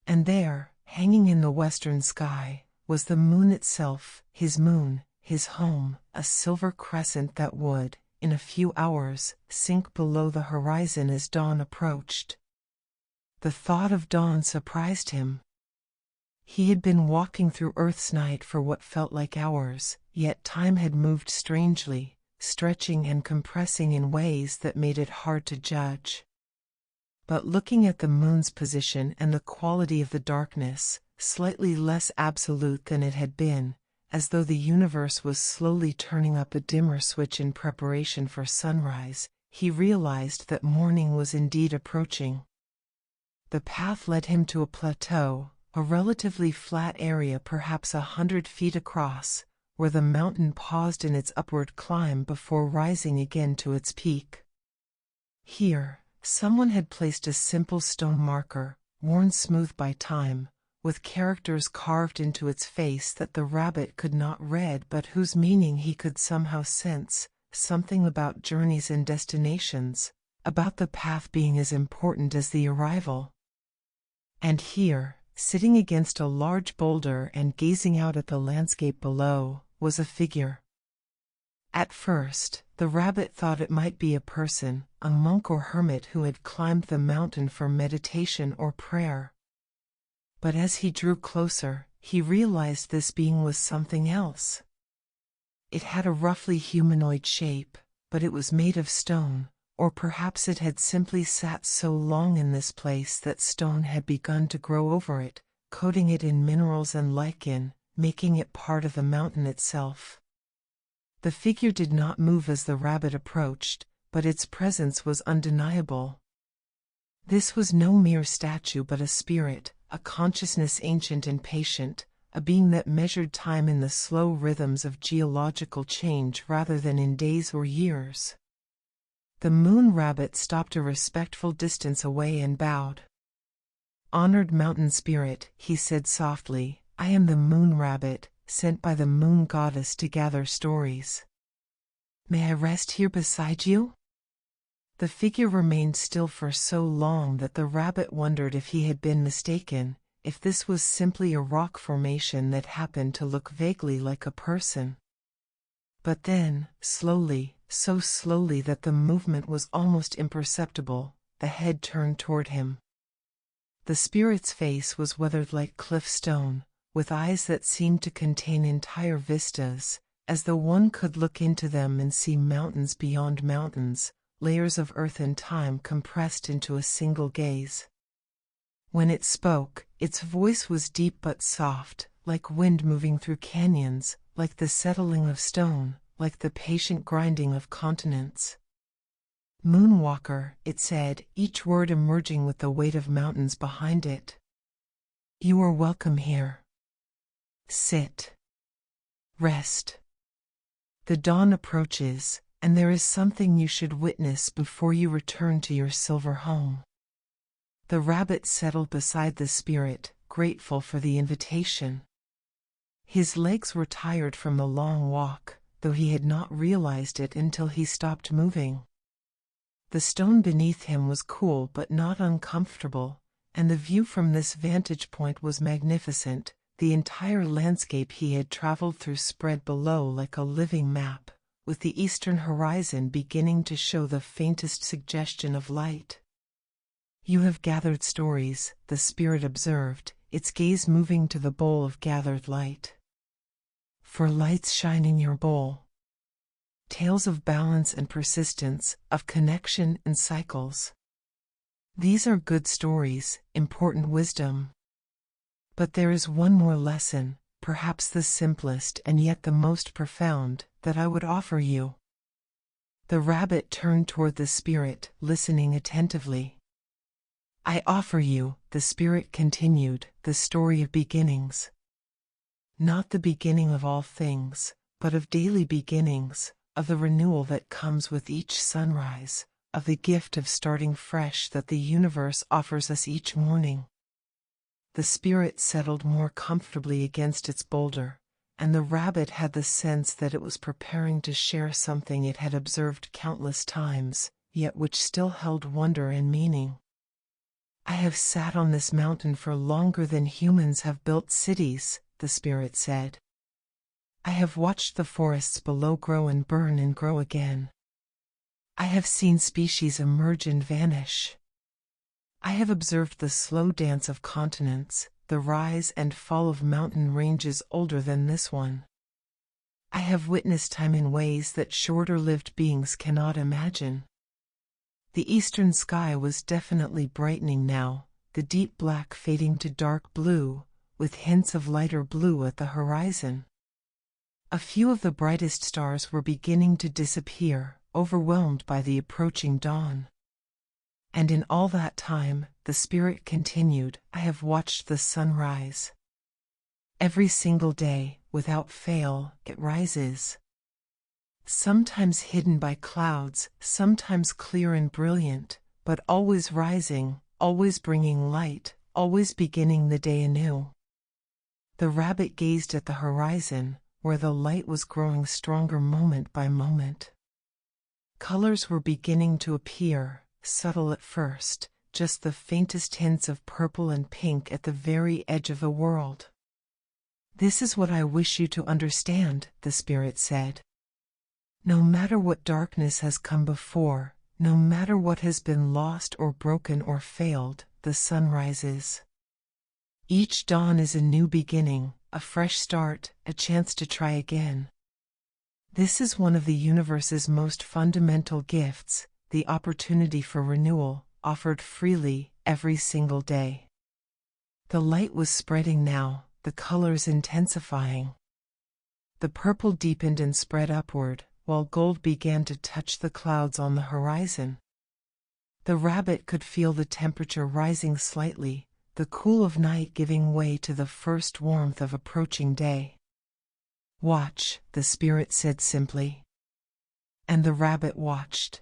S1: And there, hanging in the western sky, was the moon itself, his moon, his home, a silver crescent that would, in a few hours, sink below the horizon as dawn approached. The thought of dawn surprised him. He had been walking through Earth's night for what felt like hours, yet time had moved strangely, stretching and compressing in ways that made it hard to judge. But looking at the moon's position and the quality of the darkness, slightly less absolute than it had been, as though the universe was slowly turning up a dimmer switch in preparation for sunrise, he realized that morning was indeed approaching. The path led him to a plateau, a relatively flat area perhaps 100 feet across, where the mountain paused in its upward climb before rising again to its peak. Here, someone had placed a simple stone marker, worn smooth by time, with characters carved into its face that the rabbit could not read but whose meaning he could somehow sense, something about journeys and destinations, about the path being as important as the arrival. And here, sitting against a large boulder and gazing out at the landscape below, was a figure. At first, the rabbit thought it might be a person, a monk or hermit who had climbed the mountain for meditation or prayer. But as he drew closer, he realized this being was something else. It had a roughly humanoid shape, but it was made of stone, or perhaps it had simply sat so long in this place that stone had begun to grow over it, coating it in minerals and lichen, making it part of the mountain itself. The figure did not move as the rabbit approached, but its presence was undeniable. This was no mere statue but a spirit, a consciousness ancient and patient, a being that measured time in the slow rhythms of geological change rather than in days or years. The moon rabbit stopped a respectful distance away and bowed. "Honored mountain spirit," he said softly, "I am the moon rabbit, sent by the moon goddess to gather stories. May I rest here beside you?" The figure remained still for so long that the rabbit wondered if he had been mistaken, if this was simply a rock formation that happened to look vaguely like a person. But then, slowly, so slowly that the movement was almost imperceptible, the head turned toward him. The spirit's face was weathered like cliff stone, with eyes that seemed to contain entire vistas, as though one could look into them and see mountains beyond mountains, layers of earth and time compressed into a single gaze. When it spoke, its voice was deep but soft, like wind moving through canyons, like the settling of stone, like the patient grinding of continents. "Moonwalker," it said, each word emerging with the weight of mountains behind it. "You are welcome here. Sit. Rest. The dawn approaches, and there is something you should witness before you return to your silver home." The rabbit settled beside the spirit, grateful for the invitation. His legs were tired from the long walk, though he had not realized it until he stopped moving. The stone beneath him was cool but not uncomfortable, and the view from this vantage point was magnificent. The entire landscape he had traveled through spread below like a living map, with the eastern horizon beginning to show the faintest suggestion of light. "You have gathered stories," the spirit observed, its gaze moving to the bowl of gathered light. "For lights shine in your bowl. Tales of balance and persistence, of connection and cycles. These are good stories, important wisdom. But there is one more lesson, perhaps the simplest and yet the most profound, that I would offer you." The rabbit turned toward the spirit, listening attentively. "I offer you," the spirit continued, "the story of beginnings. Not the beginning of all things, but of daily beginnings, of the renewal that comes with each sunrise, of the gift of starting fresh that the universe offers us each morning." The spirit settled more comfortably against its boulder, and the rabbit had the sense that it was preparing to share something it had observed countless times, yet which still held wonder and meaning. "I have sat on this mountain for longer than humans have built cities," the spirit said. "I have watched the forests below grow and burn and grow again. I have seen species emerge and vanish. I have observed the slow dance of continents, the rise and fall of mountain ranges older than this one. I have witnessed time in ways that shorter-lived beings cannot imagine." The eastern sky was definitely brightening now, the deep black fading to dark blue, with hints of lighter blue at the horizon. A few of the brightest stars were beginning to disappear, overwhelmed by the approaching dawn. "And in all that time," the spirit continued, "I have watched the sun rise. Every single day, without fail, it rises. Sometimes hidden by clouds, sometimes clear and brilliant, but always rising, always bringing light, always beginning the day anew." The rabbit gazed at the horizon, where the light was growing stronger moment by moment. Colors were beginning to appear, subtle at first, just the faintest hints of purple and pink at the very edge of the world. "This is what I wish you to understand," the spirit said. "No matter what darkness has come before, no matter what has been lost or broken or failed, the sun rises. Each dawn is a new beginning, a fresh start, a chance to try again. This is one of the universe's most fundamental gifts, the opportunity for renewal, offered freely, every single day." The light was spreading now, the colors intensifying. The purple deepened and spread upward, while gold began to touch the clouds on the horizon. The rabbit could feel the temperature rising slightly, the cool of night giving way to the first warmth of approaching day. "Watch," the spirit said simply. And the rabbit watched.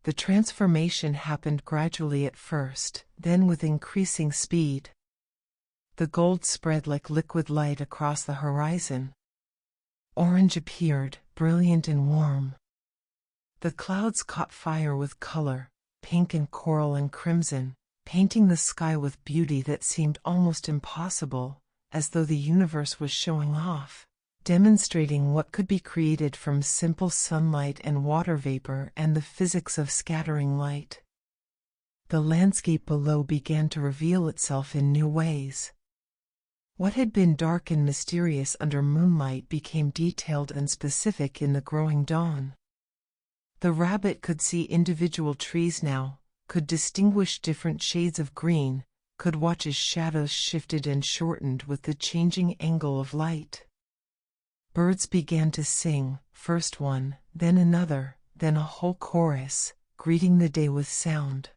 S1: The transformation happened gradually at first, then with increasing speed. The gold spread like liquid light across the horizon. Orange appeared, brilliant and warm. The clouds caught fire with color, pink and coral and crimson, painting the sky with beauty that seemed almost impossible, as though the universe was showing off, demonstrating what could be created from simple sunlight and water vapor and the physics of scattering light. The landscape below began to reveal itself in new ways. What had been dark and mysterious under moonlight became detailed and specific in the growing dawn. The rabbit could see individual trees now, could distinguish different shades of green, could watch as shadows shifted and shortened with the changing angle of light. Birds began to sing, first one, then another, then a whole chorus, greeting the day with sound.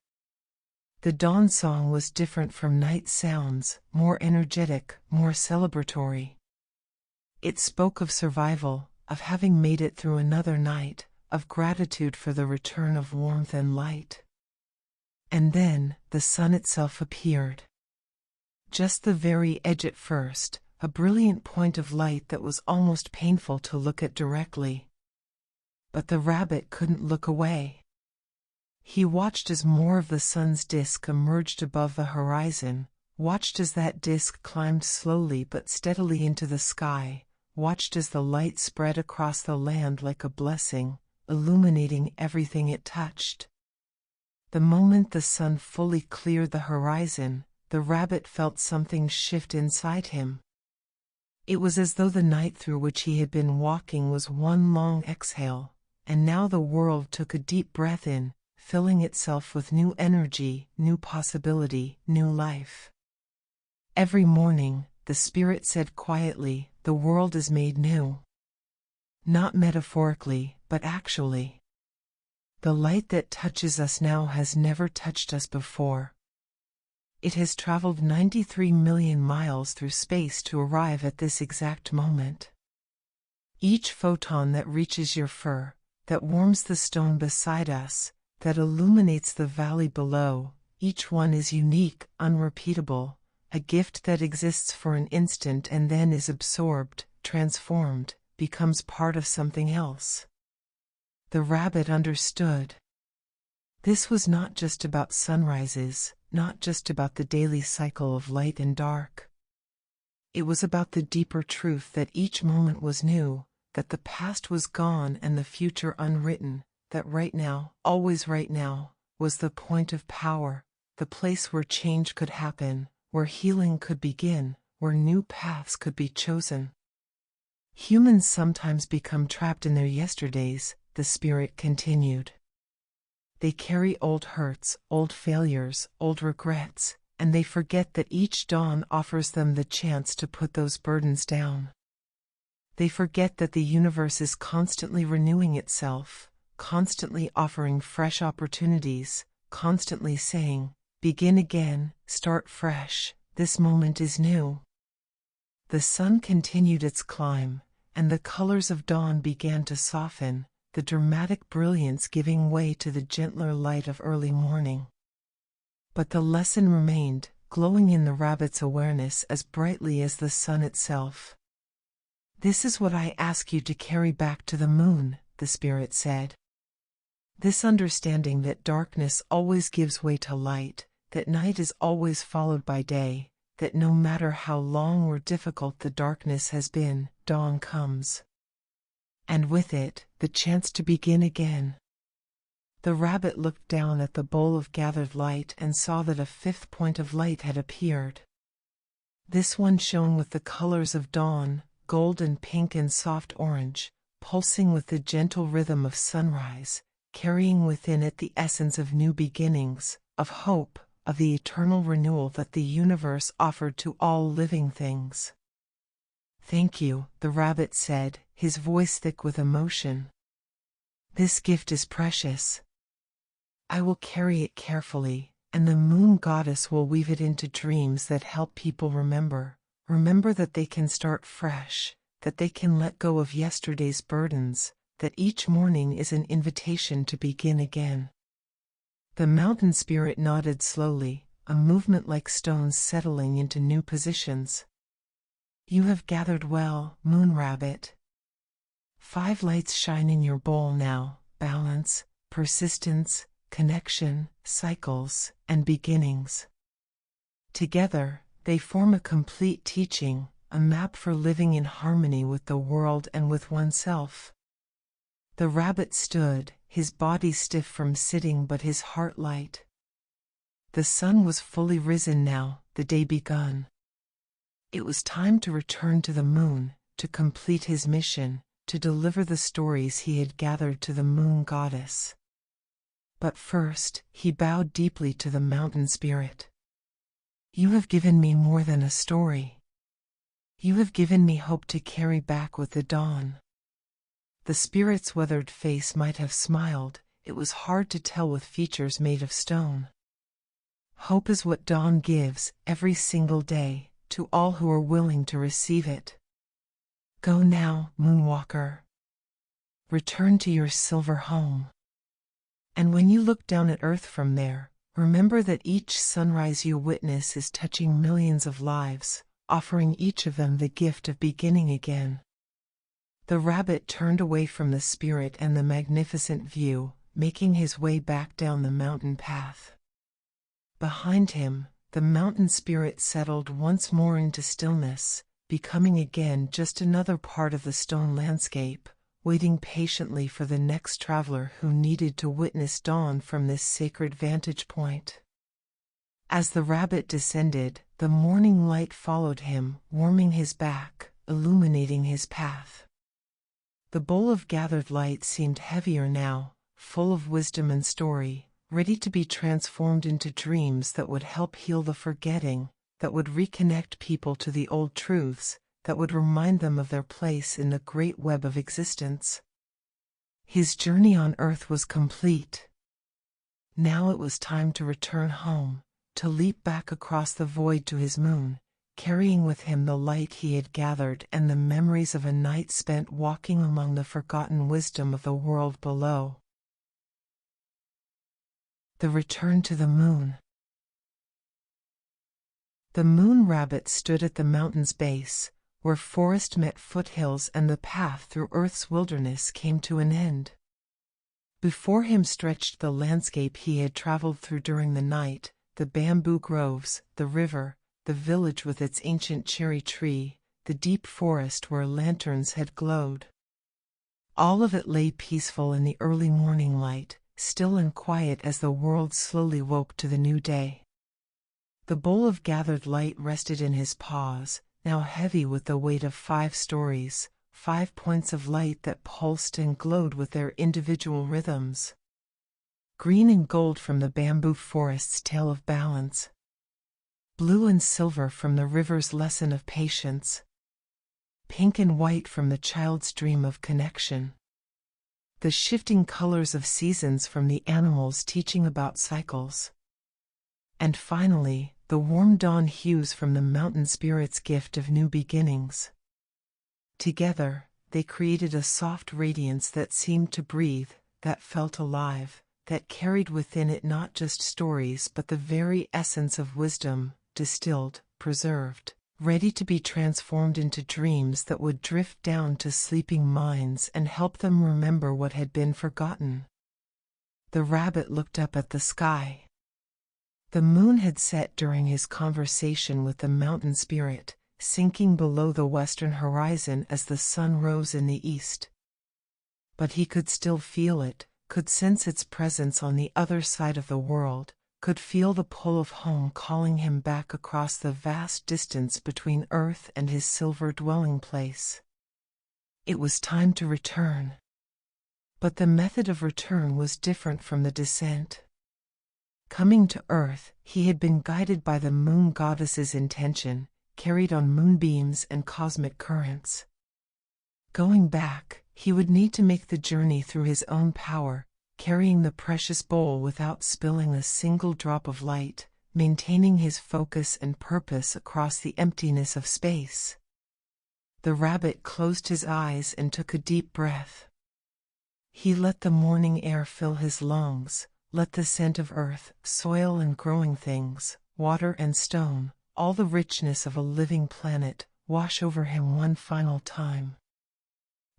S1: The dawn song was different from night sounds, more energetic, more celebratory. It spoke of survival, of having made it through another night, of gratitude for the return of warmth and light. And then, the sun itself appeared. Just the very edge at first, a brilliant point of light that was almost painful to look at directly. But the rabbit couldn't look away. He watched as more of the sun's disk emerged above the horizon, watched as that disk climbed slowly but steadily into the sky, watched as the light spread across the land like a blessing, illuminating everything it touched. The moment the sun fully cleared the horizon, the rabbit felt something shift inside him. It was as though the night through which he had been walking was one long exhale, and now the world took a deep breath in, filling itself with new energy, new possibility, new life. Every morning, the spirit said quietly, the world is made new. Not metaphorically, but actually. The light that touches us now has never touched us before. It has traveled 93 million miles through space to arrive at this exact moment. Each photon that reaches your fur, that warms the stone beside us, that illuminates the valley below, each one is unique, unrepeatable, a gift that exists for an instant and then is absorbed, transformed, becomes part of something else. The rabbit understood. This was not just about sunrises, not just about the daily cycle of light and dark. It was about the deeper truth that each moment was new, that the past was gone and the future unwritten, that right now, always right now, was the point of power, the place where change could happen, where healing could begin, where new paths could be chosen. Humans sometimes become trapped in their yesterdays, the spirit continued. They carry old hurts, old failures, old regrets, and they forget that each dawn offers them the chance to put those burdens down. They forget that the universe is constantly renewing itself, constantly offering fresh opportunities, constantly saying, begin again, start fresh, this moment is new. The sun continued its climb, and the colors of dawn began to soften, the dramatic brilliance giving way to the gentler light of early morning. But the lesson remained, glowing in the rabbit's awareness as brightly as the sun itself. This is what I ask you to carry back to the moon, the spirit said. This understanding that darkness always gives way to light, that night is always followed by day, that no matter how long or difficult the darkness has been, dawn comes. And with it, the chance to begin again. The rabbit looked down at the bowl of gathered light and saw that a fifth point of light had appeared. This one shone with the colors of dawn, gold and pink and soft orange, pulsing with the gentle rhythm of sunrise, carrying within it the essence of new beginnings, of hope, of the eternal renewal that the universe offered to all living things. Thank you, the rabbit said, his voice thick with emotion. This gift is precious. I will carry it carefully, and the moon goddess will weave it into dreams that help people remember that they can start fresh, that they can let go of yesterday's burdens, that each morning is an invitation to begin again. The mountain spirit nodded slowly, a movement like stones settling into new positions. You have gathered well, moon rabbit. 5 lights shine in your bowl now, balance, persistence, connection, cycles, and beginnings. Together, they form a complete teaching, a map for living in harmony with the world and with oneself. The rabbit stood, his body stiff from sitting but his heart light. The sun was fully risen now, the day begun. It was time to return to the moon, to complete his mission, to deliver the stories he had gathered to the moon goddess. But first, he bowed deeply to the mountain spirit. You have given me more than a story. You have given me hope to carry back with the dawn. The spirit's weathered face might have smiled, it was hard to tell with features made of stone. Hope is what dawn gives, every single day, to all who are willing to receive it. Go now, moonwalker. Return to your silver home. And when you look down at earth from there, remember that each sunrise you witness is touching millions of lives, offering each of them the gift of beginning again. The rabbit turned away from the spirit and the magnificent view, making his way back down the mountain path. Behind him, the mountain spirit settled once more into stillness, becoming again just another part of the stone landscape, waiting patiently for the next traveler who needed to witness dawn from this sacred vantage point. As the rabbit descended, the morning light followed him, warming his back, illuminating his path. The bowl of gathered light seemed heavier now, full of wisdom and story, ready to be transformed into dreams that would help heal the forgetting, that would reconnect people to the old truths, that would remind them of their place in the great web of existence. His journey on earth was complete. Now it was time to return home, to leap back across the void to his moon, carrying with him the light he had gathered and the memories of a night spent walking among the forgotten wisdom of the world below. The return to the moon. The moon rabbit stood at the mountain's base, where forest met foothills and the path through Earth's wilderness came to an end. Before him stretched the landscape he had traveled through during the night, the bamboo groves, the river, the village with its ancient cherry tree, the deep forest where lanterns had glowed. All of it lay peaceful in the early morning light, still and quiet as the world slowly woke to the new day. The bowl of gathered light rested in his paws, now heavy with the weight of 5 stories, 5 points of light that pulsed and glowed with their individual rhythms. Green and gold from the bamboo forest's tale of balance. Blue and silver from the river's lesson of patience. Pink and white from the child's dream of connection. The shifting colors of seasons from the animals teaching about cycles. And finally, the warm dawn hues from the mountain spirit's gift of new beginnings. Together, they created a soft radiance that seemed to breathe, that felt alive, that carried within it not just stories but the very essence of wisdom, distilled, preserved, ready to be transformed into dreams that would drift down to sleeping minds and help them remember what had been forgotten. The rabbit looked up at the sky. The moon had set during his conversation with the mountain spirit, sinking below the western horizon as the sun rose in the east. But he could still feel it, could sense its presence on the other side of the world, could feel the pull of home calling him back across the vast distance between Earth and his silver dwelling place. It was time to return. But the method of return was different from the descent. Coming to Earth, he had been guided by the moon goddess's intention, carried on moonbeams and cosmic currents. Going back, he would need to make the journey through his own power, carrying the precious bowl without spilling a single drop of light, maintaining his focus and purpose across the emptiness of space. The rabbit closed his eyes and took a deep breath. He let the morning air fill his lungs, let the scent of earth, soil and growing things, water and stone, all the richness of a living planet, wash over him one final time.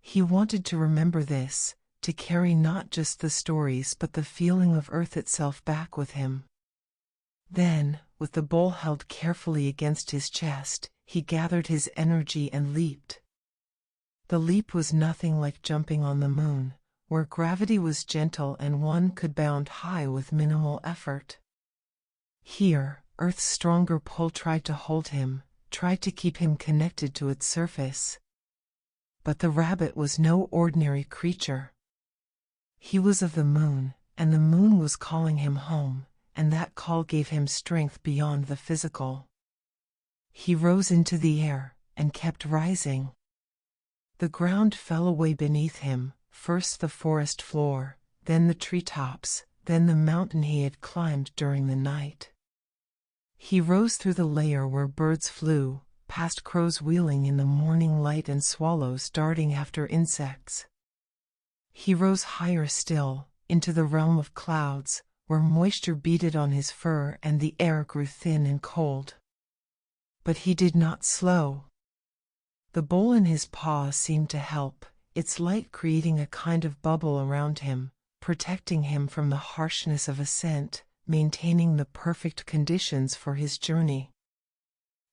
S1: He wanted to remember this, to carry not just the stories but the feeling of earth itself back with him. Then, with the bowl held carefully against his chest, he gathered his energy and leaped. The leap was nothing like jumping on the moon, where gravity was gentle and one could bound high with minimal effort. Here, Earth's stronger pull tried to hold him, tried to keep him connected to its surface. But the rabbit was no ordinary creature. He was of the moon, and the moon was calling him home, and that call gave him strength beyond the physical. He rose into the air, and kept rising. The ground fell away beneath him, first the forest floor, then the treetops, then the mountain he had climbed during the night. He rose through the layer where birds flew, past crows wheeling in the morning light and swallows darting after insects. He rose higher still, into the realm of clouds, where moisture beaded on his fur and the air grew thin and cold. But he did not slow. The bowl in his paw seemed to help, its light creating a kind of bubble around him, protecting him from the harshness of ascent, maintaining the perfect conditions for his journey.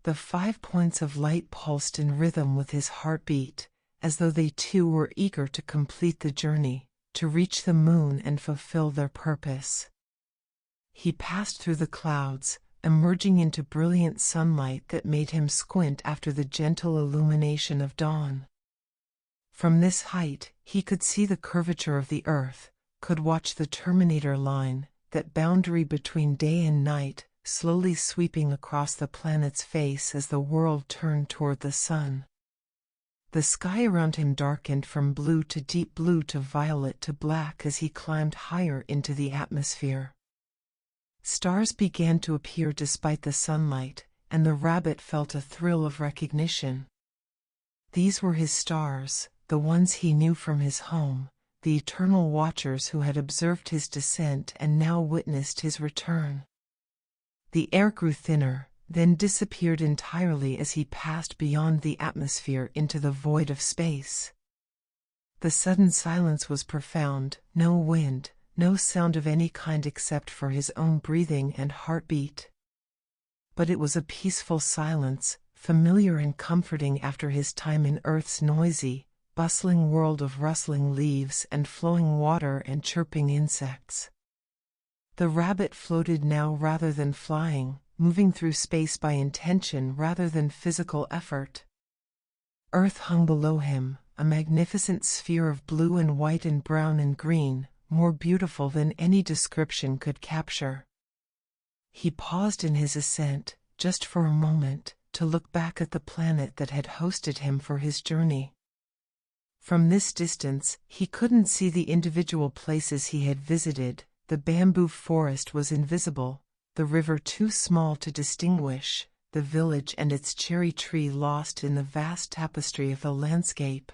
S1: The 5 points of light pulsed in rhythm with his heartbeat, as though they too were eager to complete the journey, to reach the moon and fulfill their purpose. He passed through the clouds, emerging into brilliant sunlight that made him squint after the gentle illumination of dawn. From this height, he could see the curvature of the earth, could watch the terminator line, that boundary between day and night, slowly sweeping across the planet's face as the world turned toward the sun. The sky around him darkened from blue to deep blue to violet to black as he climbed higher into the atmosphere. Stars began to appear despite the sunlight, and the rabbit felt a thrill of recognition. These were his stars, the ones he knew from his home, the eternal watchers who had observed his descent and now witnessed his return. The air grew thinner, then disappeared entirely as he passed beyond the atmosphere into the void of space. The sudden silence was profound, no wind, no sound of any kind except for his own breathing and heartbeat. But it was a peaceful silence, familiar and comforting after his time in Earth's noisy, bustling world of rustling leaves and flowing water and chirping insects. The rabbit floated now rather than flying, moving through space by intention rather than physical effort. Earth hung below him, a magnificent sphere of blue and white and brown and green, more beautiful than any description could capture. He paused in his ascent, just for a moment, to look back at the planet that had hosted him for his journey. From this distance, he couldn't see the individual places he had visited. The bamboo forest was invisible, the river too small to distinguish, the village and its cherry tree lost in the vast tapestry of the landscape.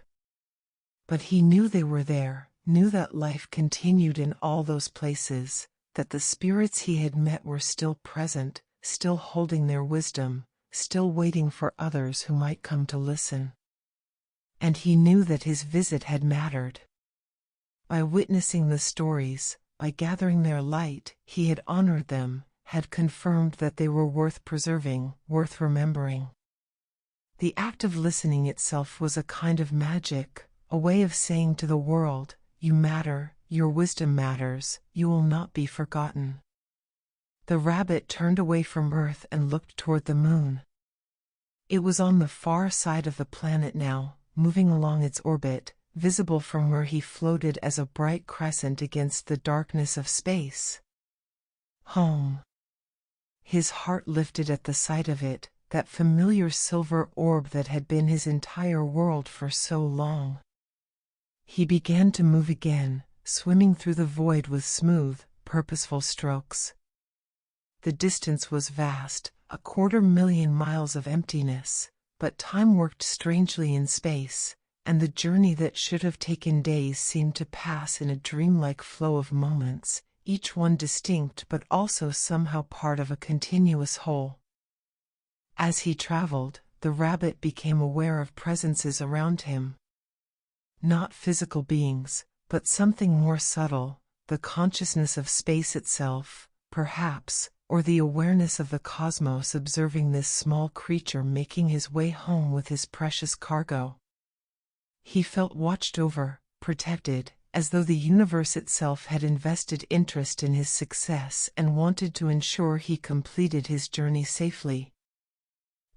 S1: But he knew they were there, knew that life continued in all those places, that the spirits he had met were still present, still holding their wisdom, still waiting for others who might come to listen. And he knew that his visit had mattered. By witnessing the stories, by gathering their light, he had honored them, had confirmed that they were worth preserving, worth remembering. The act of listening itself was a kind of magic, a way of saying to the world, "You matter, your wisdom matters, you will not be forgotten." The rabbit turned away from Earth and looked toward the moon. It was on the far side of the planet now, moving along its orbit, visible from where he floated as a bright crescent against the darkness of space. Home. His heart lifted at the sight of it, that familiar silver orb that had been his entire world for so long. He began to move again, swimming through the void with smooth, purposeful strokes. The distance was vast, 250,000 miles of emptiness, but time worked strangely in space, and the journey that should have taken days seemed to pass in a dreamlike flow of moments, each one distinct but also somehow part of a continuous whole. As he traveled, the rabbit became aware of presences around him. Not physical beings, but something more subtle, the consciousness of space itself, perhaps, or the awareness of the cosmos observing this small creature making his way home with his precious cargo. He felt watched over, protected, as though the universe itself had invested interest in his success and wanted to ensure he completed his journey safely.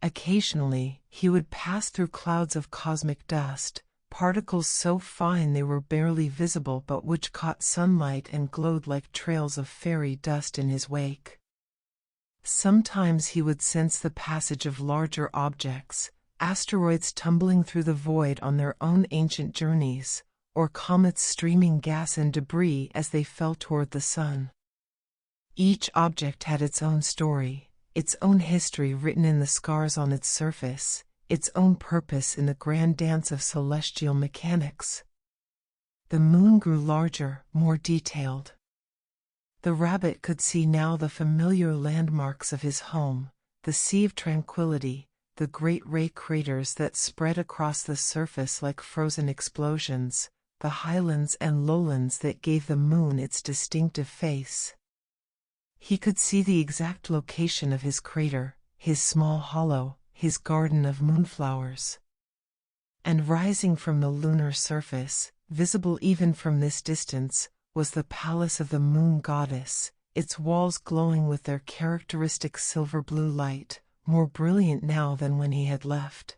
S1: Occasionally, he would pass through clouds of cosmic dust, particles so fine they were barely visible but which caught sunlight and glowed like trails of fairy dust in his wake. Sometimes he would sense the passage of larger objects, asteroids tumbling through the void on their own ancient journeys, or comets streaming gas and debris as they fell toward the sun. Each object had its own story, its own history written in the scars on its surface, its own purpose in the grand dance of celestial mechanics. The moon grew larger, more detailed. The rabbit could see now the familiar landmarks of his home, the Sea of Tranquility, the great ray craters that spread across the surface like frozen explosions, the highlands and lowlands that gave the moon its distinctive face. He could see the exact location of his crater, his small hollow, his garden of moonflowers. And rising from the lunar surface, visible even from this distance, was the palace of the moon goddess, its walls glowing with their characteristic silver-blue light, more brilliant now than when he had left.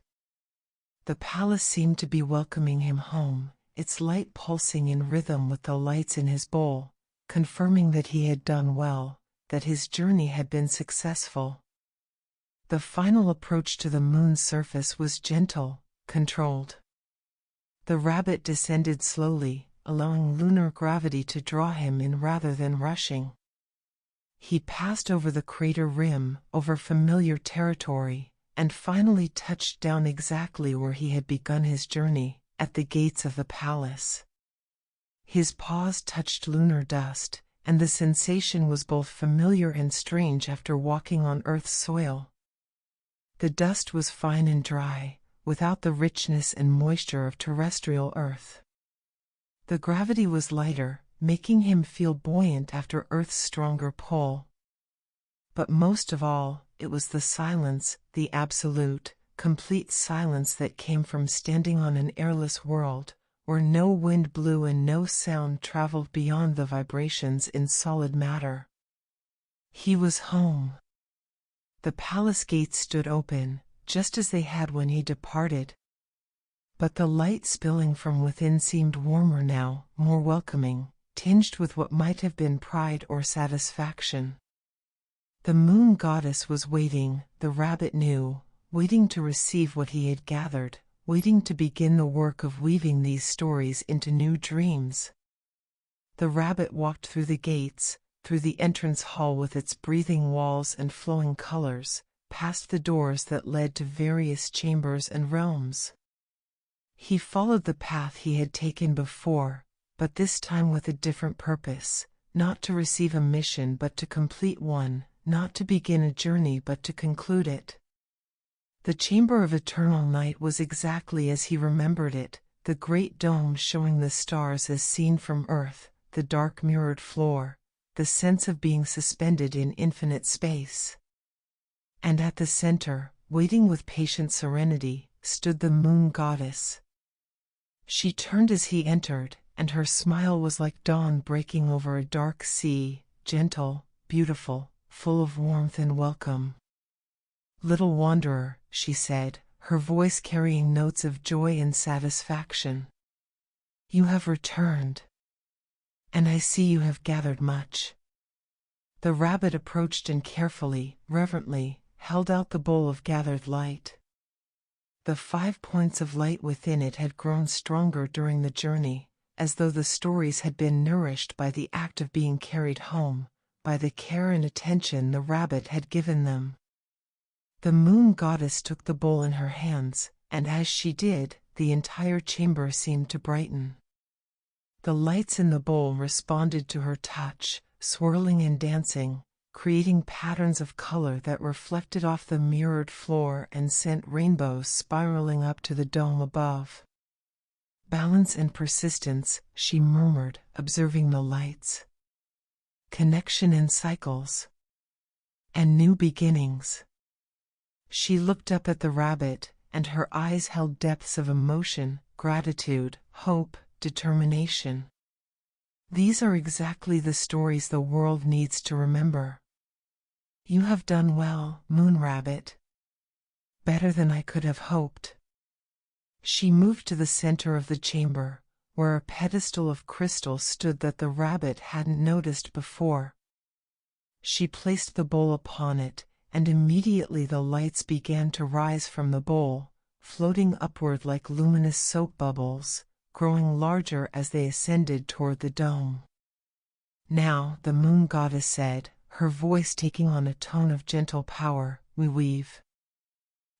S1: The palace seemed to be welcoming him home, its light pulsing in rhythm with the lights in his bowl, confirming that he had done well, that his journey had been successful. The final approach to the moon's surface was gentle, controlled. The rabbit descended slowly, allowing lunar gravity to draw him in rather than rushing. He passed over the crater rim, over familiar territory, and finally touched down exactly where he had begun his journey, at the gates of the palace. His paws touched lunar dust, and the sensation was both familiar and strange after walking on Earth's soil. The dust was fine and dry, without the richness and moisture of terrestrial Earth. The gravity was lighter, making him feel buoyant after Earth's stronger pull. But most of all, it was the silence, the absolute, complete silence that came from standing on an airless world, where no wind blew and no sound traveled beyond the vibrations in solid matter. He was home. The palace gates stood open, just as they had when he departed. But the light spilling from within seemed warmer now, more welcoming, tinged with what might have been pride or satisfaction. The moon goddess was waiting, the rabbit knew, waiting to receive what he had gathered, waiting to begin the work of weaving these stories into new dreams. The rabbit walked through the gates, through the entrance hall with its breathing walls and flowing colors, past the doors that led to various chambers and realms. He followed the path he had taken before, but this time with a different purpose, not to receive a mission but to complete one, not to begin a journey but to conclude it. The Chamber of Eternal Night was exactly as he remembered it, the great dome showing the stars as seen from Earth, the dark mirrored floor, the sense of being suspended in infinite space. And at the center, waiting with patient serenity, stood the moon goddess. She turned as he entered, and her smile was like dawn breaking over a dark sea, gentle, beautiful, full of warmth and welcome. "Little wanderer," she said, her voice carrying notes of joy and satisfaction. "You have returned. And I see you have gathered much." The rabbit approached and carefully, reverently, held out the bowl of gathered light. The 5 points of light within it had grown stronger during the journey, as though the stories had been nourished by the act of being carried home, by the care and attention the rabbit had given them. The moon goddess took the bowl in her hands, and as she did, the entire chamber seemed to brighten. The lights in the bowl responded to her touch, swirling and dancing, creating patterns of color that reflected off the mirrored floor and sent rainbows spiraling up to the dome above. Balance and persistence, she murmured, observing the lights. Connection and cycles. And new beginnings. She looked up at the rabbit, and her eyes held depths of emotion, gratitude, hope, determination. These are exactly the stories the world needs to remember. You have done well, Moon Rabbit. Better than I could have hoped. She moved to the center of the chamber, where a pedestal of crystal stood that the rabbit hadn't noticed before. She placed the bowl upon it, and immediately the lights began to rise from the bowl, floating upward like luminous soap bubbles, growing larger as they ascended toward the dome. Now, the moon goddess said, her voice taking on a tone of gentle power, we weave.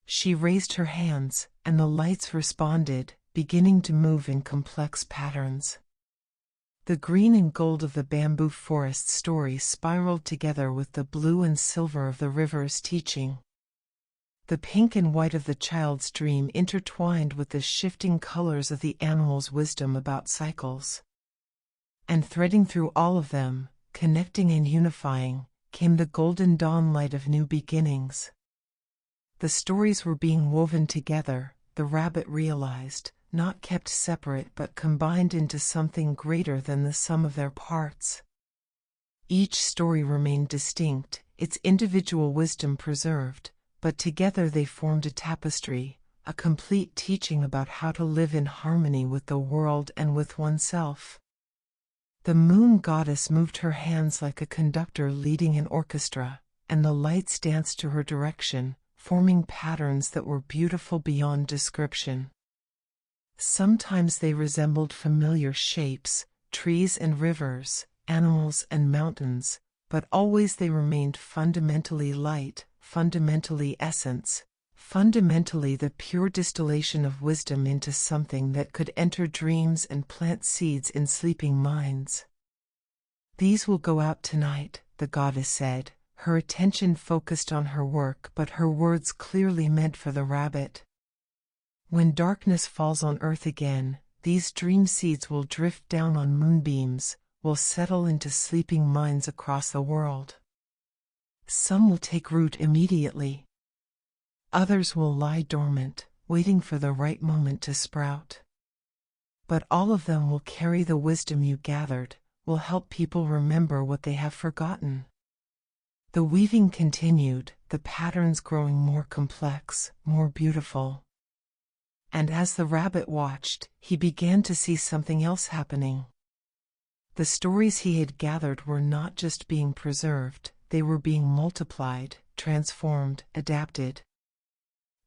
S1: She raised her hands, and the lights responded, beginning to move in complex patterns. The green and gold of the bamboo forest story spiraled together with the blue and silver of the river's teaching. The pink and white of the child's dream intertwined with the shifting colors of the animal's wisdom about cycles. And threading through all of them, connecting and unifying, came the golden dawn light of new beginnings. The stories were being woven together, the rabbit realized, not kept separate but combined into something greater than the sum of their parts. Each story remained distinct, its individual wisdom preserved, but together they formed a tapestry, a complete teaching about how to live in harmony with the world and with oneself. The moon goddess moved her hands like a conductor leading an orchestra, and the lights danced to her direction, forming patterns that were beautiful beyond description. Sometimes they resembled familiar shapes, trees and rivers, animals and mountains, but always they remained fundamentally light, fundamentally essence, fundamentally the pure distillation of wisdom into something that could enter dreams and plant seeds in sleeping minds. These will go out tonight, the goddess said, her attention focused on her work but her words clearly meant for the rabbit. When darkness falls on earth again, these dream seeds will drift down on moonbeams, will settle into sleeping minds across the world. Some will take root immediately. Others will lie dormant, waiting for the right moment to sprout. But all of them will carry the wisdom you gathered, will help people remember what they have forgotten. The weaving continued, the patterns growing more complex, more beautiful. And as the rabbit watched, he began to see something else happening. The stories he had gathered were not just being preserved, they were being multiplied, transformed, adapted.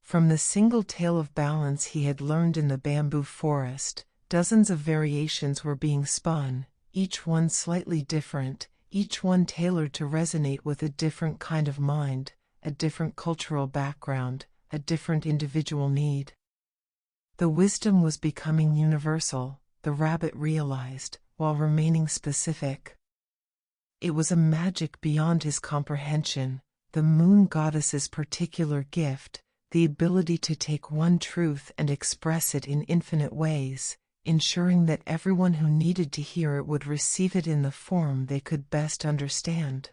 S1: From the single tale of balance he had learned in the bamboo forest, dozens of variations were being spun, each one slightly different, each one tailored to resonate with a different kind of mind, a different cultural background, a different individual need. The wisdom was becoming universal, the rabbit realized, while remaining specific. It was a magic beyond his comprehension, the moon goddess's particular gift, the ability to take one truth and express it in infinite ways, ensuring that everyone who needed to hear it would receive it in the form they could best understand.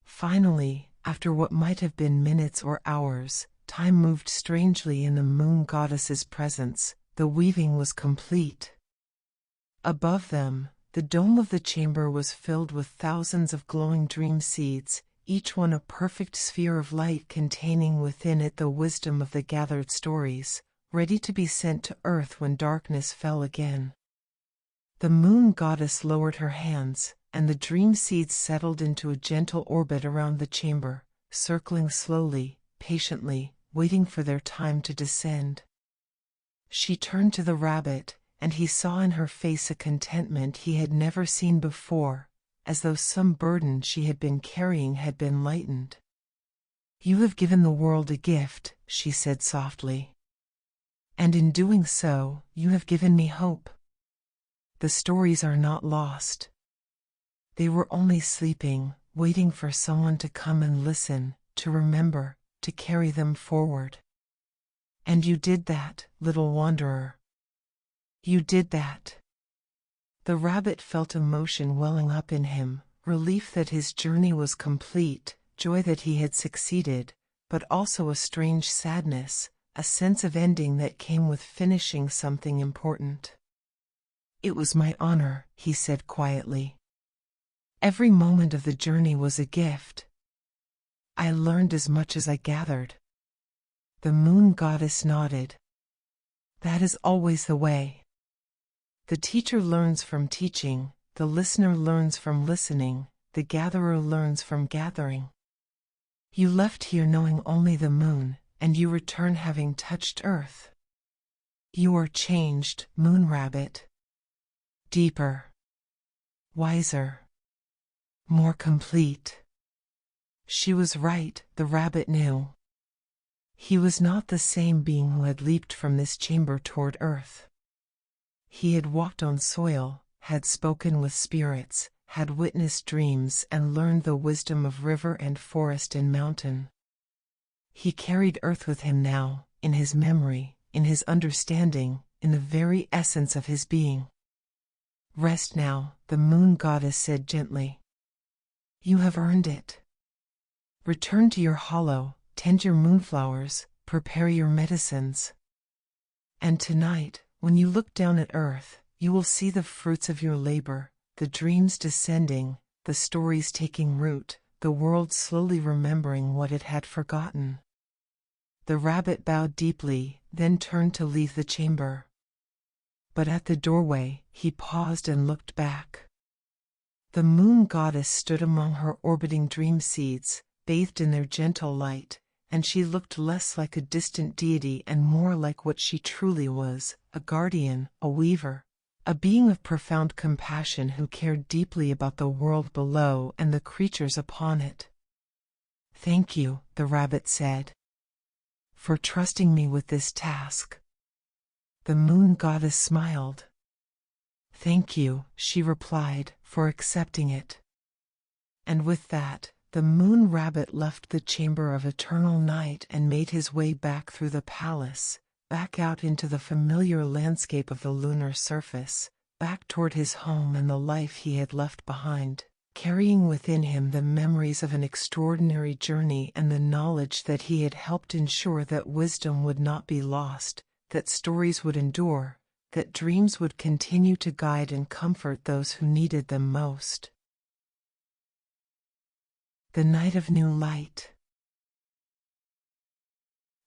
S1: Finally, after what might have been minutes or hours, time moved strangely in the moon goddess's presence, the weaving was complete. Above them, the dome of the chamber was filled with thousands of glowing dream seeds, each one a perfect sphere of light containing within it the wisdom of the gathered stories, ready to be sent to earth when darkness fell again. The moon goddess lowered her hands, and the dream seeds settled into a gentle orbit around the chamber, circling slowly, patiently, waiting for their time to descend. She turned to the rabbit, and he saw in her face a contentment he had never seen before, as though some burden she had been carrying had been lightened. "You have given the world a gift," she said softly. "And in doing so, you have given me hope. The stories are not lost. They were only sleeping, waiting for someone to come and listen, to remember, to carry them forward. And you did that, little wanderer. You did that. The rabbit felt emotion welling up in him, relief that his journey was complete, joy that he had succeeded, but also a strange sadness, a sense of ending that came with finishing something important. It was my honor, he said quietly. Every moment of the journey was a gift. I learned as much as I gathered. The moon goddess nodded. That is always the way. The teacher learns from teaching, the listener learns from listening, the gatherer learns from gathering. You left here knowing only the moon, and you return having touched earth. You are changed, moon rabbit. Deeper. Wiser. More complete. She was right, the rabbit knew. He was not the same being who had leaped from this chamber toward earth. He had walked on soil, had spoken with spirits, had witnessed dreams and learned the wisdom of river and forest and mountain. He carried earth with him now, in his memory, in his understanding, in the very essence of his being. Rest now, the moon goddess said gently. You have earned it. Return to your hollow, tend your moonflowers, prepare your medicines. And tonight, when you look down at earth, you will see the fruits of your labor, the dreams descending, the stories taking root, the world slowly remembering what it had forgotten. The rabbit bowed deeply, then turned to leave the chamber. But at the doorway, he paused and looked back. The moon goddess stood among her orbiting dream seeds, bathed in their gentle light, and she looked less like a distant deity and more like what she truly was, a guardian, a weaver, a being of profound compassion who cared deeply about the world below and the creatures upon it. Thank you, the rabbit said, for trusting me with this task. The moon goddess smiled. Thank you, she replied, for accepting it. And with that, the moon rabbit left the chamber of eternal night and made his way back through the palace, back out into the familiar landscape of the lunar surface, back toward his home and the life he had left behind, carrying within him the memories of an extraordinary journey and the knowledge that he had helped ensure that wisdom would not be lost, that stories would endure, that dreams would continue to guide and comfort those who needed them most. The night of new light.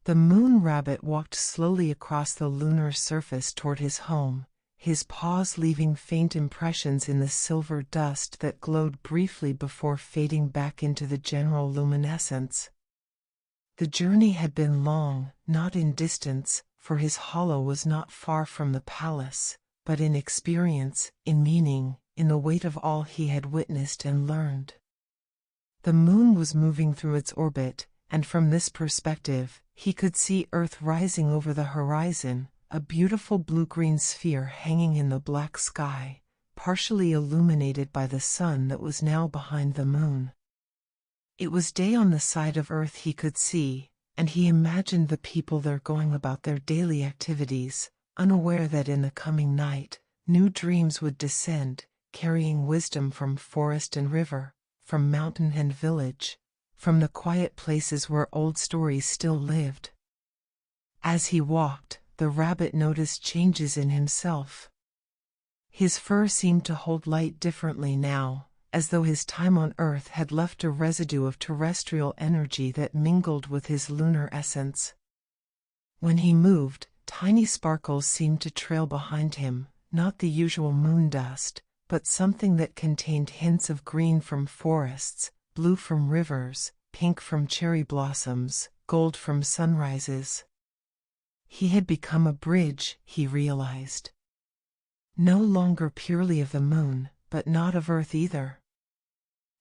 S1: The moon rabbit walked slowly across the lunar surface toward his home, his paws leaving faint impressions in the silver dust that glowed briefly before fading back into the general luminescence. The journey had been long, not in distance, for his hollow was not far from the palace, but in experience, in meaning, in the weight of all he had witnessed and learned. The moon was moving through its orbit, and from this perspective, he could see Earth rising over the horizon, a beautiful blue-green sphere hanging in the black sky, partially illuminated by the sun that was now behind the moon. It was day on the side of Earth he could see, and he imagined the people there going about their daily activities, unaware that in the coming night, new dreams would descend, carrying wisdom from forest and river, from mountain and village, from the quiet places where old stories still lived. As he walked, the rabbit noticed changes in himself. His fur seemed to hold light differently now, as though his time on Earth had left a residue of terrestrial energy that mingled with his lunar essence. When he moved, tiny sparkles seemed to trail behind him, not the usual moon dust, but something that contained hints of green from forests, blue from rivers, pink from cherry blossoms, gold from sunrises. He had become a bridge, he realized. No longer purely of the moon, but not of Earth either.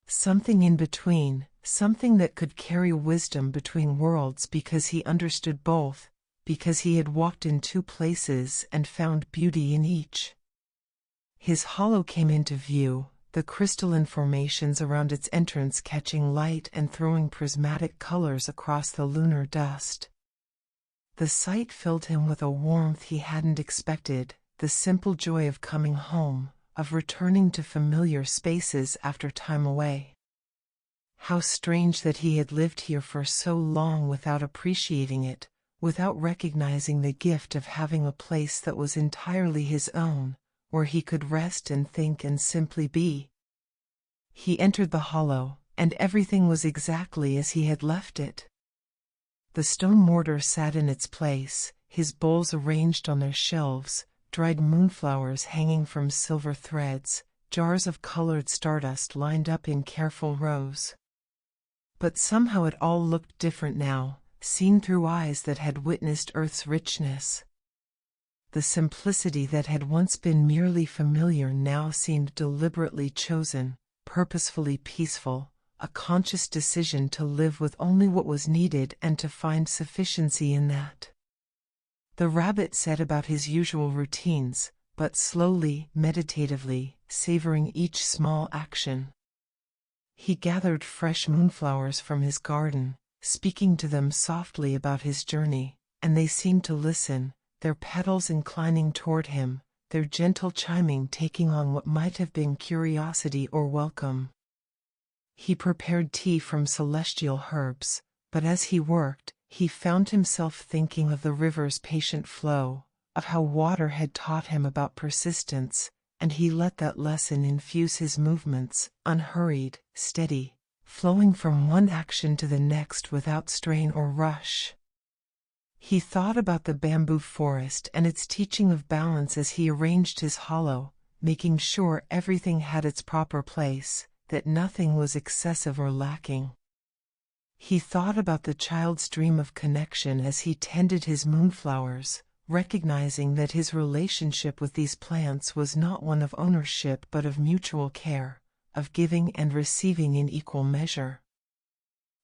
S1: Something in between, something that could carry wisdom between worlds because he understood both, because he had walked in two places and found beauty in each. His hollow came into view, the crystalline formations around its entrance catching light and throwing prismatic colors across the lunar dust. The sight filled him with a warmth he hadn't expected, the simple joy of coming home, of returning to familiar spaces after time away. How strange that he had lived here for so long without appreciating it, without recognizing the gift of having a place that was entirely his own, where he could rest and think and simply be. He entered the hollow, and everything was exactly as he had left it. The stone mortar sat in its place, his bowls arranged on their shelves, dried moonflowers hanging from silver threads, jars of colored stardust lined up in careful rows. But somehow it all looked different now, seen through eyes that had witnessed Earth's richness. The simplicity that had once been merely familiar now seemed deliberately chosen, purposefully peaceful, a conscious decision to live with only what was needed and to find sufficiency in that. The rabbit set about his usual routines, but slowly, meditatively, savoring each small action. He gathered fresh moonflowers from his garden, speaking to them softly about his journey, and they seemed to listen, their petals inclining toward him, their gentle chiming taking on what might have been curiosity or welcome. He prepared tea from celestial herbs, but as he worked, he found himself thinking of the river's patient flow, of how water had taught him about persistence, and he let that lesson infuse his movements, unhurried, steady, flowing from one action to the next without strain or rush. He thought about the bamboo forest and its teaching of balance as he arranged his hollow, making sure everything had its proper place, that nothing was excessive or lacking. He thought about the child's dream of connection as he tended his moonflowers, recognizing that his relationship with these plants was not one of ownership but of mutual care, of giving and receiving in equal measure.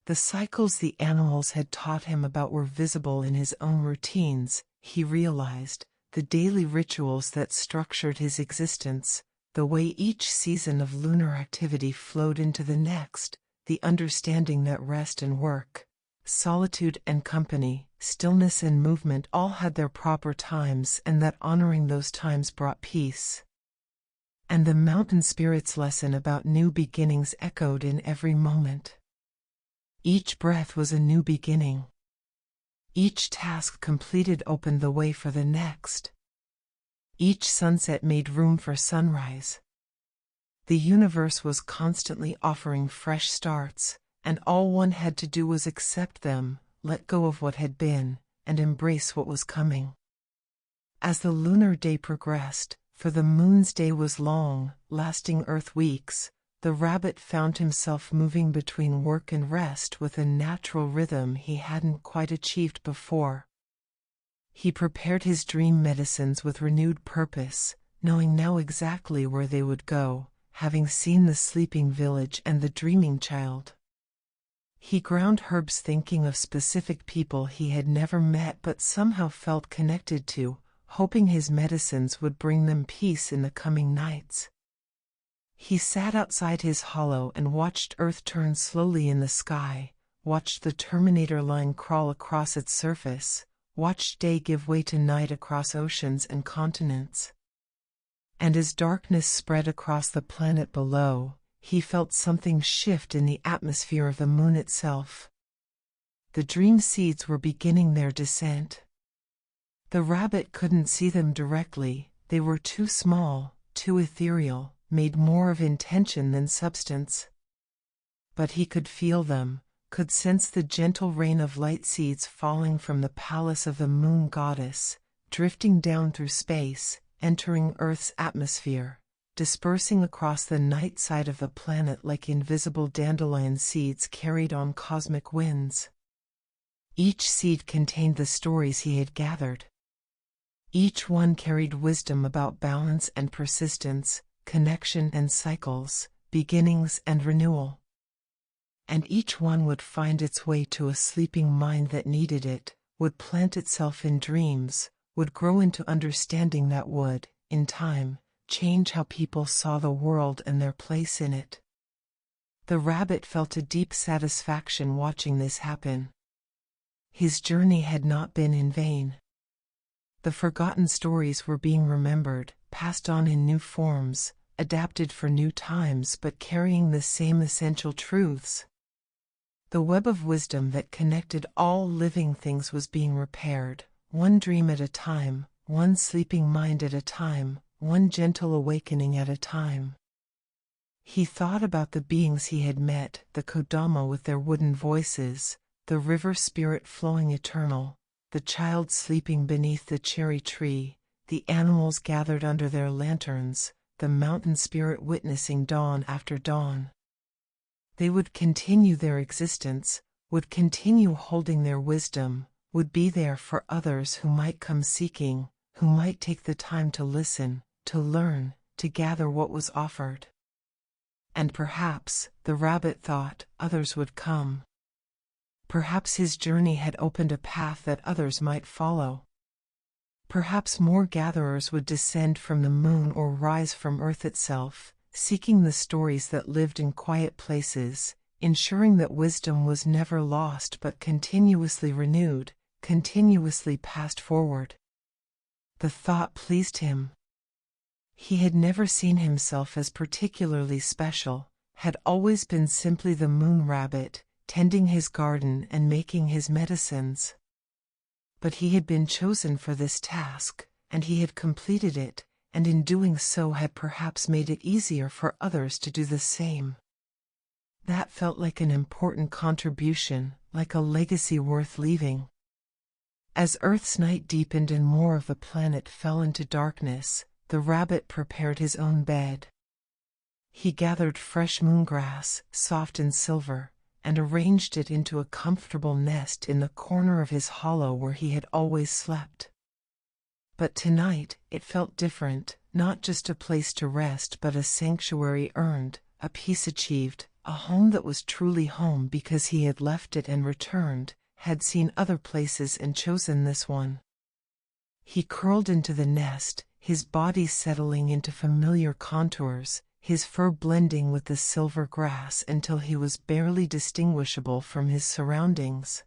S1: The cycles the animals had taught him about were visible in his own routines, he realized, the daily rituals that structured his existence, the way each season of lunar activity flowed into the next, the understanding that rest and work, solitude and company, stillness and movement all had their proper times and that honoring those times brought peace. And the mountain spirit's lesson about new beginnings echoed in every moment. Each breath was a new beginning. Each task completed opened the way for the next. Each sunset made room for sunrise. The universe was constantly offering fresh starts, and all one had to do was accept them, let go of what had been, and embrace what was coming. As the lunar day progressed, for the moon's day was long, lasting Earth weeks, the rabbit found himself moving between work and rest with a natural rhythm he hadn't quite achieved before. He prepared his dream medicines with renewed purpose, knowing now exactly where they would go, having seen the sleeping village and the dreaming child. He ground herbs thinking of specific people he had never met but somehow felt connected to, hoping his medicines would bring them peace in the coming nights. He sat outside his hollow and watched Earth turn slowly in the sky, watched the Terminator line crawl across its surface, watched day give way to night across oceans and continents. And as darkness spread across the planet below, he felt something shift in the atmosphere of the moon itself. The dream seeds were beginning their descent. The rabbit couldn't see them directly, they were too small, too ethereal, made more of intention than substance. But he could feel them, could sense the gentle rain of light seeds falling from the palace of the moon goddess, drifting down through space, entering Earth's atmosphere, dispersing across the night side of the planet like invisible dandelion seeds carried on cosmic winds. Each seed contained the stories he had gathered. Each one carried wisdom about balance and persistence, connection and cycles, beginnings and renewal. And each one would find its way to a sleeping mind that needed it, would plant itself in dreams, would grow into understanding that would, in time, change how people saw the world and their place in it. The rabbit felt a deep satisfaction watching this happen. His journey had not been in vain. The forgotten stories were being remembered, passed on in new forms, adapted for new times but carrying the same essential truths. The web of wisdom that connected all living things was being repaired, one dream at a time, one sleeping mind at a time, one gentle awakening at a time. He thought about the beings he had met, the Kodama with their wooden voices, the river spirit flowing eternal, the child sleeping beneath the cherry tree, the animals gathered under their lanterns, the mountain spirit witnessing dawn after dawn. They would continue their existence, would continue holding their wisdom, would be there for others who might come seeking, who might take the time to listen, to learn, to gather what was offered. And perhaps, the rabbit thought, others would come. Perhaps his journey had opened a path that others might follow. Perhaps more gatherers would descend from the moon or rise from Earth itself, seeking the stories that lived in quiet places, ensuring that wisdom was never lost but continuously renewed, continuously passed forward. The thought pleased him. He had never seen himself as particularly special, had always been simply the moon rabbit, tending his garden and making his medicines. But he had been chosen for this task, and he had completed it, and in doing so had perhaps made it easier for others to do the same. That felt like an important contribution, like a legacy worth leaving. As Earth's night deepened and more of the planet fell into darkness, the rabbit prepared his own bed. He gathered fresh moongrass, soft and silver, and arranged it into a comfortable nest in the corner of his hollow where he had always slept. But tonight, it felt different, not just a place to rest but a sanctuary earned, a peace achieved, a home that was truly home because he had left it and returned, had seen other places and chosen this one. He curled into the nest, his body settling into familiar contours, his fur blending with the silver grass until he was barely distinguishable from his surroundings.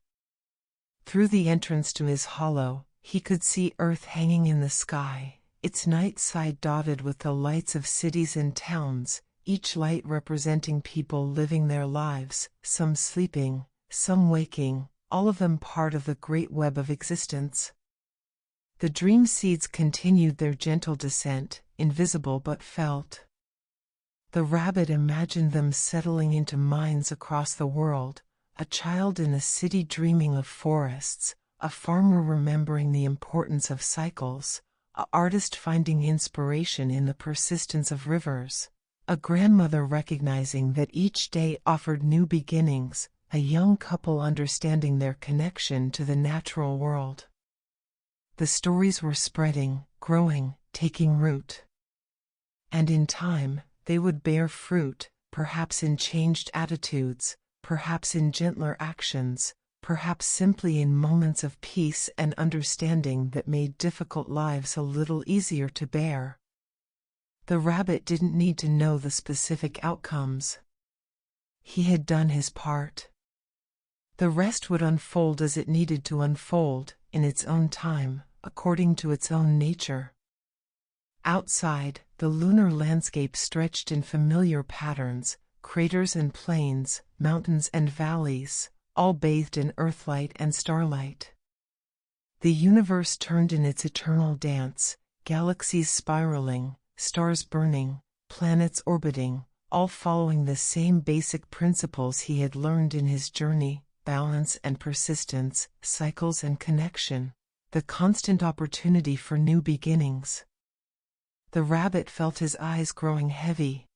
S1: Through the entrance to his hollow, he could see Earth hanging in the sky, its night side dotted with the lights of cities and towns, each light representing people living their lives, some sleeping, some waking, all of them part of the great web of existence. The dream seeds continued their gentle descent, invisible but felt. The rabbit imagined them settling into minds across the world, a child in a city dreaming of forests, a farmer remembering the importance of cycles, an artist finding inspiration in the persistence of rivers, a grandmother recognizing that each day offered new beginnings, a young couple understanding their connection to the natural world. The stories were spreading, growing, taking root. And in time, they would bear fruit, perhaps in changed attitudes, perhaps in gentler actions, perhaps simply in moments of peace and understanding that made difficult lives a little easier to bear. The rabbit didn't need to know the specific outcomes. He had done his part. The rest would unfold as it needed to unfold, in its own time, according to its own nature. Outside, the lunar landscape stretched in familiar patterns, craters and plains, mountains and valleys, all bathed in earthlight and starlight. The universe turned in its eternal dance, galaxies spiraling, stars burning, planets orbiting, all following the same basic principles he had learned in his journey: balance and persistence, cycles and connection, the constant opportunity for new beginnings. The rabbit felt his eyes growing heavy.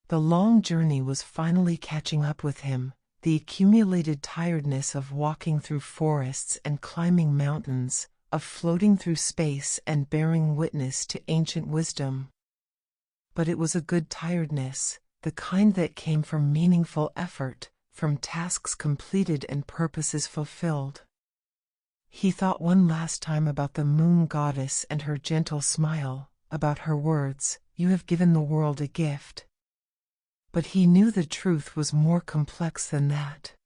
S1: The long journey was finally catching up with him, the accumulated tiredness of walking through forests and climbing mountains, of floating through space and bearing witness to ancient wisdom. But it was a good tiredness, the kind that came from meaningful effort, from tasks completed and purposes fulfilled. He thought one last time about the moon goddess and her gentle smile, about her words, "You have given the world a gift." But he knew the truth was more complex than that.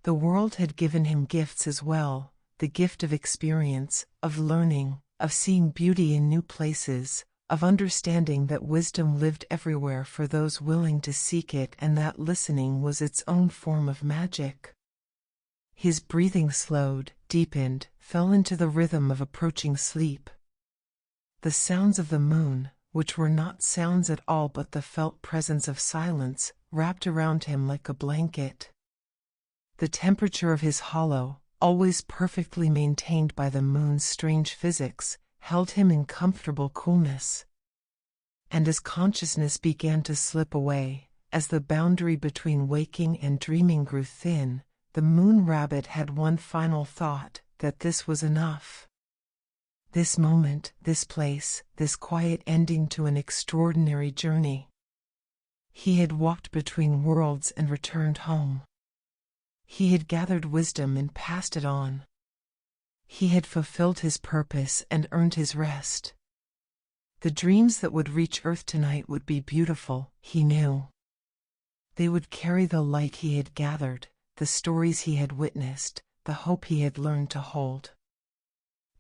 S1: The world had given him gifts as well, the gift of experience, of learning, of seeing beauty in new places, of understanding that wisdom lived everywhere for those willing to seek it and that listening was its own form of magic. His breathing slowed, deepened, fell into the rhythm of approaching sleep. The sounds of the moon, which were not sounds at all but the felt presence of silence, wrapped around him like a blanket. The temperature of his hollow, always perfectly maintained by the moon's strange physics, held him in comfortable coolness. And as consciousness began to slip away, as the boundary between waking and dreaming grew thin, the moon rabbit had one final thought, that this was enough. This moment, this place, this quiet ending to an extraordinary journey. He had walked between worlds and returned home. He had gathered wisdom and passed it on. He had fulfilled his purpose and earned his rest. The dreams that would reach Earth tonight would be beautiful, he knew. They would carry the light he had gathered, the stories he had witnessed, the hope he had learned to hold.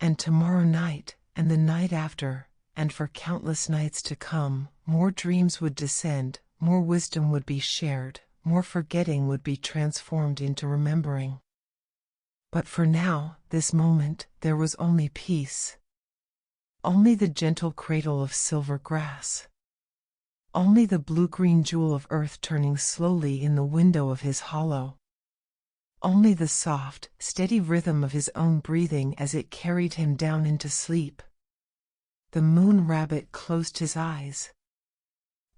S1: And tomorrow night, and the night after, and for countless nights to come, more dreams would descend, more wisdom would be shared, more forgetting would be transformed into remembering. But for now, this moment, there was only peace. Only the gentle cradle of silver grass. Only the blue-green jewel of earth turning slowly in the window of his hollow. Only the soft, steady rhythm of his own breathing as it carried him down into sleep. The moon rabbit closed his eyes.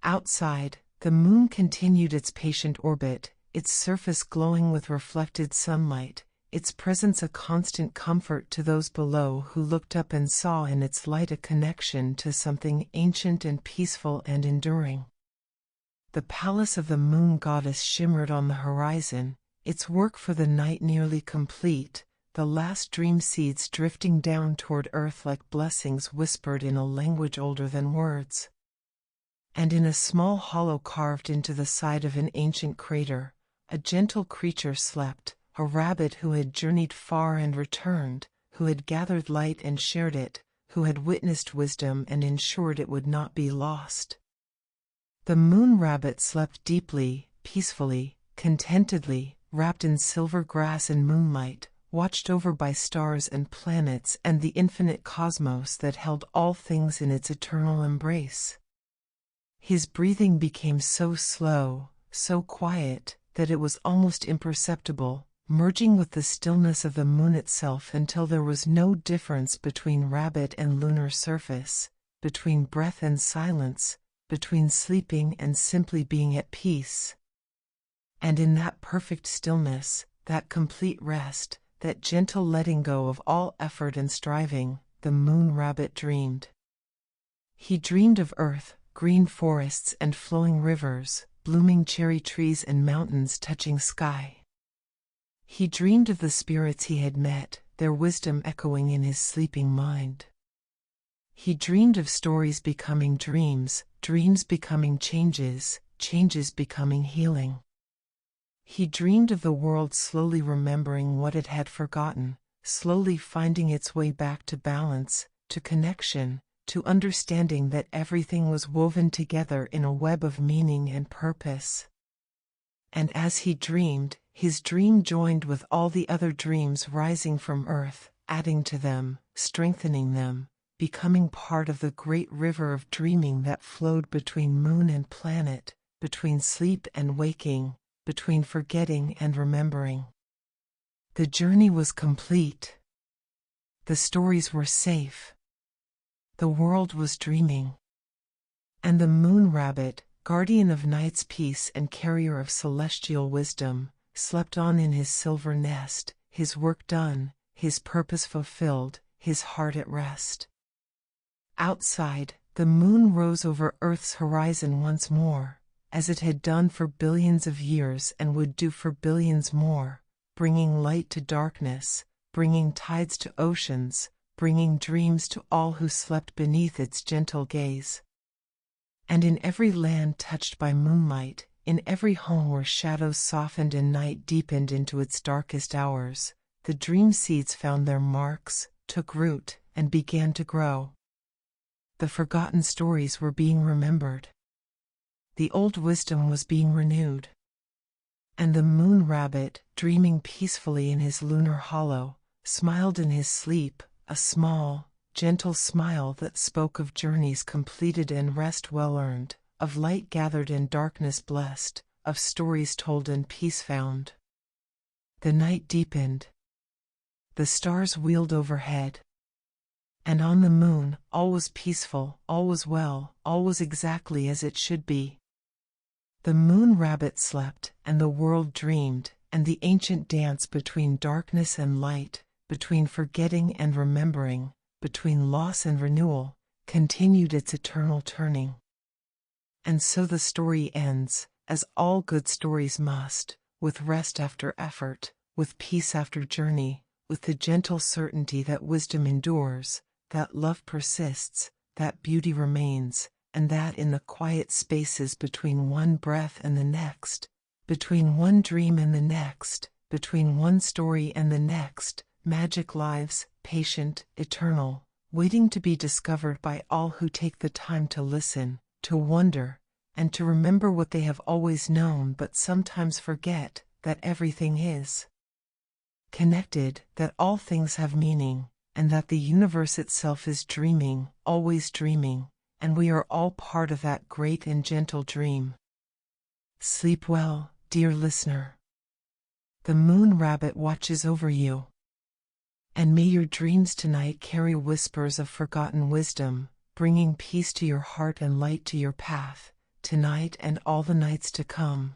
S1: Outside, the moon continued its patient orbit, its surface glowing with reflected sunlight, its presence a constant comfort to those below who looked up and saw in its light a connection to something ancient and peaceful and enduring. The palace of the moon goddess shimmered on the horizon, its work for the night nearly complete, the last dream seeds drifting down toward earth like blessings whispered in a language older than words. And in a small hollow carved into the side of an ancient crater, a gentle creature slept, a rabbit who had journeyed far and returned, who had gathered light and shared it, who had witnessed wisdom and ensured it would not be lost. The moon rabbit slept deeply, peacefully, contentedly, wrapped in silver grass and moonlight, watched over by stars and planets and the infinite cosmos that held all things in its eternal embrace. His breathing became so slow, so quiet, that it was almost imperceptible, merging with the stillness of the moon itself until there was no difference between rabbit and lunar surface, between breath and silence, between sleeping and simply being at peace. And in that perfect stillness, that complete rest, that gentle letting go of all effort and striving, the moon rabbit dreamed. He dreamed of earth, green forests and flowing rivers, blooming cherry trees and mountains touching sky. He dreamed of the spirits he had met, their wisdom echoing in his sleeping mind. He dreamed of stories becoming dreams, dreams becoming changes, changes becoming healing. He dreamed of the world slowly remembering what it had forgotten, slowly finding its way back to balance, to connection, to understanding that everything was woven together in a web of meaning and purpose. And as he dreamed, his dream joined with all the other dreams rising from earth, adding to them, strengthening them, becoming part of the great river of dreaming that flowed between moon and planet, between sleep and waking, between forgetting and remembering. The journey was complete. The stories were safe. The world was dreaming. And the moon rabbit, guardian of night's peace and carrier of celestial wisdom, slept on in his silver nest, his work done, his purpose fulfilled, his heart at rest. Outside, the moon rose over Earth's horizon once more, as it had done for billions of years and would do for billions more, bringing light to darkness, bringing tides to oceans, bringing dreams to all who slept beneath its gentle gaze. And in every land touched by moonlight, in every home where shadows softened and night deepened into its darkest hours, the dream seeds found their marks, took root, and began to grow. The forgotten stories were being remembered. The old wisdom was being renewed. And the moon rabbit, dreaming peacefully in his lunar hollow, smiled in his sleep, a small, gentle smile that spoke of journeys completed and rest well earned, of light gathered and darkness blessed, of stories told and peace found. The night deepened. The stars wheeled overhead. And on the moon, all was peaceful, all was well, all was exactly as it should be. The moon rabbit slept, and the world dreamed, and the ancient dance between darkness and light, between forgetting and remembering, between loss and renewal, continued its eternal turning. And so the story ends, as all good stories must, with rest after effort, with peace after journey, with the gentle certainty that wisdom endures, that love persists, that beauty remains, and that in the quiet spaces between one breath and the next, between one dream and the next, between one story and the next, magic lives, patient, eternal, waiting to be discovered by all who take the time to listen, to wonder, and to remember what they have always known but sometimes forget, that everything is connected, that all things have meaning, and that the universe itself is dreaming, always dreaming, and we are all part of that great and gentle dream. Sleep well, dear listener. The moon rabbit watches over you. And may your dreams tonight carry whispers of forgotten wisdom, bringing peace to your heart and light to your path, tonight and all the nights to come.